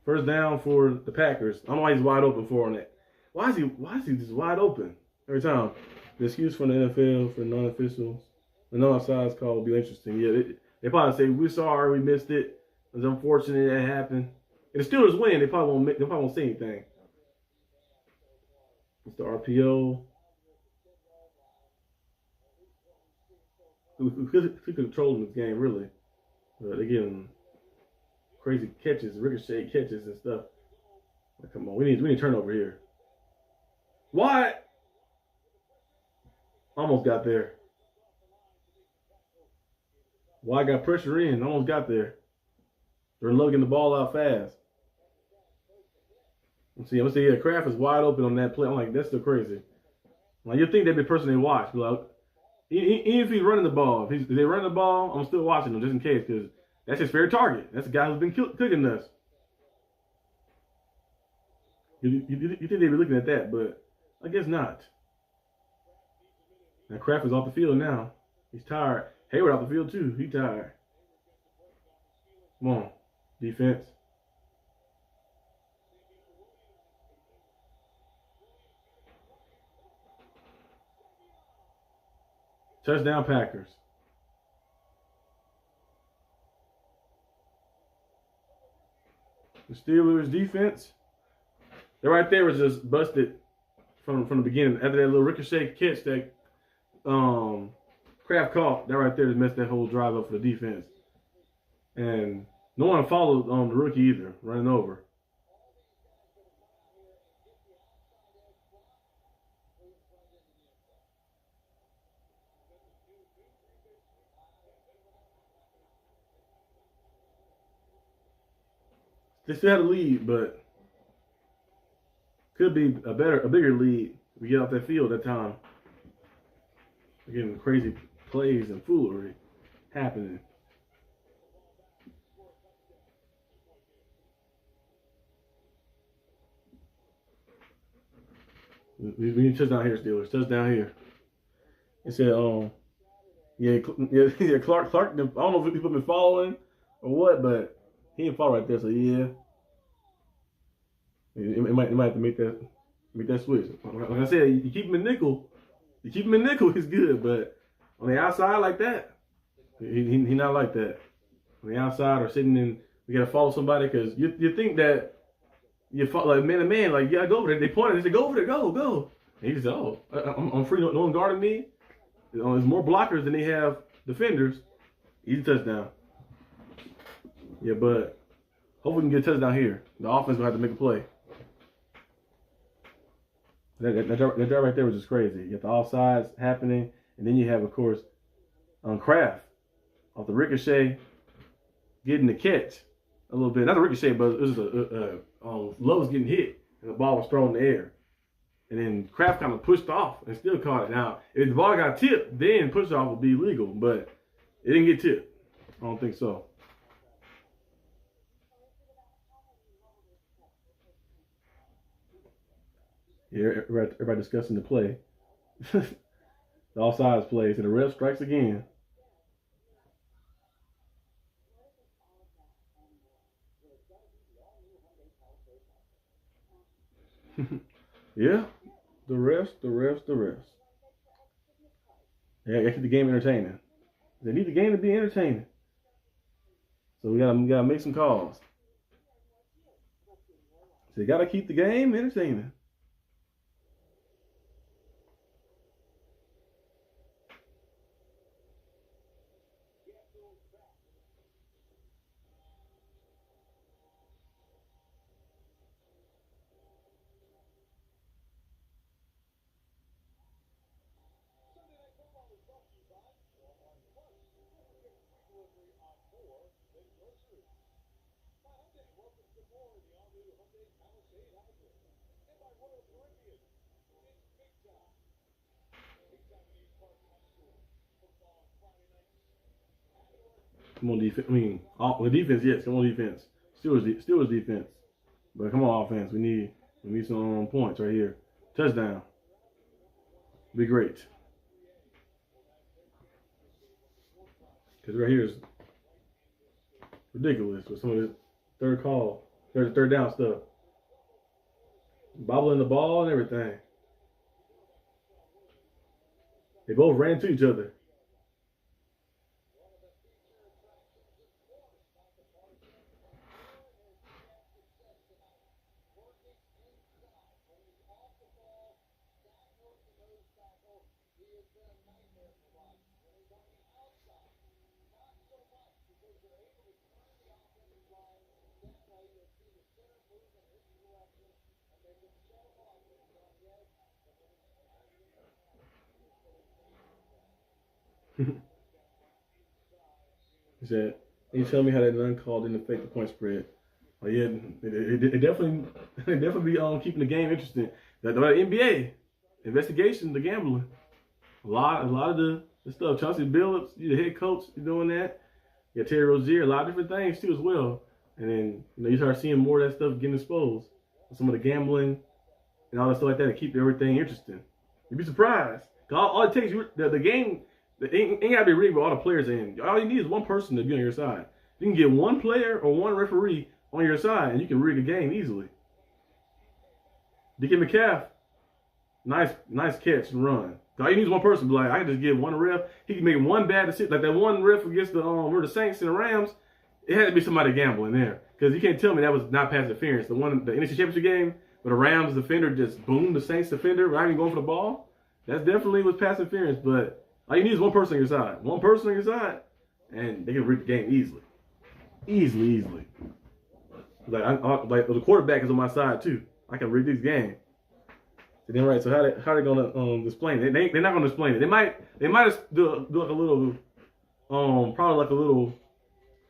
First down for the Packers. I don't know why he's wide open for on that. Why is he just wide open every time? The excuse from the NFL for non-officials. The non-offsides call will be interesting. Yeah, they probably say, we're sorry, we missed it. It's unfortunate that happened. If the Steelers win, they probably won't say anything. It's the RPO. We could control this game, really. They're getting crazy catches, ricochet catches and stuff. Like, come on, we need turnover here. What? Almost got there. Why got pressure in? Almost got there. They're lugging the ball out fast. I'm gonna say, yeah, Kraft is wide open on that play. I'm like, that's still crazy. Like, you'd think that'd be the person they watch. Like, even if he's running the ball, if they run the ball, I'm still watching them just in case, because that's his fair target. That's the guy who's been cooking us. You think they'd be looking at that, but I guess not. Now Kraft is off the field now. He's tired. Hayward off the field too. He's tired. Come on, defense. Touchdown Packers. The Steelers defense, that right there was just busted from the beginning. After that little ricochet catch that Kraft caught, that right there just messed that whole drive up for the defense. And no one followed the rookie either, running over. They still had a lead, but could be a bigger lead if we get off that field that time. We're getting crazy plays and foolery happening. We need touchdown here, Steelers. Touchdown here. It said, Clark. I don't know if people been following or what, but he didn't follow right there. So yeah, it might have to make that switch. Like I said, you keep him in nickel. You keep him in nickel, he's good. But on the outside like that, he not like that. On the outside or sitting in, we gotta follow somebody because you think that. You fought like man to man, like you gotta go over there. They pointed, they said, "Go over there, go." And he just said, "Oh, I'm free. No one guarding me." There's more blockers than they have defenders. Easy touchdown. Yeah, but hopefully we can get a touchdown here. The offense will have to make a play. That drive right there was just crazy. You have the offsides happening, and then you have, of course, Kraft off the ricochet getting the catch a little bit. Not a ricochet, but it was Lowe was getting hit, and the ball was thrown in the air. And then Kraft kind of pushed off and still caught it. Now, if the ball got tipped, then push off would be illegal, but it didn't get tipped. I don't think so. Yeah, everybody discussing the play. The offsides plays, and the ref strikes again. Yeah, the refs. Yeah, they keep the game entertaining. They need the game to be entertaining. So we gotta make some calls. So you gotta keep the game entertaining. Come on, defense. I mean, the defense, yes. Come on, defense. Steelers defense. But come on, offense. We need some points right here. Touchdown. Be great. Because right here is ridiculous with some of this third down stuff. Bobbling the ball and everything. They both ran into each other. He said, "Can you tell me how that uncalled didn't affect the point spread?" Oh yeah, it definitely be keeping the game interesting. The NBA investigation, the gambling, a lot of the stuff. Chauncey Billups, the head coach, doing that. You got Terry Rozier, a lot of different things too as well. And then you start seeing more of that stuff getting exposed. Some of the gambling and all that stuff like that to keep everything interesting. You'd be surprised. All it takes, the game. It ain't got to be rigged with all the players in. All you need is one person to be on your side. You can get one player or one referee on your side, and you can rig a game easily. DK Metcalf, nice catch and run. All you need is one person. Like, I can just get one ref. He can make one bad decision. Like that one ref against the Saints and the Rams. It had to be somebody gambling there, because you can't tell me that was not pass interference. The NFC Championship game where the Rams defender just boomed the Saints defender without even going for the ball. That definitely was pass interference, but. All you need is one person on your side. One person on your side, and they can rig the game easily. Easily. Like the quarterback is on my side too. I can rig this game. And then right, so how they gonna explain it? They're not gonna explain it. They might do like a little probably like a little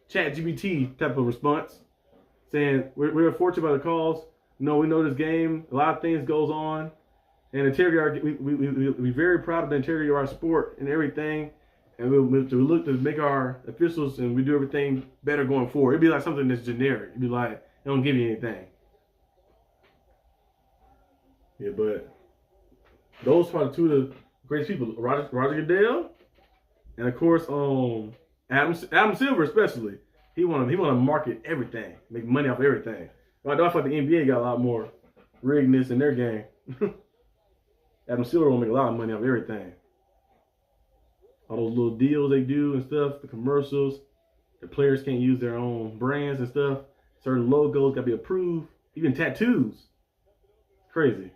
chat GPT type of response, saying we're fortunate by the calls. We know this game. A lot of things goes on. And integrity, we're very proud of the integrity of our sport and everything. And we look to make our officials, and we do everything better going forward. It'd be like something that's generic. It'd be like, it don't give you anything. Yeah, but those are two of the greatest people, Roger Goodell, and of course, Adam Silver especially. He wanna market everything, make money off everything. I feel like the NBA got a lot more riggedness in their game. Adam Silver will make a lot of money off everything. All those little deals they do and stuff, the commercials, the players can't use their own brands and stuff. Certain logos got to be approved. Even tattoos. Crazy.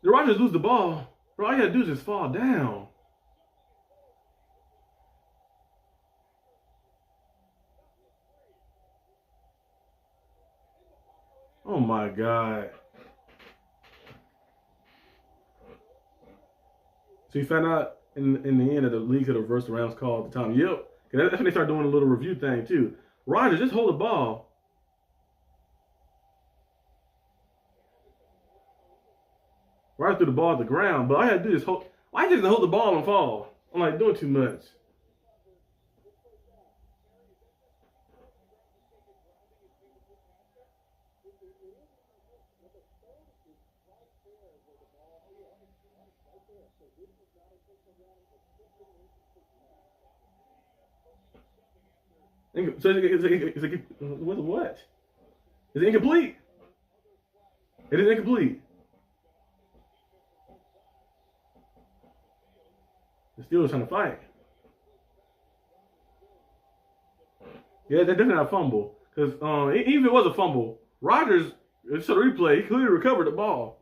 The Rodgers lose the ball. Bro, all you got to do is just fall down. Oh my God. So you found out in the end that the league had reversed the Rams call at the time. Yep. That's when they start doing a little review thing too. Rodgers, just hold the ball. Rodgers threw the ball at the ground, but all I had to do is hold. Why didn't hold the ball and fall? I'm like doing too much. So what? Is it incomplete? It is incomplete. The Steelers trying to fight. Yeah, that's definitely not a fumble. Because even if it was a fumble, Rodgers, if you saw the replay, he clearly recovered the ball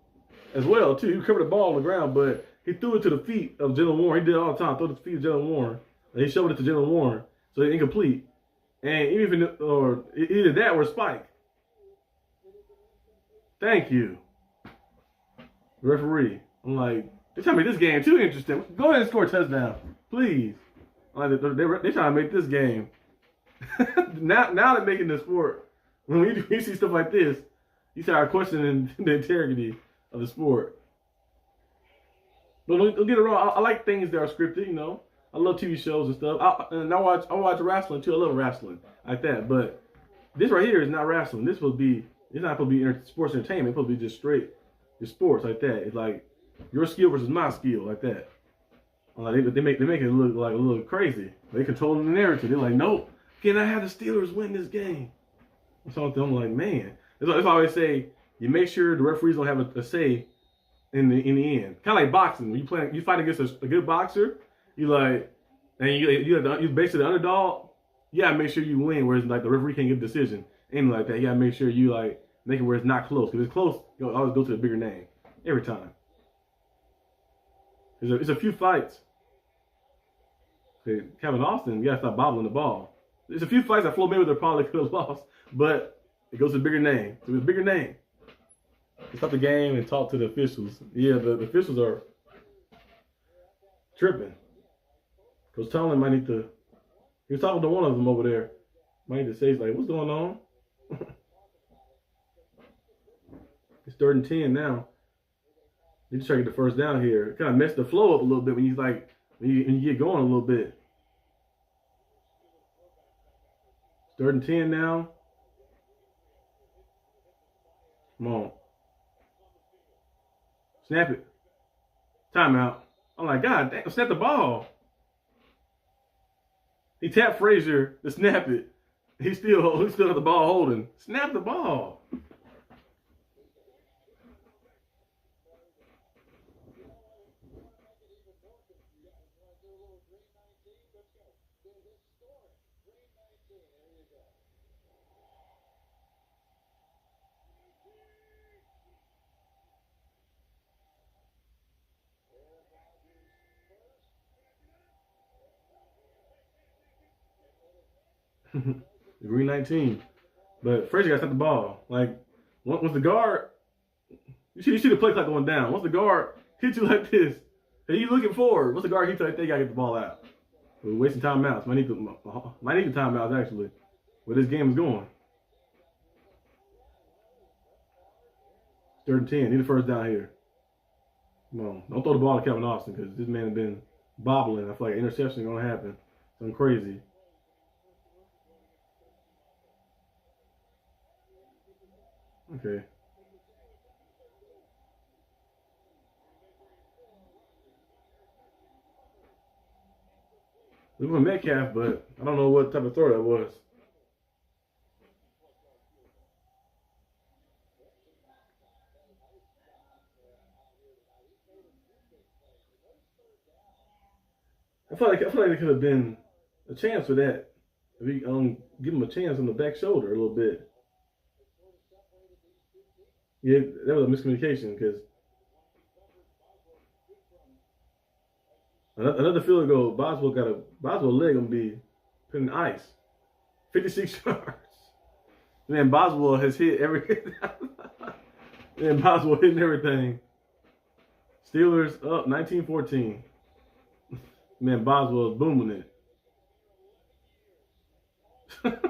as well, too. He recovered the ball on the ground, but he threw it to the feet of Jalen Warren. He did it all the time, throw it to the feet of Jalen Warren. And he showed it to Jalen Warren, so it's incomplete. And even or either that or spike. Thank you, referee. I'm like, they're trying to make this game too interesting. Go ahead and score a touchdown, please. Like they're trying to make this game. now they're making the sport. When you see stuff like this, you start questioning the integrity of the sport. But don't get it wrong. I like things that are scripted. You know, I love TV shows and stuff. I watch wrestling too. I love wrestling like that. But this right here is not wrestling. This will be. It's not supposed to be sports entertainment. It's supposed to be just straight, just sports like that. It's like your skill versus my skill like that. They make it look like a little crazy. They controlling the narrative. They're like, nope, can I have the Steelers win this game? So I'm like, man. That's why I always say, you make sure the referees don't have a say in the end. Kind of like boxing. When you fight against a good boxer, you like, and you basically the underdog. You gotta make sure you win. Whereas like the referee can't get a decision, anything like that. You gotta make sure you like make it where it's not close. Because if it's close, you'll always go to the bigger name every time. There's a few fights. Okay, Kevin Austin, you gotta stop bobbling the ball. There's a few fights that Flo Mayweather probably could have lost, but it goes to the bigger name. So it's a bigger name. Stop the game and talk to the officials. Yeah, the officials are tripping. Coach Tomlin might need to. He was talking to one of them over there. Might need to say, like, what's going on? It's 3rd and 10 now. You just try to get the first down here. It kind of messed the flow up a little bit when you get going a little bit. 3rd and 10 now. Come on. Snap it. Timeout. I'm like, God damn, snap the ball. He tapped Frazier to snap it. He still got the ball holding. Snap the ball. Green 19. But Frazier got to set the ball. Like, once the guard, you see the play clock going down. Once the guard hits you like this, and you looking forward, once the guard hits you like that, you got to get the ball out. We're wasting timeouts. Might need the timeouts, actually, where this game is going. 3rd and 10. Need the first down here. Come on. Don't throw the ball to Kevin Austin because this man has been bobbling. I feel like an interception is going to happen. Something crazy. Okay. We went Metcalf, but I don't know what type of throw that was. I feel like there could have been a chance for that. If we give him a chance on the back shoulder a little bit. Yeah, that was a miscommunication because another field goal, Boswell leg gonna be put in ice. 56 yards. Man, Boswell has hit everything. Man, Boswell hitting everything. Steelers up 19-14. Man, Boswell is booming it.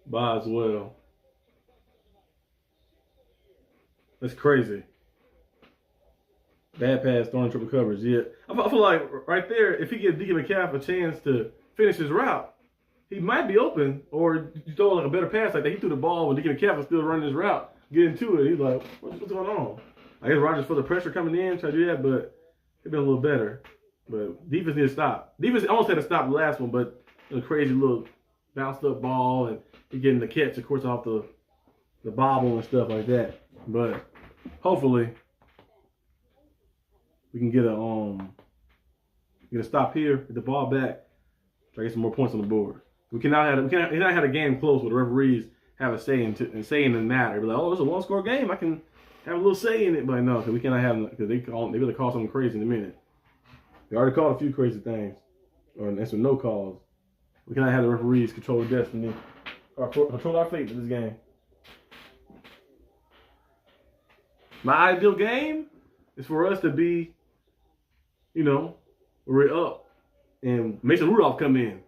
Boswell. That's crazy. Bad pass, throwing triple covers. Yeah, I feel like right there, if he gives DK Metcalf a chance to finish his route, he might be open, or you throw like a better pass like that. He threw the ball when DK was still running his route, get into it. He's like, what's going on? I guess Rodgers for the pressure coming in, try to do that, but it'd been a little better. But defense need to stop. Defense almost had to stop the last one, but a crazy little bounced up ball, and he getting the catch, of course, off the bobble and stuff like that. But hopefully we can get a stop here, get the ball back, try to get some more points on the board. We cannot have a game close where the referees have a say in the matter. Be like, oh, it's a one-score game. I can have a little say in it, but no, because we cannot have, because they really call something crazy in a minute. They already called a few crazy things, and some no calls. We cannot have the referees control the destiny or control our fate in this game. My ideal game is for us to be, we're up, and Mason Rudolph come in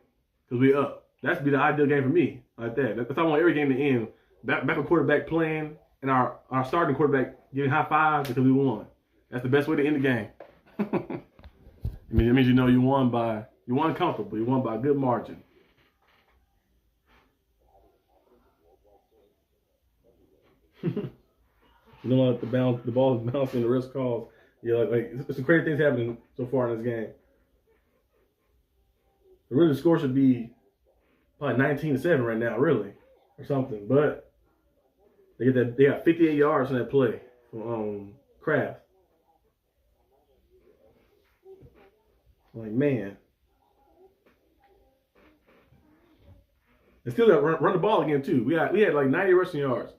because we're up. That'd be the ideal game for me, like that. That's how I want every game to end. Back with quarterback playing, and our starting quarterback giving high fives because we won. That's the best way to end the game. It means you won comfortably, you won by a good margin. Like the ball is bouncing, the rest calls. Yeah, like some crazy things happening so far in this game. The score should be probably 19-7 right now, really, or something. But they got 58 yards in that play from Kraft. Like, man. And still got run the ball again too. We had like 90 rushing yards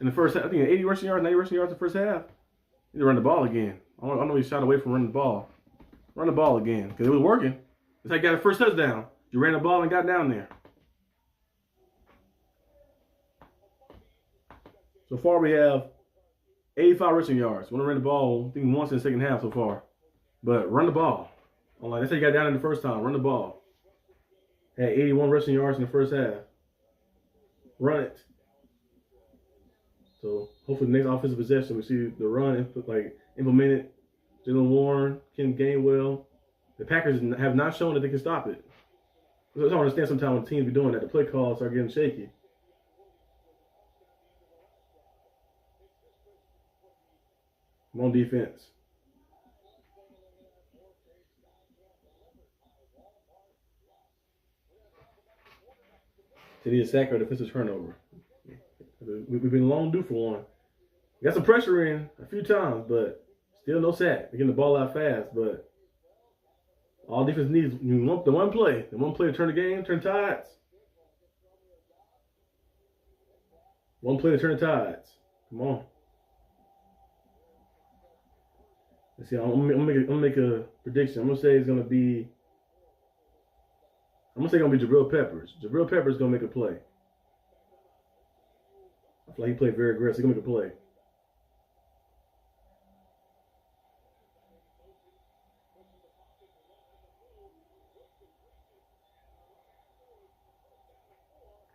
in the first half. I think 80 rushing yards, 90 rushing yards in the first half. Need to run the ball again. I know he shot away from running the ball. Run the ball again, because it was working. That's how you got the first touchdown. You ran the ball and got down there. So far we have 85 rushing yards. We only ran the ball, I think, once in the second half so far. But run the ball. That's how you got down in the first time. Run the ball. Had 81 rushing yards in the first half. Run it. So hopefully the next offensive possession we see the run implemented. Jalen Warren, Ken Gainwell. The Packers have not shown that they can stop it. I don't understand sometimes when teams be doing that. The play calls are getting shaky. I'm on defense. Did he a sack or defensive turnover? We've been long due for one. We got some pressure in a few times, but still no sack. We're getting the ball out fast, but all defense needs the one play to turn the game, turn tides. One play to turn the tides. Come on. Let's see. I'm gonna make a prediction. I'm gonna say it's gonna be Jabril Peppers. Jabril Peppers gonna make a play. I feel like he played very aggressive. He's gonna make a play.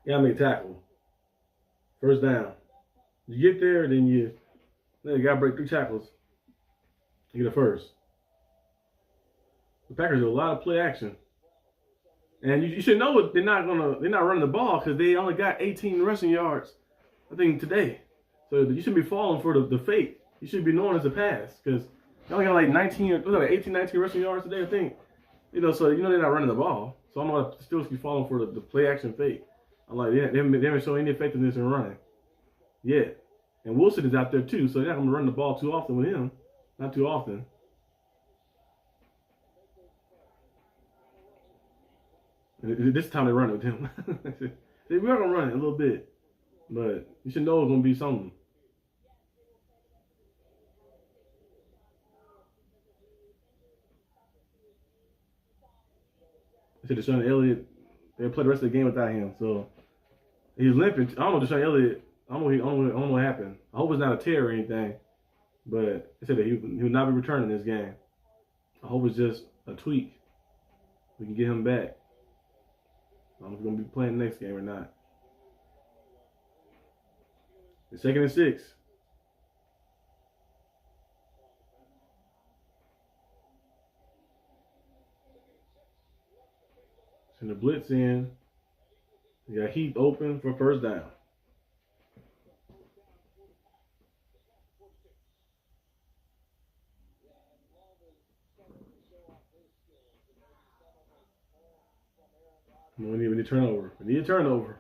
You gotta make a tackle. First down. You get there, then you gotta break 3 tackles. You get a first. The Packers do a lot of play action. And you should know they're not running the ball because they only got 18 rushing yards, I think, today. So you shouldn't be falling for the fake. You should be knowing it's a pass because they only got like 18, 19 rushing yards today, I think. So they're not running the ball. So I'm gonna still be falling for the play action fake. I'm like, they haven't shown any effectiveness in running yet. And Wilson is out there too, so they're not gonna run the ball too often with him. Not too often. This time they run it with him. We are gonna run it a little bit, but you should know it's gonna be something. I said Deshaun Elliott, they'll play the rest of the game without him, so he's limping. I don't know Deshaun Elliott. I don't know what happened. I hope it's not a tear or anything, but they said that he will not be returning this game. I hope it's just a tweak. We can get him back. I don't know if we're going to be playing the next game or not. It's 2nd and 6. Send the blitz in. You got Heath open for first down. We need a turnover. We need a turnover.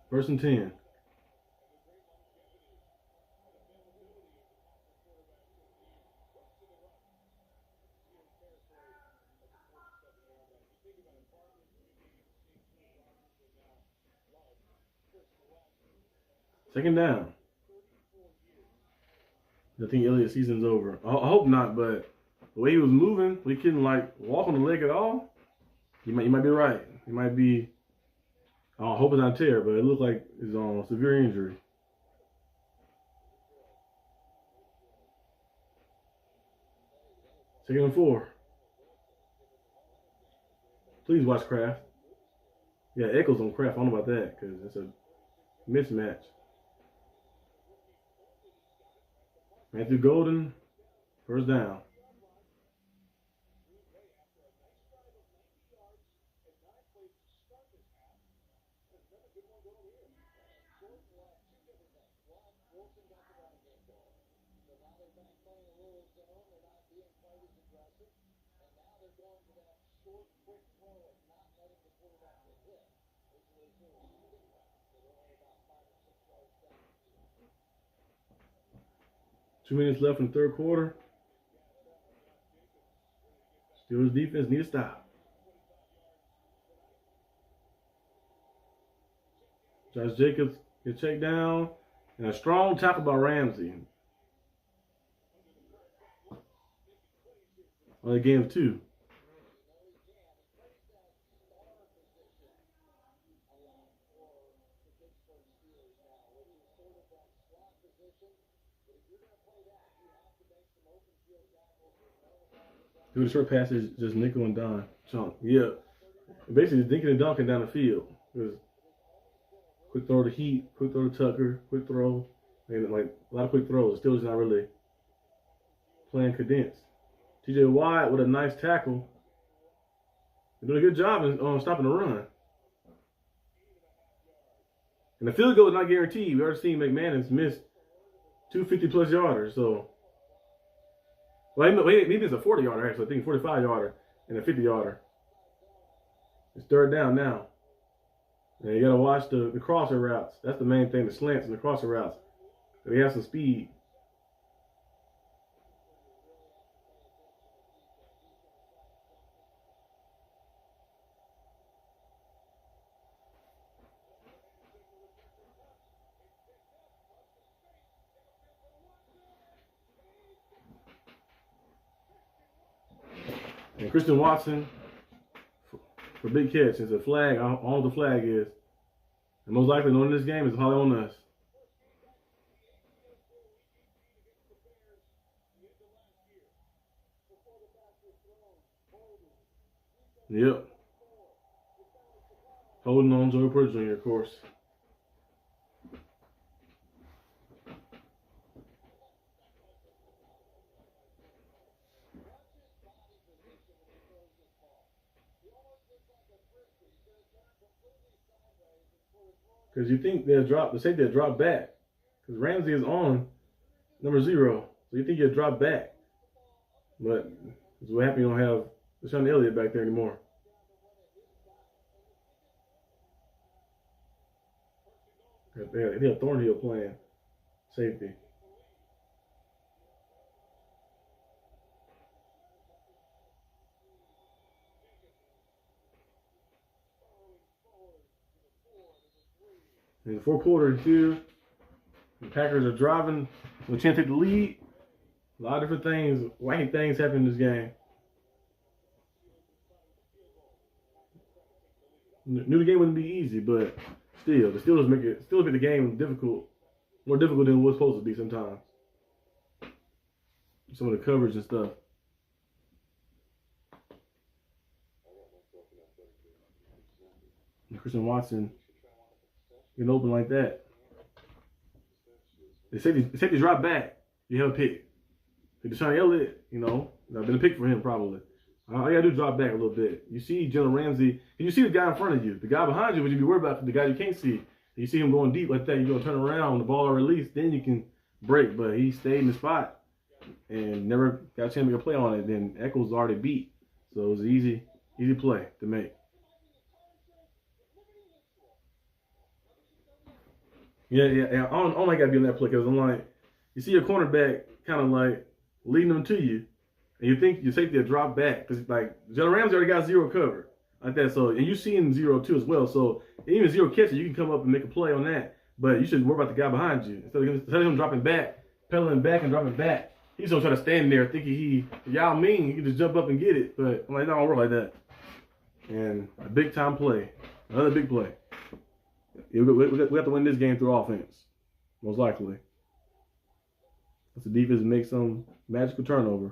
First and 10. Second down. I think Elliott's season's over. I hope not, but the way he was moving, we couldn't like walk on the leg at all. You might be right. He might be. I hope it's not tear, but it looked like it's on severe injury. Second and 4. Please watch Kraft. Yeah, Echoes on Kraft. I don't know about that because it's a mismatch. Matthew Golden, first down. Two minutes left in the third quarter. Steelers defense need to stop. Josh Jacobs get checked down. And a strong tackle by Ramsey. On the game of 2. Do the short passes, just nickel and dime. Chunk. Yeah. Basically, dinking and dunking down the field. Quick throw to Heath, quick throw to Tucker, quick throw. And like a lot of quick throws. Still just not really playing condensed. TJ Watt with a nice tackle. They're doing a good job in stopping the run. And the field goal is not guaranteed. We already seen McManus miss 2 50-plus yarders. So, well, maybe it's a 40-yarder actually. I think 45-yarder and a 50-yarder. It's third down now. And you got to watch the crosser routes. That's the main thing, the slants and the crosser routes. They have some speed. And Christian Watson for big catch. It's a flag. All the flag is. And most likely, knowing this game is probably on us. Yep. Holding on Joey Porter Jr., of course. Because you think they'll drop, the safety will drop back. Because Ramsey is on number 0. So you think he'll drop back. But it's what happened, you don't have Deshaun Elliott back there anymore. They have Thornhill playing safety. In the fourth quarter here, the Packers are driving. We can't take the lead. A lot of different things, wacky things happen in this game. Knew the game wouldn't be easy, but still, the Steelers make the game difficult, more difficult than it was supposed to be sometimes. Some of the coverage and stuff. And Christian Watson getting open like that. They say they drop back. You have a pick. Deshaun Elliott, you know, I've been a pick for him probably. All you gotta do is drop back a little bit. You see Jalen Ramsey, and you see the guy in front of you. The guy behind you, what you be worried about, the guy you can't see. You see him going deep like that, you're gonna turn around, the ball are released, then you can break. But he stayed in the spot and never got a chance to make a play on it. Then Echols already beat. So it was an easy play to make. Yeah. I don't like gotta be on that play because I'm like, you see your cornerback kind of like leading them to you, and you think your safety will drop back because like Jalen Ramsey already got zero cover like that. So and you see him 0-2 as well. So even zero catches, you can come up and make a play on that. But you should worry about the guy behind you instead of him dropping back, pedaling back and dropping back. He's gonna try to stand there thinking y'all mean he can just jump up and get it. But I'm like, no, don't work like that. And a big time play, another big play. We have to win this game through offense, most likely. If the defense makes some magical turnover.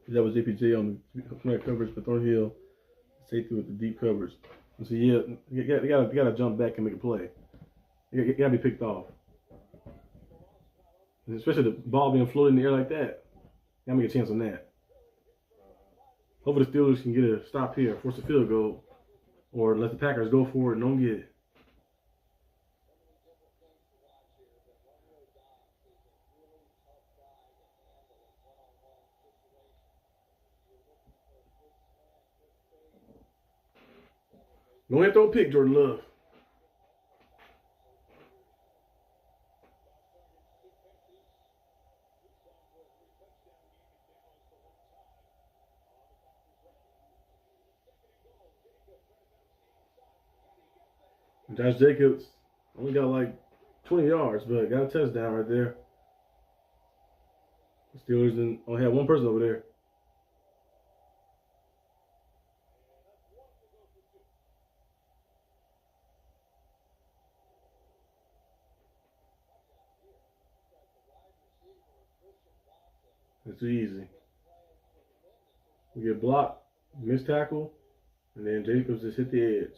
That was JPJ on the coverage for Thornhill. Safety with the deep coverage. And so yeah, you gotta jump back and make a play. You gotta be picked off. And especially the ball being floated in the air like that. You gotta make a chance on that. Hopefully the Steelers can get a stop here, force a field goal, or let the Packers go for it and don't get it. Go ahead and throw a pick, Jordan Love. Josh Jacobs only got like 20 yards, but got a touchdown right there. The Steelers only had one person over there. It's too easy. We get blocked, missed tackle, and then Jacobs just hit the edge.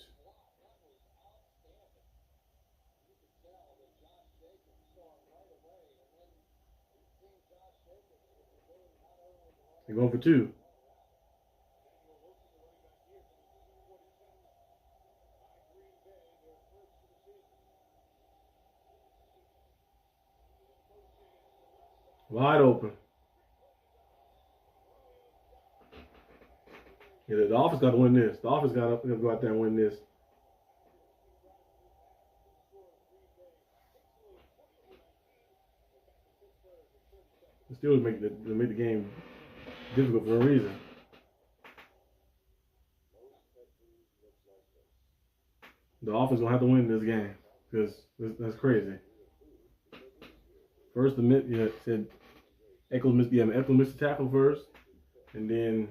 They're going for two. Wide open. Yeah, the offense got to win this. The offense got to go out there and win this. The Steelers make the game difficult for a reason. The offense gonna have to win this game because that's crazy. First, said Echols missed the tackle first, and then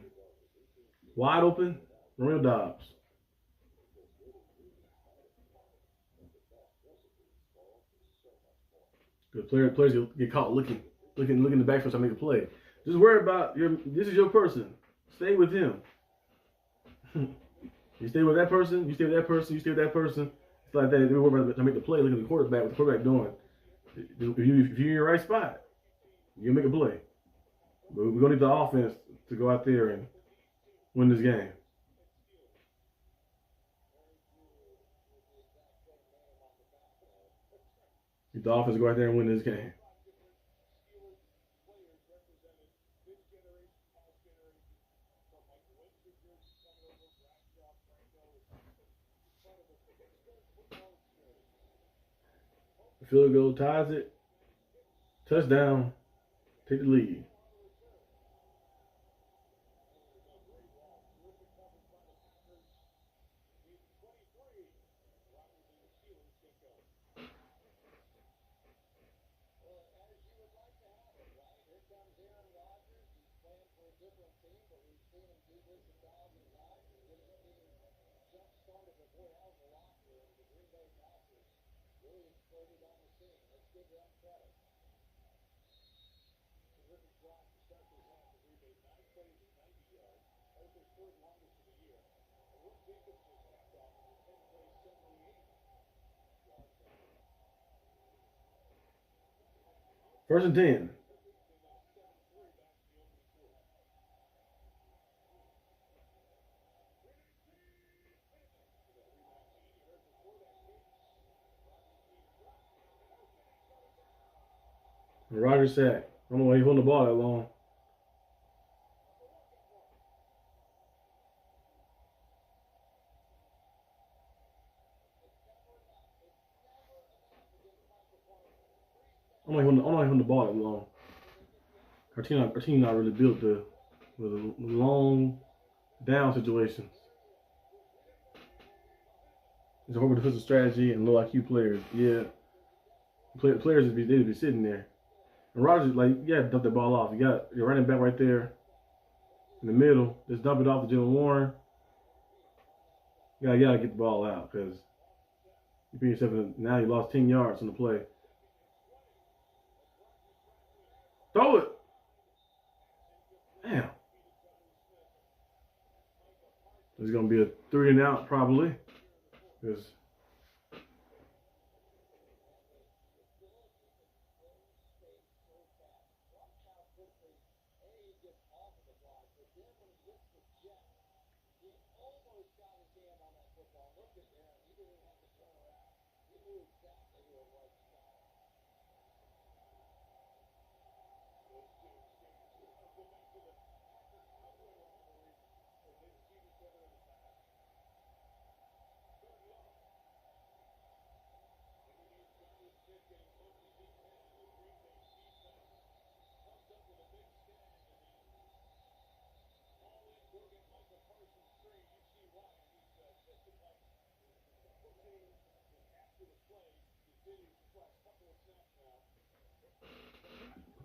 wide open, Romeo Doubs. Good players get caught looking in the back to make a play. Just worry about this is your person. Stay with him. You stay with that person, you stay with that person, you stay with that person. It's like that. They worry about to make the play, look at the quarterback, what the quarterback doing. If you're in your right spot, you'll make a play. But we're gonna need the offense to go out there and win this game. Need the offense to go out there and win this game. Field goal ties it. Touchdown. Take the lead. comes Aaron Rodgers. He's playing for a different team, but we've seen him do this 1,000 times. He's getting the team jump-started, but boy, how's the locker room? The Green Bay Packers really exploded on the scene. Let's give them credit. Terrific drive to start this half for Green Bay. 9 plays and 90 yards. That was their third longest of the year. And Luke Jacobs just capped off with 10 plays, 78 yards. 1st and 10. Rodgers sack. I don't know why he's holding the ball that long. I don't know why he's holding the ball that long. Our team not really built with the long down situations. It's a horrible defensive strategy and low IQ players. Yeah, players they'd be sitting there. And Rodgers, like, you gotta dump the ball off. You got your running back right there in the middle. Just dump it off to Jalen Warren. You gotta get the ball out because you put yourself in. Now you lost 10 yards on the play. Throw it. Damn. It's gonna be a 3 and out probably. Because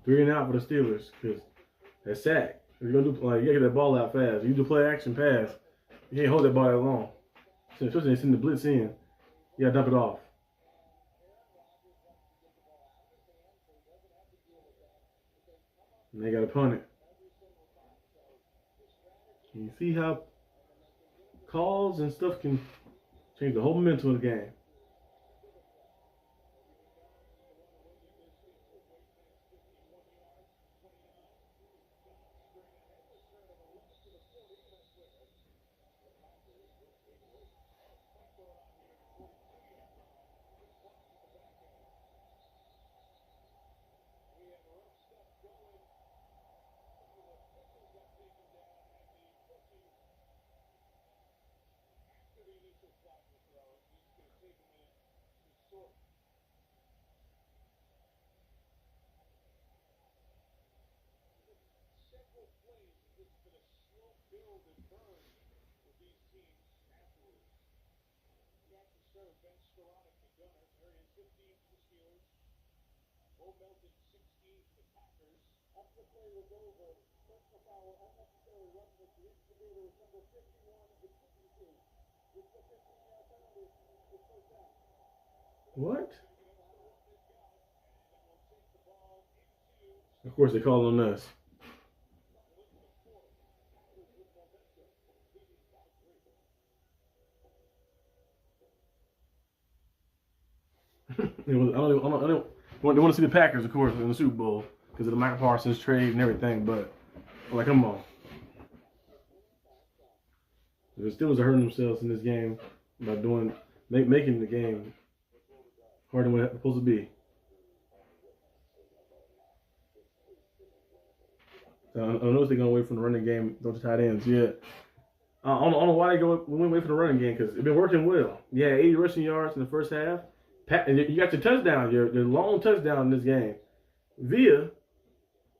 three and out for the Steelers because that sack. You're gonna do like you gotta get that ball out fast. You do play action pass. You can't hold that ball that long. Especially they send the blitz in. You gotta dump it off. And they gotta punt it. Can you see how calls and stuff can change the whole momentum of the game? Melted 16 to the Packers. After the play was over, personal foul, unnecessary roughness, the instigator was number 51 of the 52. With the 15-yard penalty, it's first down. What? Of course they called on us. I don't they want to see the Packers, of course, in the Super Bowl because of the Michael Parsons trade and everything, but like, come on. The Steelers are hurting themselves in this game by making the game harder than what it's supposed to be. I noticed they're going away from the running game, those tight ends. Yeah. I don't know why they went away from the running game because it's been working well. Yeah, 80 rushing yards in the first half. And you got your touchdown, your long touchdown in this game via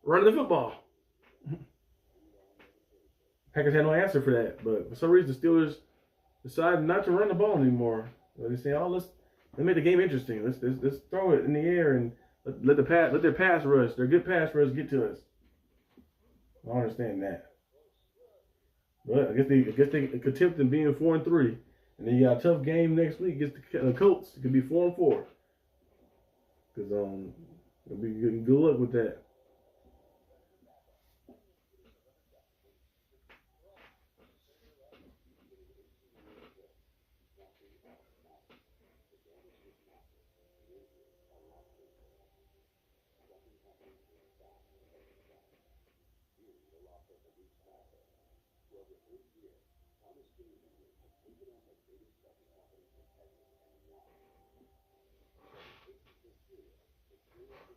running the football. Packers had no answer for that, but for some reason the Steelers decided not to run the ball anymore. They say, "Oh, let's make the game interesting. Let's throw it in the air and let their pass rush, their good pass rush, get to us." I understand that. But I guess they contempt them being 4-3, and then you got a tough game next week against the Colts. It could be 4-4. Cause it'll be good luck with that.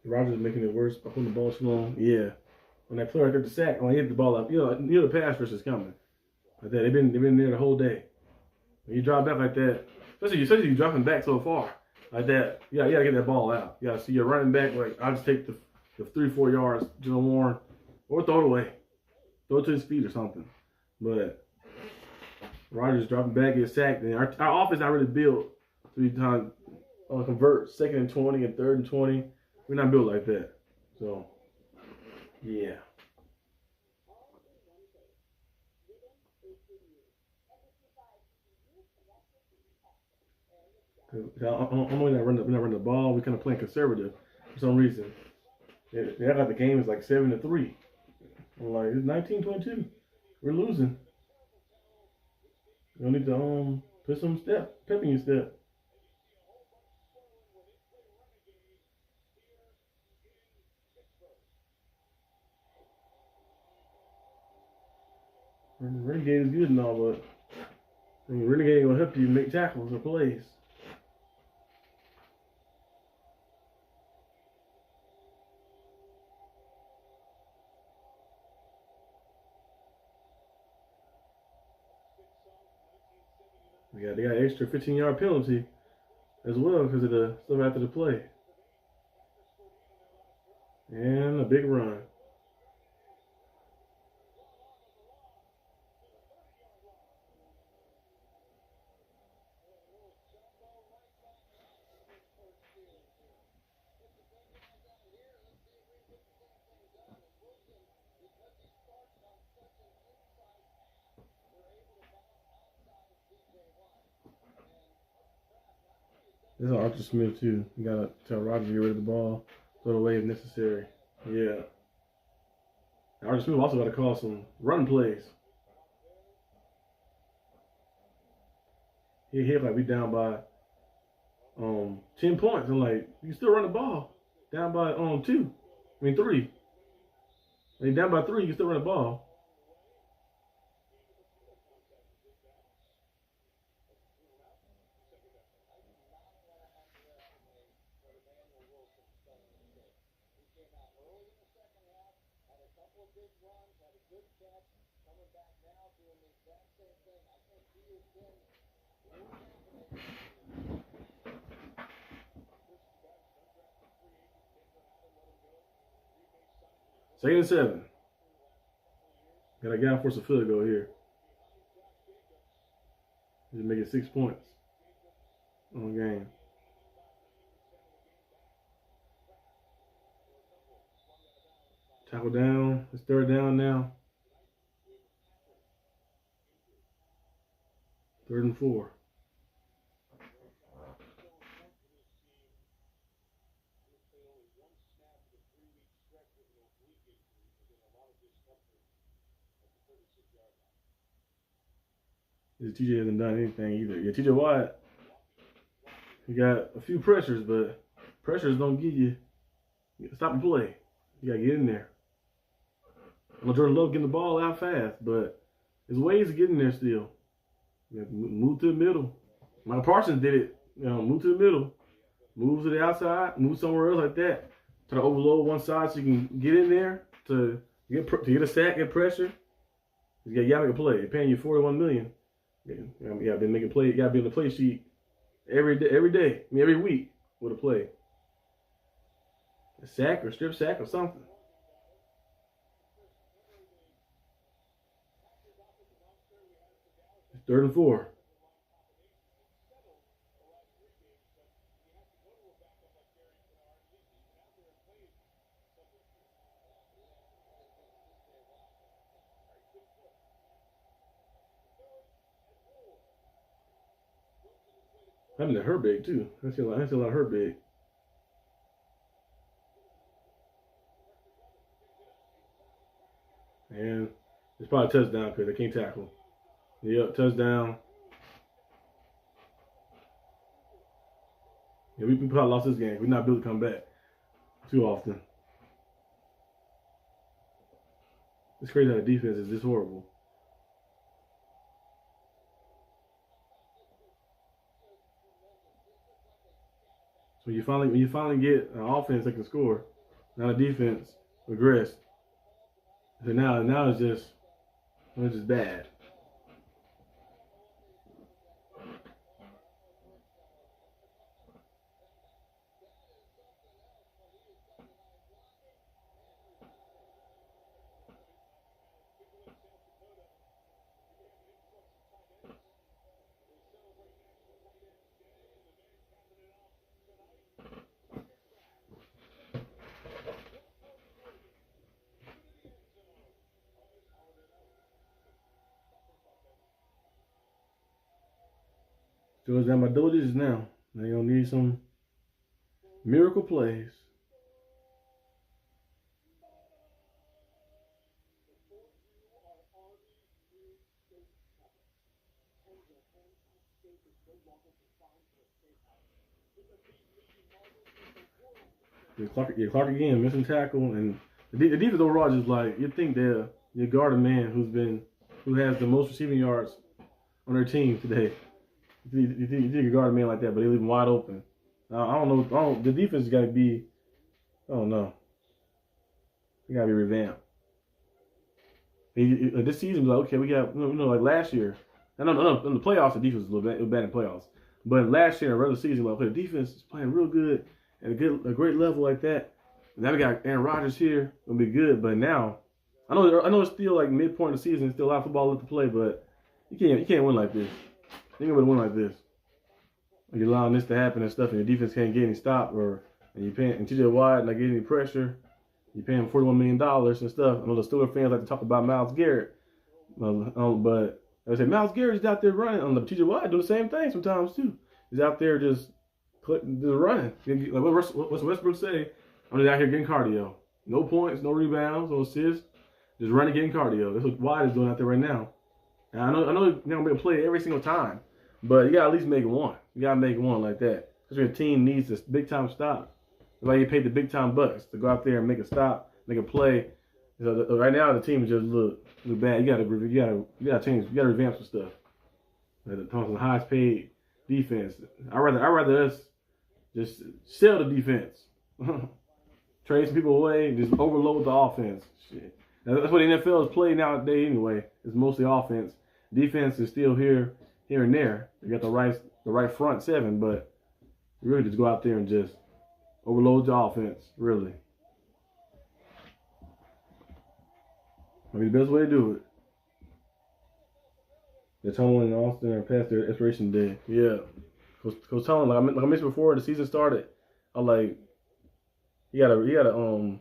Rodgers making it worse by putting the ball too long. Yeah. When that player got the sack, when he hit the ball up, you know the pass rush is coming. Like that. They've been there the whole day. When you drop back like that, especially you dropping back so far like that, you gotta get that ball out. You gotta see you're running back. Like I'll just take the 3-4 yards, Jalen Warren, or throw it away, throw it to his feet or something. But Rodgers dropping back, get sacked, and our offense not really built to be trying to convert 2nd and 20 and 3rd and 20. We're not built like that. So yeah. We're not running the ball. We're kind of playing conservative for some reason. They act like the game is like 7-3. I'm like, it's 19-22. We're losing. You need to put some pep in your step. Renegade is good and all, but Renegade ain't gonna help you make tackles or plays. They got an extra 15-yard penalty as well because of the stuff after the play. And a big run. This is Arthur Smith too. You gotta tell Roger to get rid of the ball, throw it away if necessary. Yeah. Arthur Smith also gotta call some run plays. He hit like we down by 10 points. I'm like, you can still run the ball. Down by 3. And you down by 3, you can still run the ball. Second and 7. Got a guy force a field goal here. Just make it 6 points on the game. Tackle down. It's 3rd down now. 3rd and 4. TJ hasn't done anything either. Yeah, TJ Watt, he got a few pressures, but pressures don't get you stop and play. You gotta get in there. I know Jordan Love getting the ball out fast, but there's ways to get in there still. You have to move to the middle. Michael Parsons did it. Move to the middle, move to the outside, move somewhere else like that. Try to overload one side so you can get in there to get a sack, get pressure. You gotta make a play. They're paying you $41 million. You gotta be making play. You gotta be on the play sheet every day. I mean, every week with a play. A sack or strip sack or something. It's 3rd and 4. I mean, her big too. I see a lot of her big. And it's probably a touchdown because they can't tackle. Yep, touchdown. Yeah, we probably lost this game. We're not built to come back too often. It's crazy how the defense is this horrible. So when you finally get an offense that can score, now the defense regressed. So now it's just bad. Goes down by double digits now. They're gonna need some miracle plays. Clark again, missing tackle, and the defense overall just like you think you guard a man who has the most receiving yards on their team today. You think you guard a man like that, but they leave him wide open. I don't know. The defense got to be. I don't know. It got to be revamped. This season, like okay, we got like last year. I know in the playoffs the defense was a little bad. It was bad in the playoffs, but last year in the regular season, like okay, the defense is playing real good at a great level like that. And now we got Aaron Rodgers here, gonna be good. But now, I know it's still like midpoint of the season, still a lot of football left to play, but you can't win like this. You ain't gonna win like this. You're allowing this to happen and stuff, and your defense can't get any stop, and you're paying and TJ Watt not getting any pressure. You're paying $41 million and stuff. I know the Steelers fans like to talk about Myles Garrett, but I say Myles Garrett is out there running. On the TJ Watt doing the same thing sometimes too. He's out there just running. Like what's Westbrook say? I'm just out here getting cardio. No points, no rebounds, no assists. Just running, getting cardio. That's what Watt is doing out there right now. And I know you're not gonna be able to play every single time, but you gotta at least make one. You gotta make one like that. Because your team needs this big time stop. That's why you paid the big time bucks to go out there and make a stop, make a play. So right now the team just look bad. You gotta change. You gotta revamp some stuff. Like the highest paid defense. I'd rather us just sell the defense, trade some people away, and just overload the offense. Shit. That's what the NFL is playing nowadays anyway. It's mostly offense. Defense is still here and there. You got the right front seven, but you really just go out there and just overload the offense, really. Might be the best way to do it. They're Tomlin and Austin are past their expiration day. Yeah. Coach Tomlin, like I mentioned before, the season started, I'm like, you gotta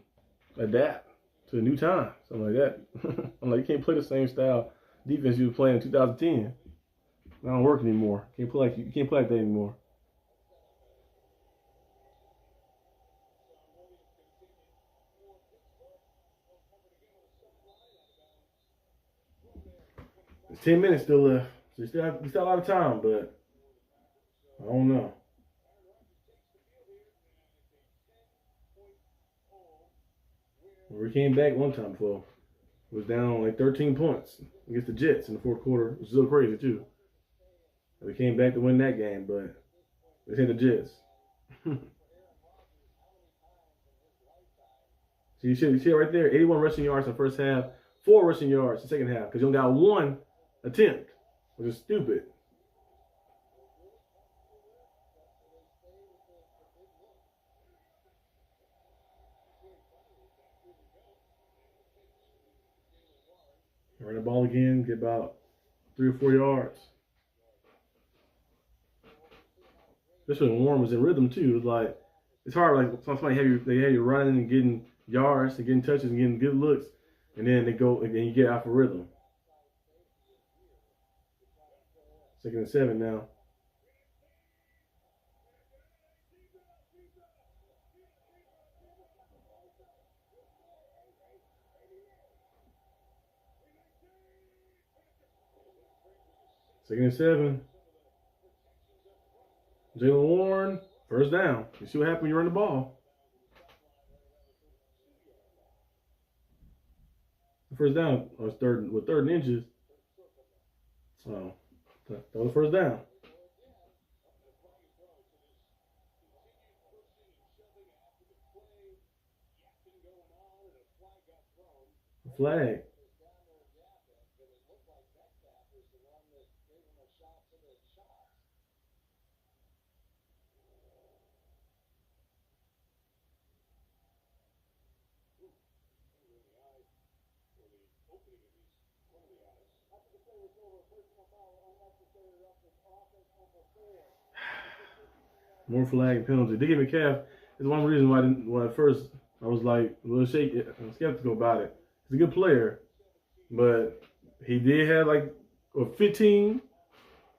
adapt to a new time, something like that. I'm like, you can't play the same style defense you were playing in 2010. It don't work anymore. You can't play like that anymore. There's 10 minutes still left, so you still have a lot of time, but I don't know. We came back one time before. It was down like 13 points against the Jets in the fourth quarter. It was still crazy too. We came back to win that game, but they hit the Jets. So you see it right there, 81 rushing yards in the first half, 4 rushing yards in the second half, because you only got 1 attempt, which is stupid. Run the ball again, get about 3 or 4 yards. Especially when Warren was in rhythm too. It was like it's hard. Like somebody have you running and getting yards and getting touches and getting good looks, and then they go and then you get out of rhythm. 2nd and 7 now. 2nd and 7. Jalen Warren, first down. You see what happens when you run the ball. First down was third and inches. So that was first down. Flag. More flag and penalty. They gave me calf. It's one reason why at first I was like a little shaky, skeptical about it. He's a good player, but he did have like 15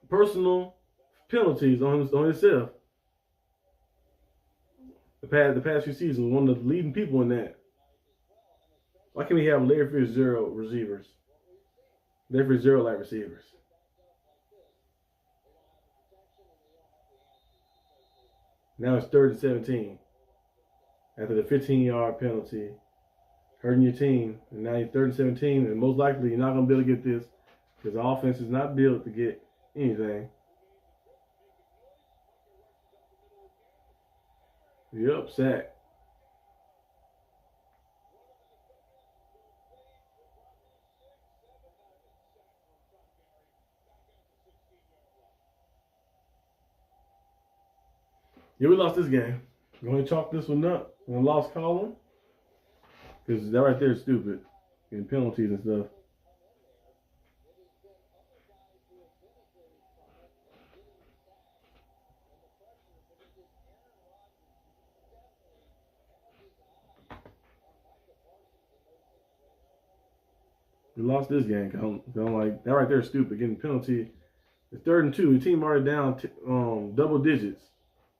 personal penalties on himself. The past few seasons, one of the leading people in that. Why can't we have Larry Fitzgerald receivers? Larry Fitzgerald like receivers. Now it's 3rd and 17. After the 15-yard penalty, hurting your team. And now you're 3rd and 17, and most likely you're not going to be able to get this because the offense is not built to get anything. Yep, sack. Yeah, we lost this game. I'm going to chalk this one up in the lost column because that right there is stupid. Getting penalties and stuff. We lost this game. I'm like, that right there is stupid. Getting penalty. It's 3rd and 2. The team already down double digits.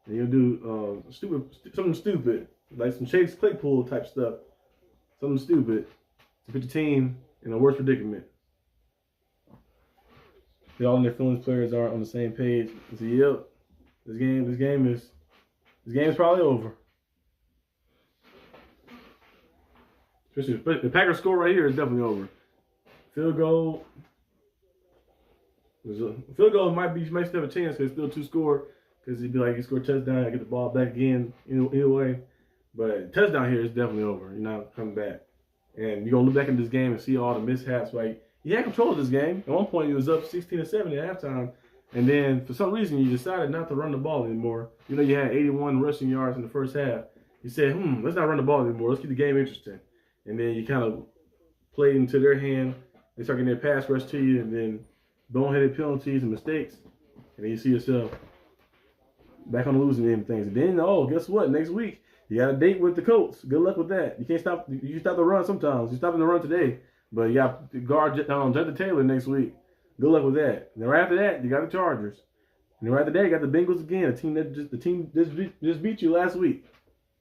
And you'll do something stupid, like some Chase Claypool type stuff. Something stupid to put your team in a worse predicament. All in their feelings, players aren't on the same page. You see, yep, this game is probably over. Especially the Packers score right here is definitely over. Field goal might still have a chance because it's still 2 score. Because he'd be like, you score a touchdown, I get the ball back again, either way. But touchdown here is definitely over. You're not coming back. And you're going to look back in this game and see all the mishaps. Like, he had control of this game. At one point, he was up 16-7 at halftime. And then, for some reason, you decided not to run the ball anymore. You know, you had 81 rushing yards in the first half. You said, let's not run the ball anymore. Let's keep the game interesting. And then you kind of played into their hand. They start getting their pass rush to you. And then boneheaded penalties and mistakes. And then you see yourself back on the losing end of things. And then, guess what? Next week, you got a date with the Colts. Good luck with that. You can't stop. You stop the run sometimes. You're stopping the run today. But you got to guard Jonathan Taylor next week. Good luck with that. And then right after that, you got the Chargers. And then right after that, you got the Bengals again. The team just beat you last week.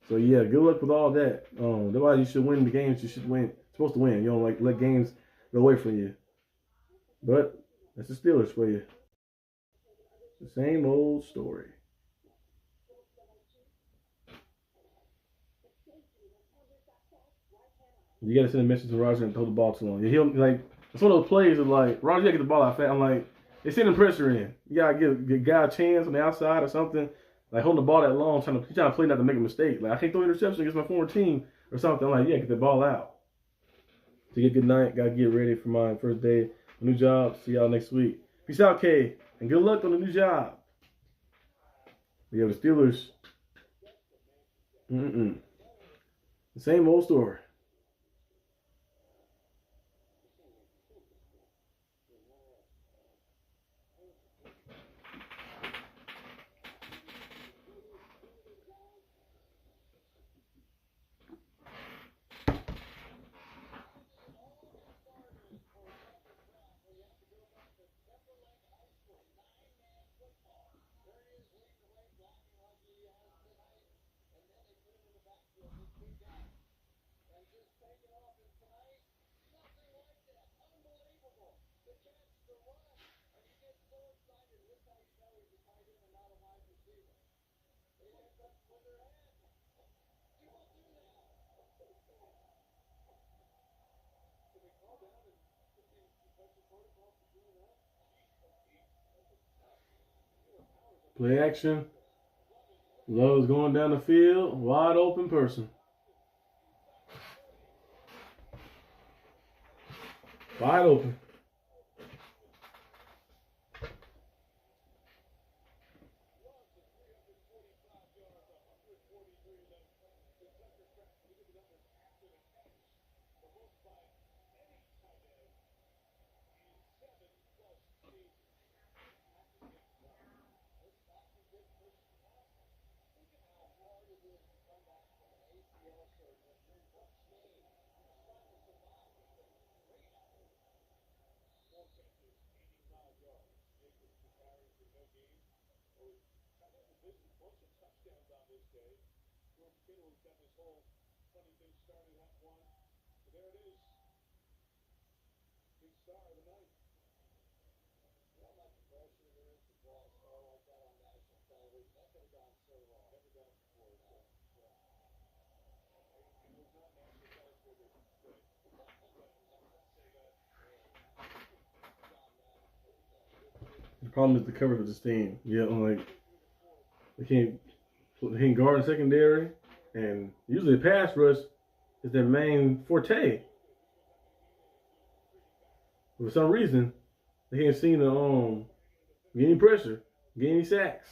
So, yeah, good luck with all that. That's why you should win the games you should win. You're supposed to win. You don't let games go away from you. But that's the Steelers for you. The same old story. You got to send a message to Roger and throw the ball to him. It's one of those plays of like, Roger, you got to get the ball out fast. I'm like, they're sending pressure in. You got to give a guy a chance on the outside or something. Like, holding the ball that long, trying to play not to make a mistake. Like, I can't throw an interception against my former team or something. I'm like, yeah, get the ball out. So, good night. Got to get ready for my first day, new job. See y'all next week. Peace out, Kay. And good luck on the new job. We have the Steelers. The same old story. Play action. Love's going down the field. Wide open person. Wide open. The problem is the coverage with this team. Yeah, like they can't guard in secondary, and usually the pass rush is their main forte. But for some reason, they can't seem to get any pressure, get any sacks.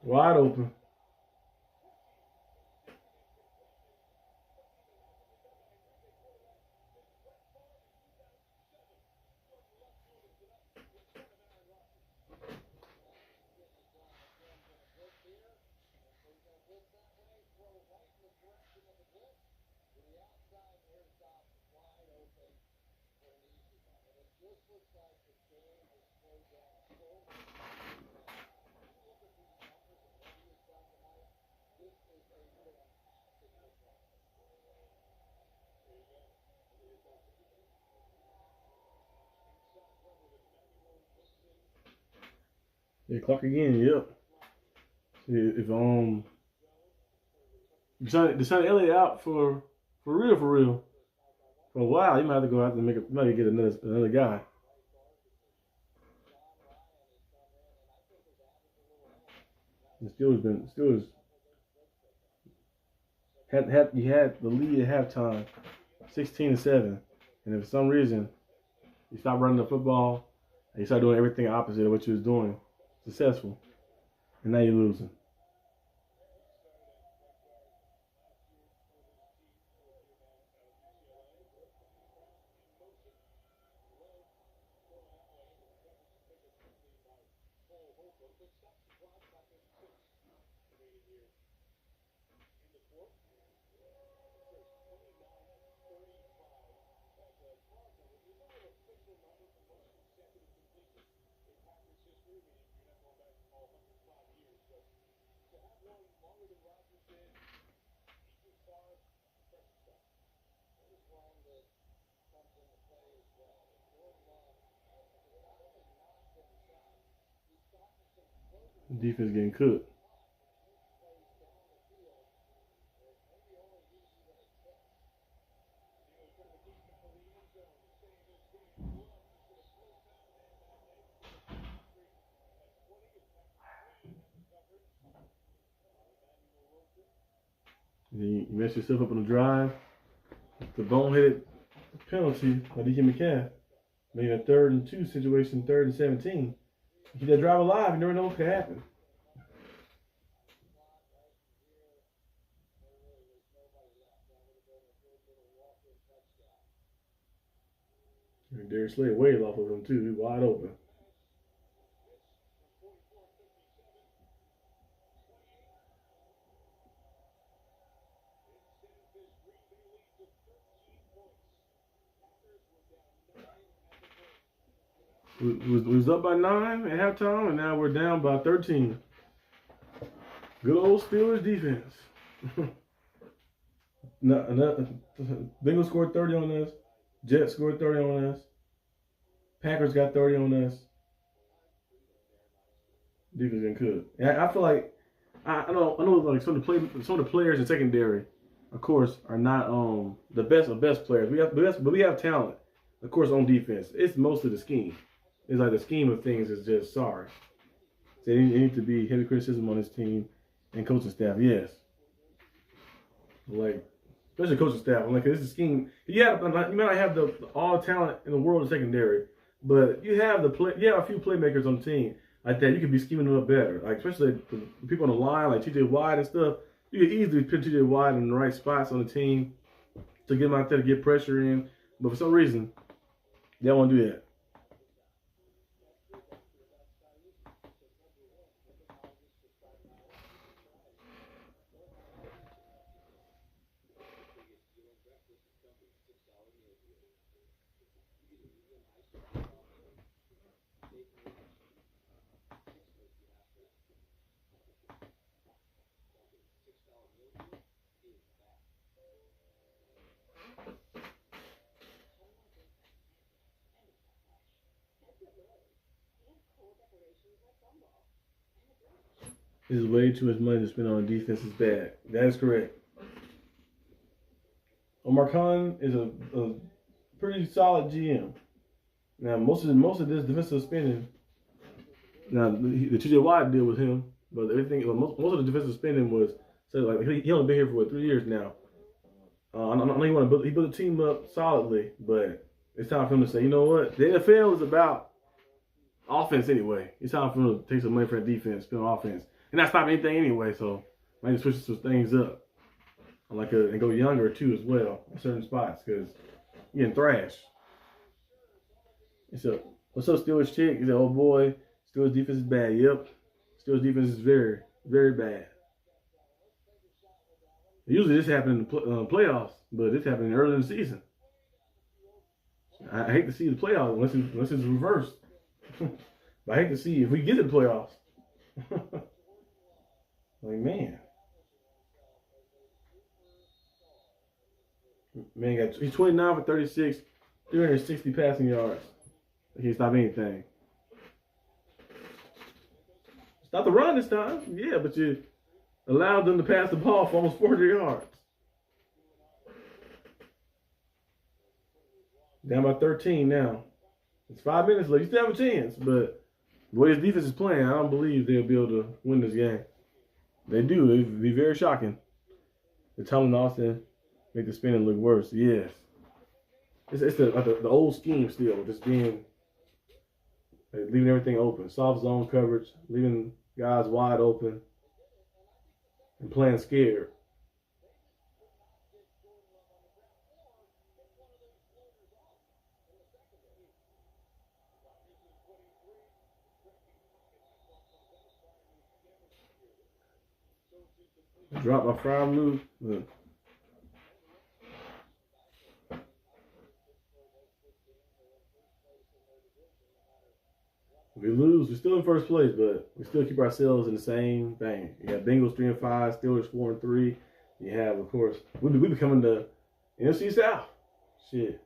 Wide open. Yeah, clock again. Yep. If Deshaun Elliott out for real for a while, you might have to go out and might get another guy. The Steelers had the lead at halftime, 16-7, and if for some reason you stop running the football and you start doing everything opposite of what you was doing, successful, and now you're losing. Defense getting cooked. Then you mess yourself up on the drive. The boneheaded penalty by DK Metcalf made a 3rd and 2 situation, 3rd and 17. Keep that drive alive, you never know what could happen. And Darius Slade way off of him too, he's wide open. We was up by 9 at halftime, and now we're down by 13. Good old Steelers defense. Bengals scored 30 on us. Jets scored 30 on us. Packers got 30 on us. Defense been cooked. I feel like I know like some of the players in secondary, of course, are not the best players. But we have talent, of course, on defense. It's mostly the scheme. It's like the scheme of things is just sorry. So it needs to be heavy criticism on this team and coaching staff. Yes, like especially coaching staff. Like this is scheme. You might not have all the talent in the world in secondary, but you have a few playmakers on the team like that. You could be scheming them up better. Like especially the people on the line, like TJ Watt and stuff. You could easily put TJ Watt in the right spots on the team to get him out there to get pressure in. But for some reason, they don't want to do that. This is way too much money to spend on defense. Is bad. That is correct. Omar Khan is a pretty solid GM. Now most of this defensive spending. Now the TJ Watt deal with him, but everything most of the defensive spending was like he only been here for 3 years now. I know he built the team up solidly, but it's time for him to say, you know what, the NFL is about offense anyway. It's time for him to take some money for the defense, spend on offense. And not stop anything anyway, so I need to switch some things up. And go younger too as well in certain spots because you're getting thrashed. So, what's up, Steelers chick? He said, oh boy, Steelers defense is bad. Yep. Steelers defense is very, very bad. Usually this happens in the playoffs, but this happened early in the season. I hate to see the playoffs unless it's reversed. But I hate to see if we get to the playoffs. Like, man, he's 29 for 36, 360 passing yards. He can't stop anything. Stop the run this time, yeah, but you allowed them to pass the ball for almost 400 yards. Down by 13 now. It's 5 minutes left. You still have a chance, but the way his defense is playing, I don't believe they'll be able to win this game. They do. It would be very shocking. The Tom Austin make the spinning look worse. Yes. It's the old scheme still, just being leaving everything open. Soft zone coverage, leaving guys wide open, and playing scared. Drop my fire move. Look. We lose, we're still in first place, but we still keep ourselves in the same thing. You got Bengals 3-5, Steelers 4-3. You have, of course, we becoming the NFC South. Shit.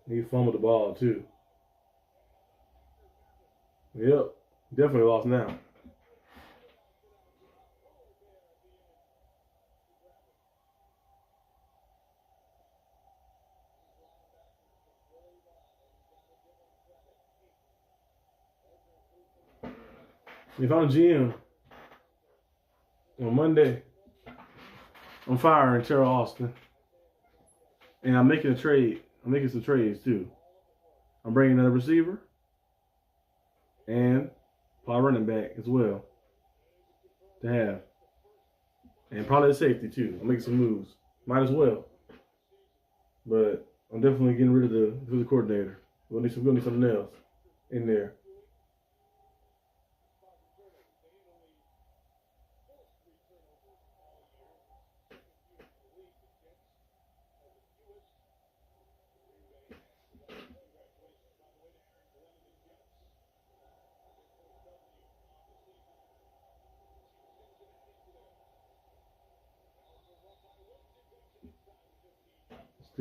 He fumbled the ball too. Yep, definitely lost now. If I'm a GM on Monday, I'm firing Terrell Austin, and I'm making a trade. I'm making some trades too. I'm bringing another receiver and probably running back as well to have, and probably a safety too. I'm making some moves. Might as well, but I'm definitely getting rid of the coordinator. We'll need something else in there.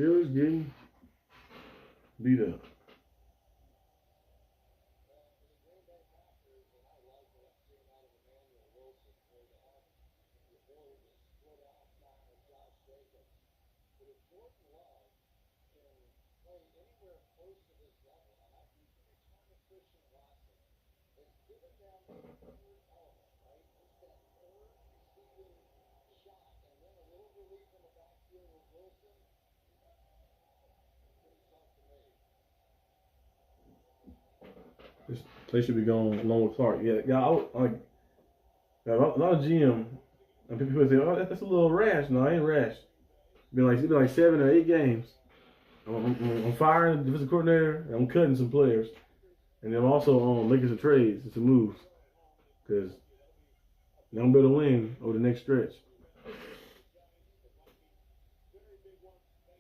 Steelers getting beat up. This play should be going along with Clark. Yeah, a lot of GM and people say, "Oh, that's a little rash." No, I ain't rash. It's been like 7 or 8 games. I'm firing the defensive coordinator, and I'm cutting some players, and I'm also making some trades and some moves because they're gonna be able to win over the next stretch.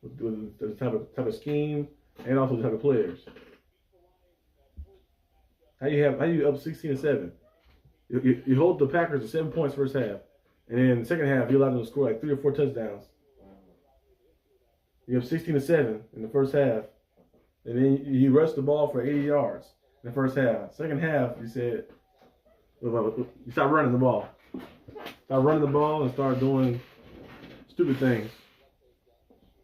With the type of scheme and also the type of players. How you up 16-7? You hold the Packers to 7 points first half, and then the second half you allow them to score like 3 or 4 touchdowns. You have 16-7 in the first half, and then you rush the ball for 80 yards in the first half. Second half, you said you start running the ball, and start doing stupid things.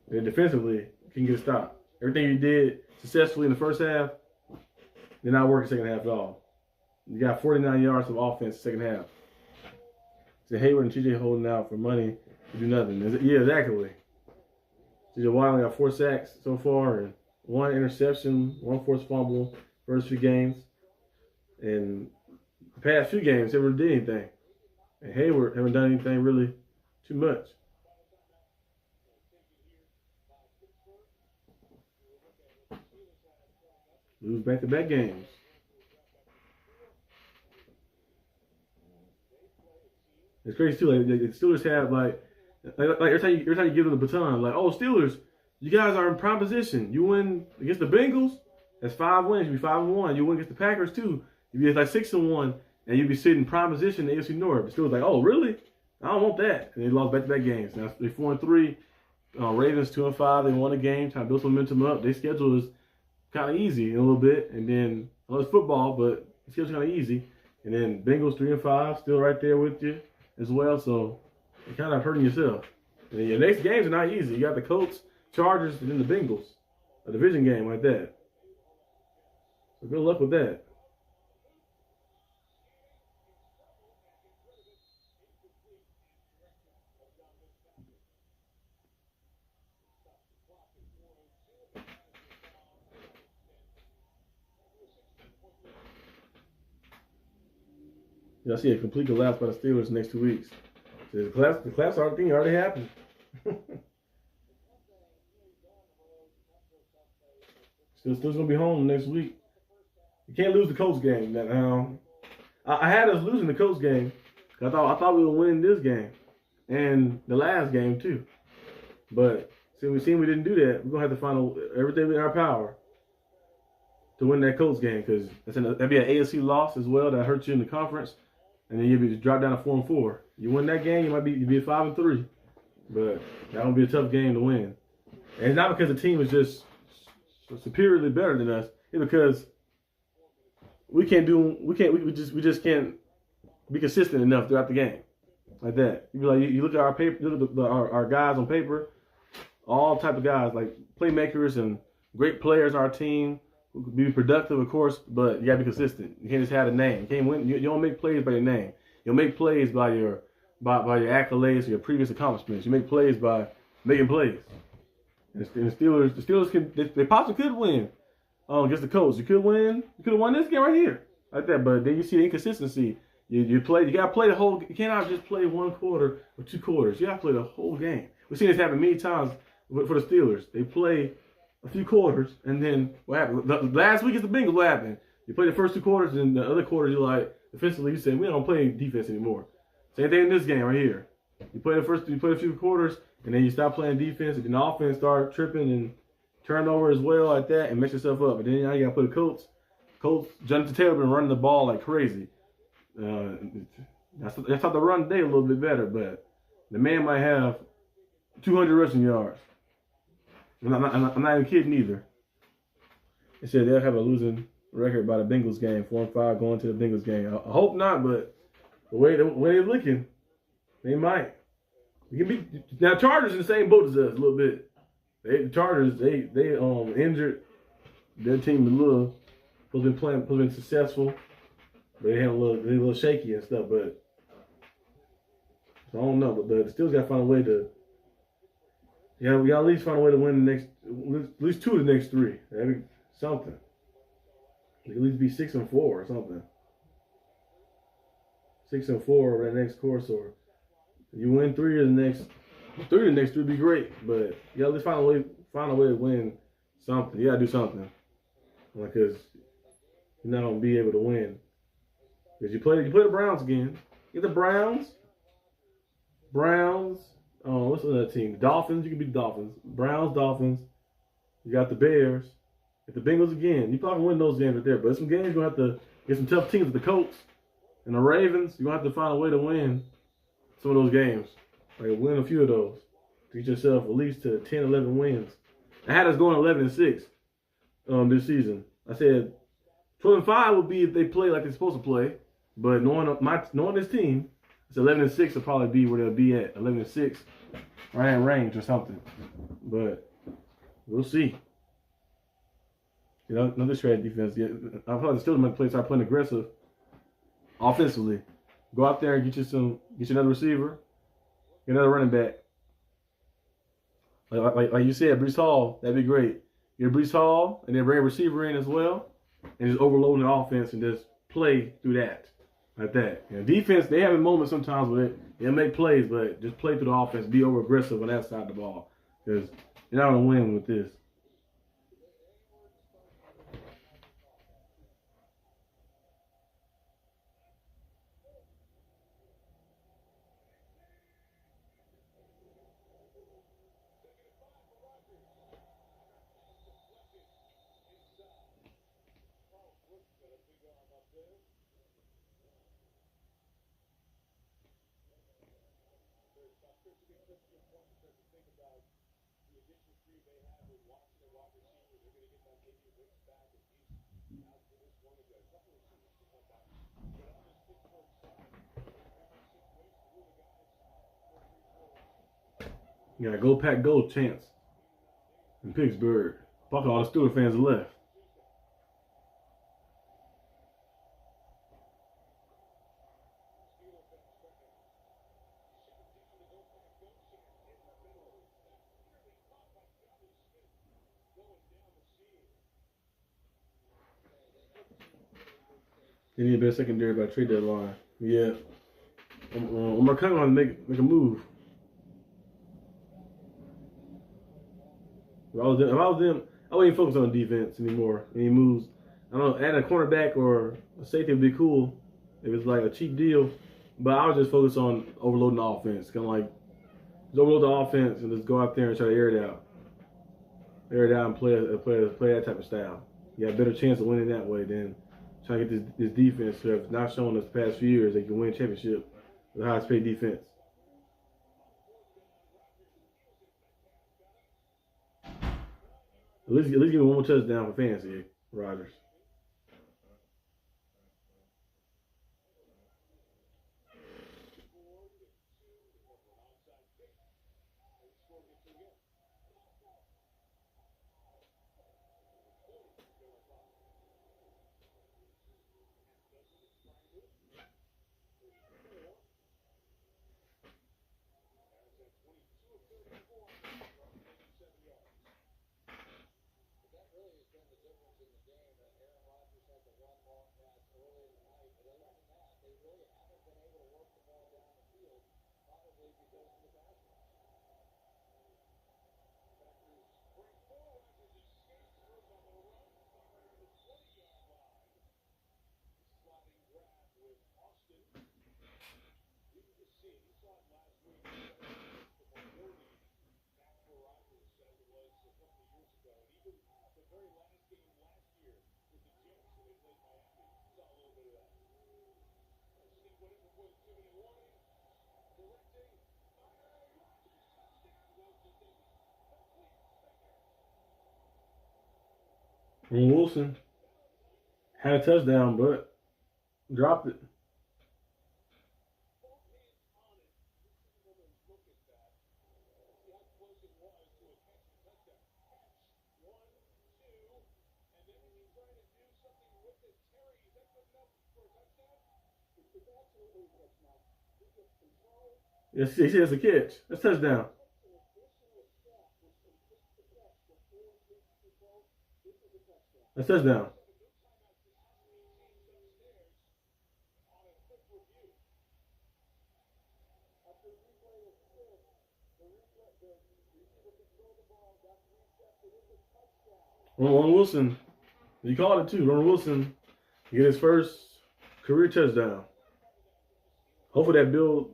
And defensively, you can get a stop. Everything you did successfully in the first half, did not work in the second half at all. You got 49 yards of offense second half. So Hayward and TJ holding out for money to do nothing. Yeah, exactly. TJ Watt only got 4 sacks so far and 1 interception, 1 forced fumble first few games. And the past few games, they never did anything. And Hayward haven't done anything really too much. Lose back-to-back games. It's crazy too. Like the Steelers have like every time you give them the baton, like, oh, Steelers, you guys are in prime position. You win against the Bengals, that's 5 wins. You be 5-1. You win against the Packers too. You be like 6-1, and you be sitting in prime position in the AFC North. The Steelers like, oh, really? I don't want that. And they lost back-to-back games. Now they're 4-3. Ravens 2-5. They won a game, trying to build some momentum up. Their schedule is kind of easy in a little bit, and then well, it's football, but the schedule's kind of easy. And then Bengals 3-5, still right there with you as well. So you're kind of hurting yourself. And then your next games are not easy. You got the Colts, Chargers, and then the Bengals, a division game like that. So good luck with that. I see a complete collapse by the Steelers next 2 weeks. So the collapse already happened. Steelers gonna be home next week. You can't lose the Colts game. I had us losing the Colts game. I thought we would win this game and the last game too. But since we didn't do that, we're gonna have to find everything in our power to win that Colts game because that'd be an AFC loss as well. That hurts you in the conference. And then you'll be dropped down to 4-4. You win that game, you'd be 5-3, but that would be a tough game to win. And it's not because the team is just superiorly better than us. It's because we just can't be consistent enough throughout the game like that. You look at our paper, you look at our guys on paper, all type of guys like playmakers and great players on our team. Be productive, of course, but you gotta be consistent. You can't just have a name. You can't win. You don't make plays by your name. You'll make plays by your accolades or your previous accomplishments. You make plays by making plays. And the Steelers they possibly could win against the Colts. You could win. You could have won this game right here, like that. But then you see the inconsistency. You gotta play the whole. You cannot just play 1 quarter or 2 quarters. You gotta play the whole game. We've seen this happen many times for the Steelers. They play a few quarters, and then what happened? Last week is the Bengals. What happened? You play the first 2 quarters, and the other quarters you're like, defensively, you say we don't play defense anymore. Same thing in this game right here. You play a few quarters, and then you stop playing defense, and then the offense start tripping and turn over as well like that, and mess yourself up. And then now you got to play the Colts. Jonathan Taylor been running the ball like crazy. That's how to run today a little bit better, but the man might have 200 rushing yards. I'm not even kidding either. They said they'll have a losing record by the Bengals game, 4-5 going to the Bengals game. I hope not, but the way they're looking, they might. Now Chargers in the same boat as us a little bit. The Chargers they injured. Their team has been successful, but they a little shaky and stuff. But I don't know. But the Steelers got to find a way to. Yeah, we got to at least find a way to win at least 2 of the next 3. That'd be something. At least be 6-4 or something. 6-4 over the next course, or you win 3 of the next 3 would be great. But you got to at least find a way to win something. You got to do something, because you're not gonna be able to win. Because you play the Browns again. Get the Browns. What's another team? Dolphins. You can beat the Dolphins. Browns, Dolphins. You got the Bears. Get the Bengals again. You probably win those games right there. But some games you're gonna have to get some tough teams with the Colts and the Ravens. You're gonna have to find a way to win some of those games. Like win a few of those. To get yourself at least to 10, 11 wins. I had us going 11-6 this season. I said 12-5 would be if they play like they're supposed to play. But knowing this team, it's 11-6 will probably be where they'll be at. 11-6, right in range or something. But we'll see. You know, another strategy defense. Yeah, I probably still might start playing aggressive offensively. Go out there and get you another receiver, get another running back. Like you said, Breece Hall, that'd be great. Get Breece Hall and then bring a receiver in as well, and just overload the offense and just play through that. Like that. You know, defense, they have moments sometimes where they'll make plays, but just play through the offense, be over aggressive on that side of the ball. Because you're not going to win with this. You got a Go Pack Go chance in Pittsburgh. Fuck all the Steelers fans are left. They need a better secondary by trade deadline. Yeah. I'm kind of going to make a move. If I was them, I wouldn't focus on defense anymore. Any moves. I don't know, adding a cornerback or a safety would be cool if it's like a cheap deal. But I would just focus on overloading the offense. Kind of like just overload the offense and just go out there and try to air it out. Air it out and play that type of style. You got a better chance of winning that way than trying to get this defense who have not shown us the past few years they can win a championship with the highest paid defense. At least give me one more touchdown for fantasy, Rodgers. And Wilson had a touchdown, but dropped it. Yes, he has a catch. That's a touchdown. That's a touchdown. Ron Wilson, he called it too. Ron Wilson get his first career touchdown. Hopefully that build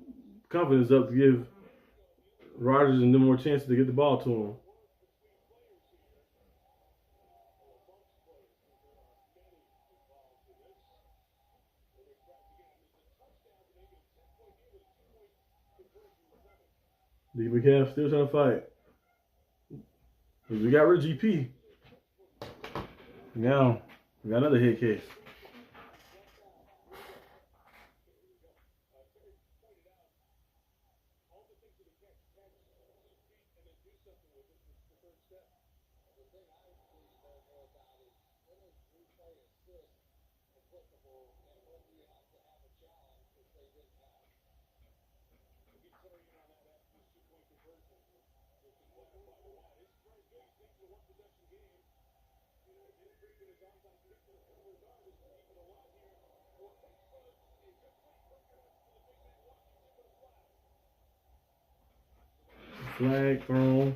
confidence up to give Rodgers and them more chances to get the ball to him. The big half still trying to fight. We got rid of GP. Now we got another head case. Flag thrown.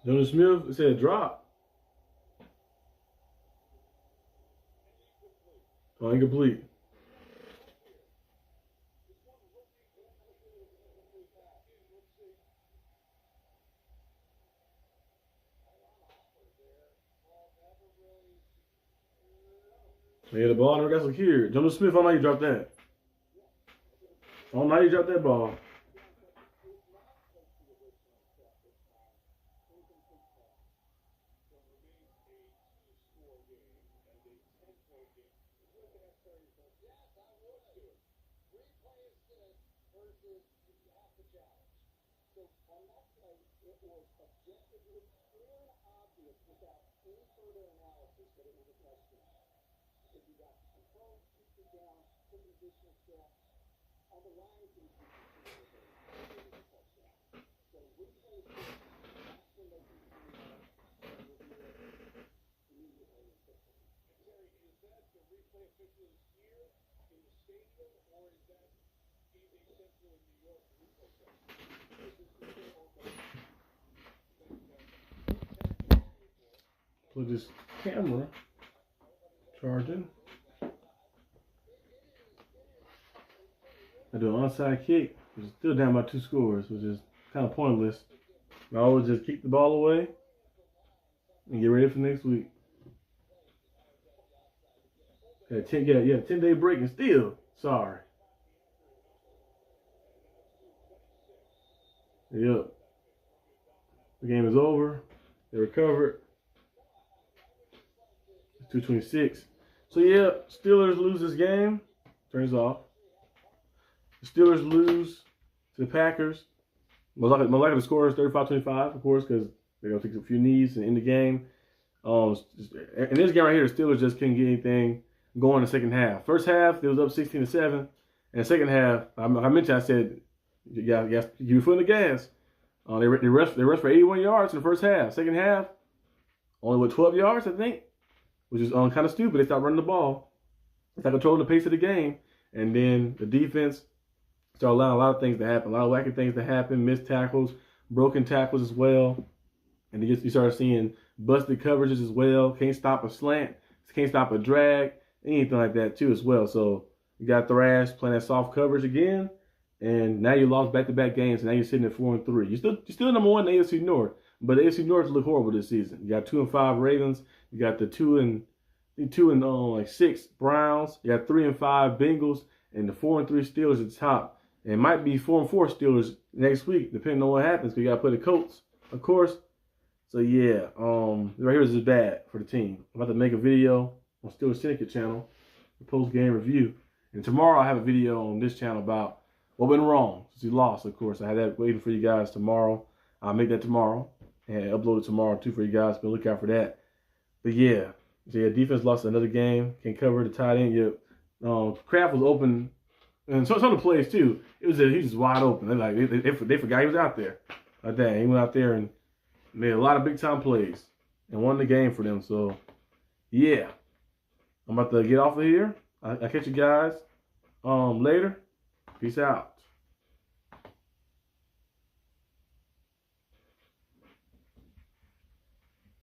Jonas Smith said drop. Oh, incomplete. Yeah, the ball never got secured. Jonas Smith, I don't know how you dropped that. I don't know how you dropped that ball. Put this camera charging. I do an onside kick. It's still down by 2 scores, which is kind of pointless. I always just keep the ball away and get ready for next week. Got 10-day break and still sorry. Yep. The game is over. They recovered. It's 2:26. So yeah, Steelers lose this game. Turns off. The Steelers lose to the Packers. Most likely the score is 35-25, of course, because they're going to take a few knees and end the game. In this game right here, the Steelers just couldn't get anything going in the second half. First half, they was up 16-7. And the second half, I mentioned, I said, you got your foot in the gas. They rushed for 81 yards in the first half. Second half, only with 12 yards, I think, which is kind of stupid. They stopped running the ball. They stopped controlling the pace of the game. And then the defense started allowing a lot of things to happen, a lot of wacky things to happen, missed tackles, broken tackles as well. And you started seeing busted coverages as well. Can't stop a slant, can't stop a drag, anything like that too as well. So you got thrashed playing that soft coverage again. And now you lost back-to-back games, and now you're sitting at 4-3. You're still number one in the AFC North, but the AFC North look horrible this season. You got 2-5 Ravens, you got the 2-6 Browns, you got 3-5 Bengals, and the 4-3 Steelers at the top. And it might be 4-4 Steelers next week, depending on what happens. Because you got to play the Colts, of course. So yeah, right here is bad for the team. I'm about to make a video on Steelers Syndicate channel, a post-game review, and tomorrow I have a video on this channel about what went wrong since he lost, of course. I had that waiting for you guys tomorrow. I'll make that tomorrow and upload it tomorrow too for you guys. But look out for that. But yeah, defense lost another game. Can't cover the tight end yet. Kraft was open, and some of the plays too. He was just wide open. They forgot he was out there like that. He went out there and made a lot of big time plays and won the game for them. So yeah, I'm about to get off of here. I'll catch you guys later. Peace out.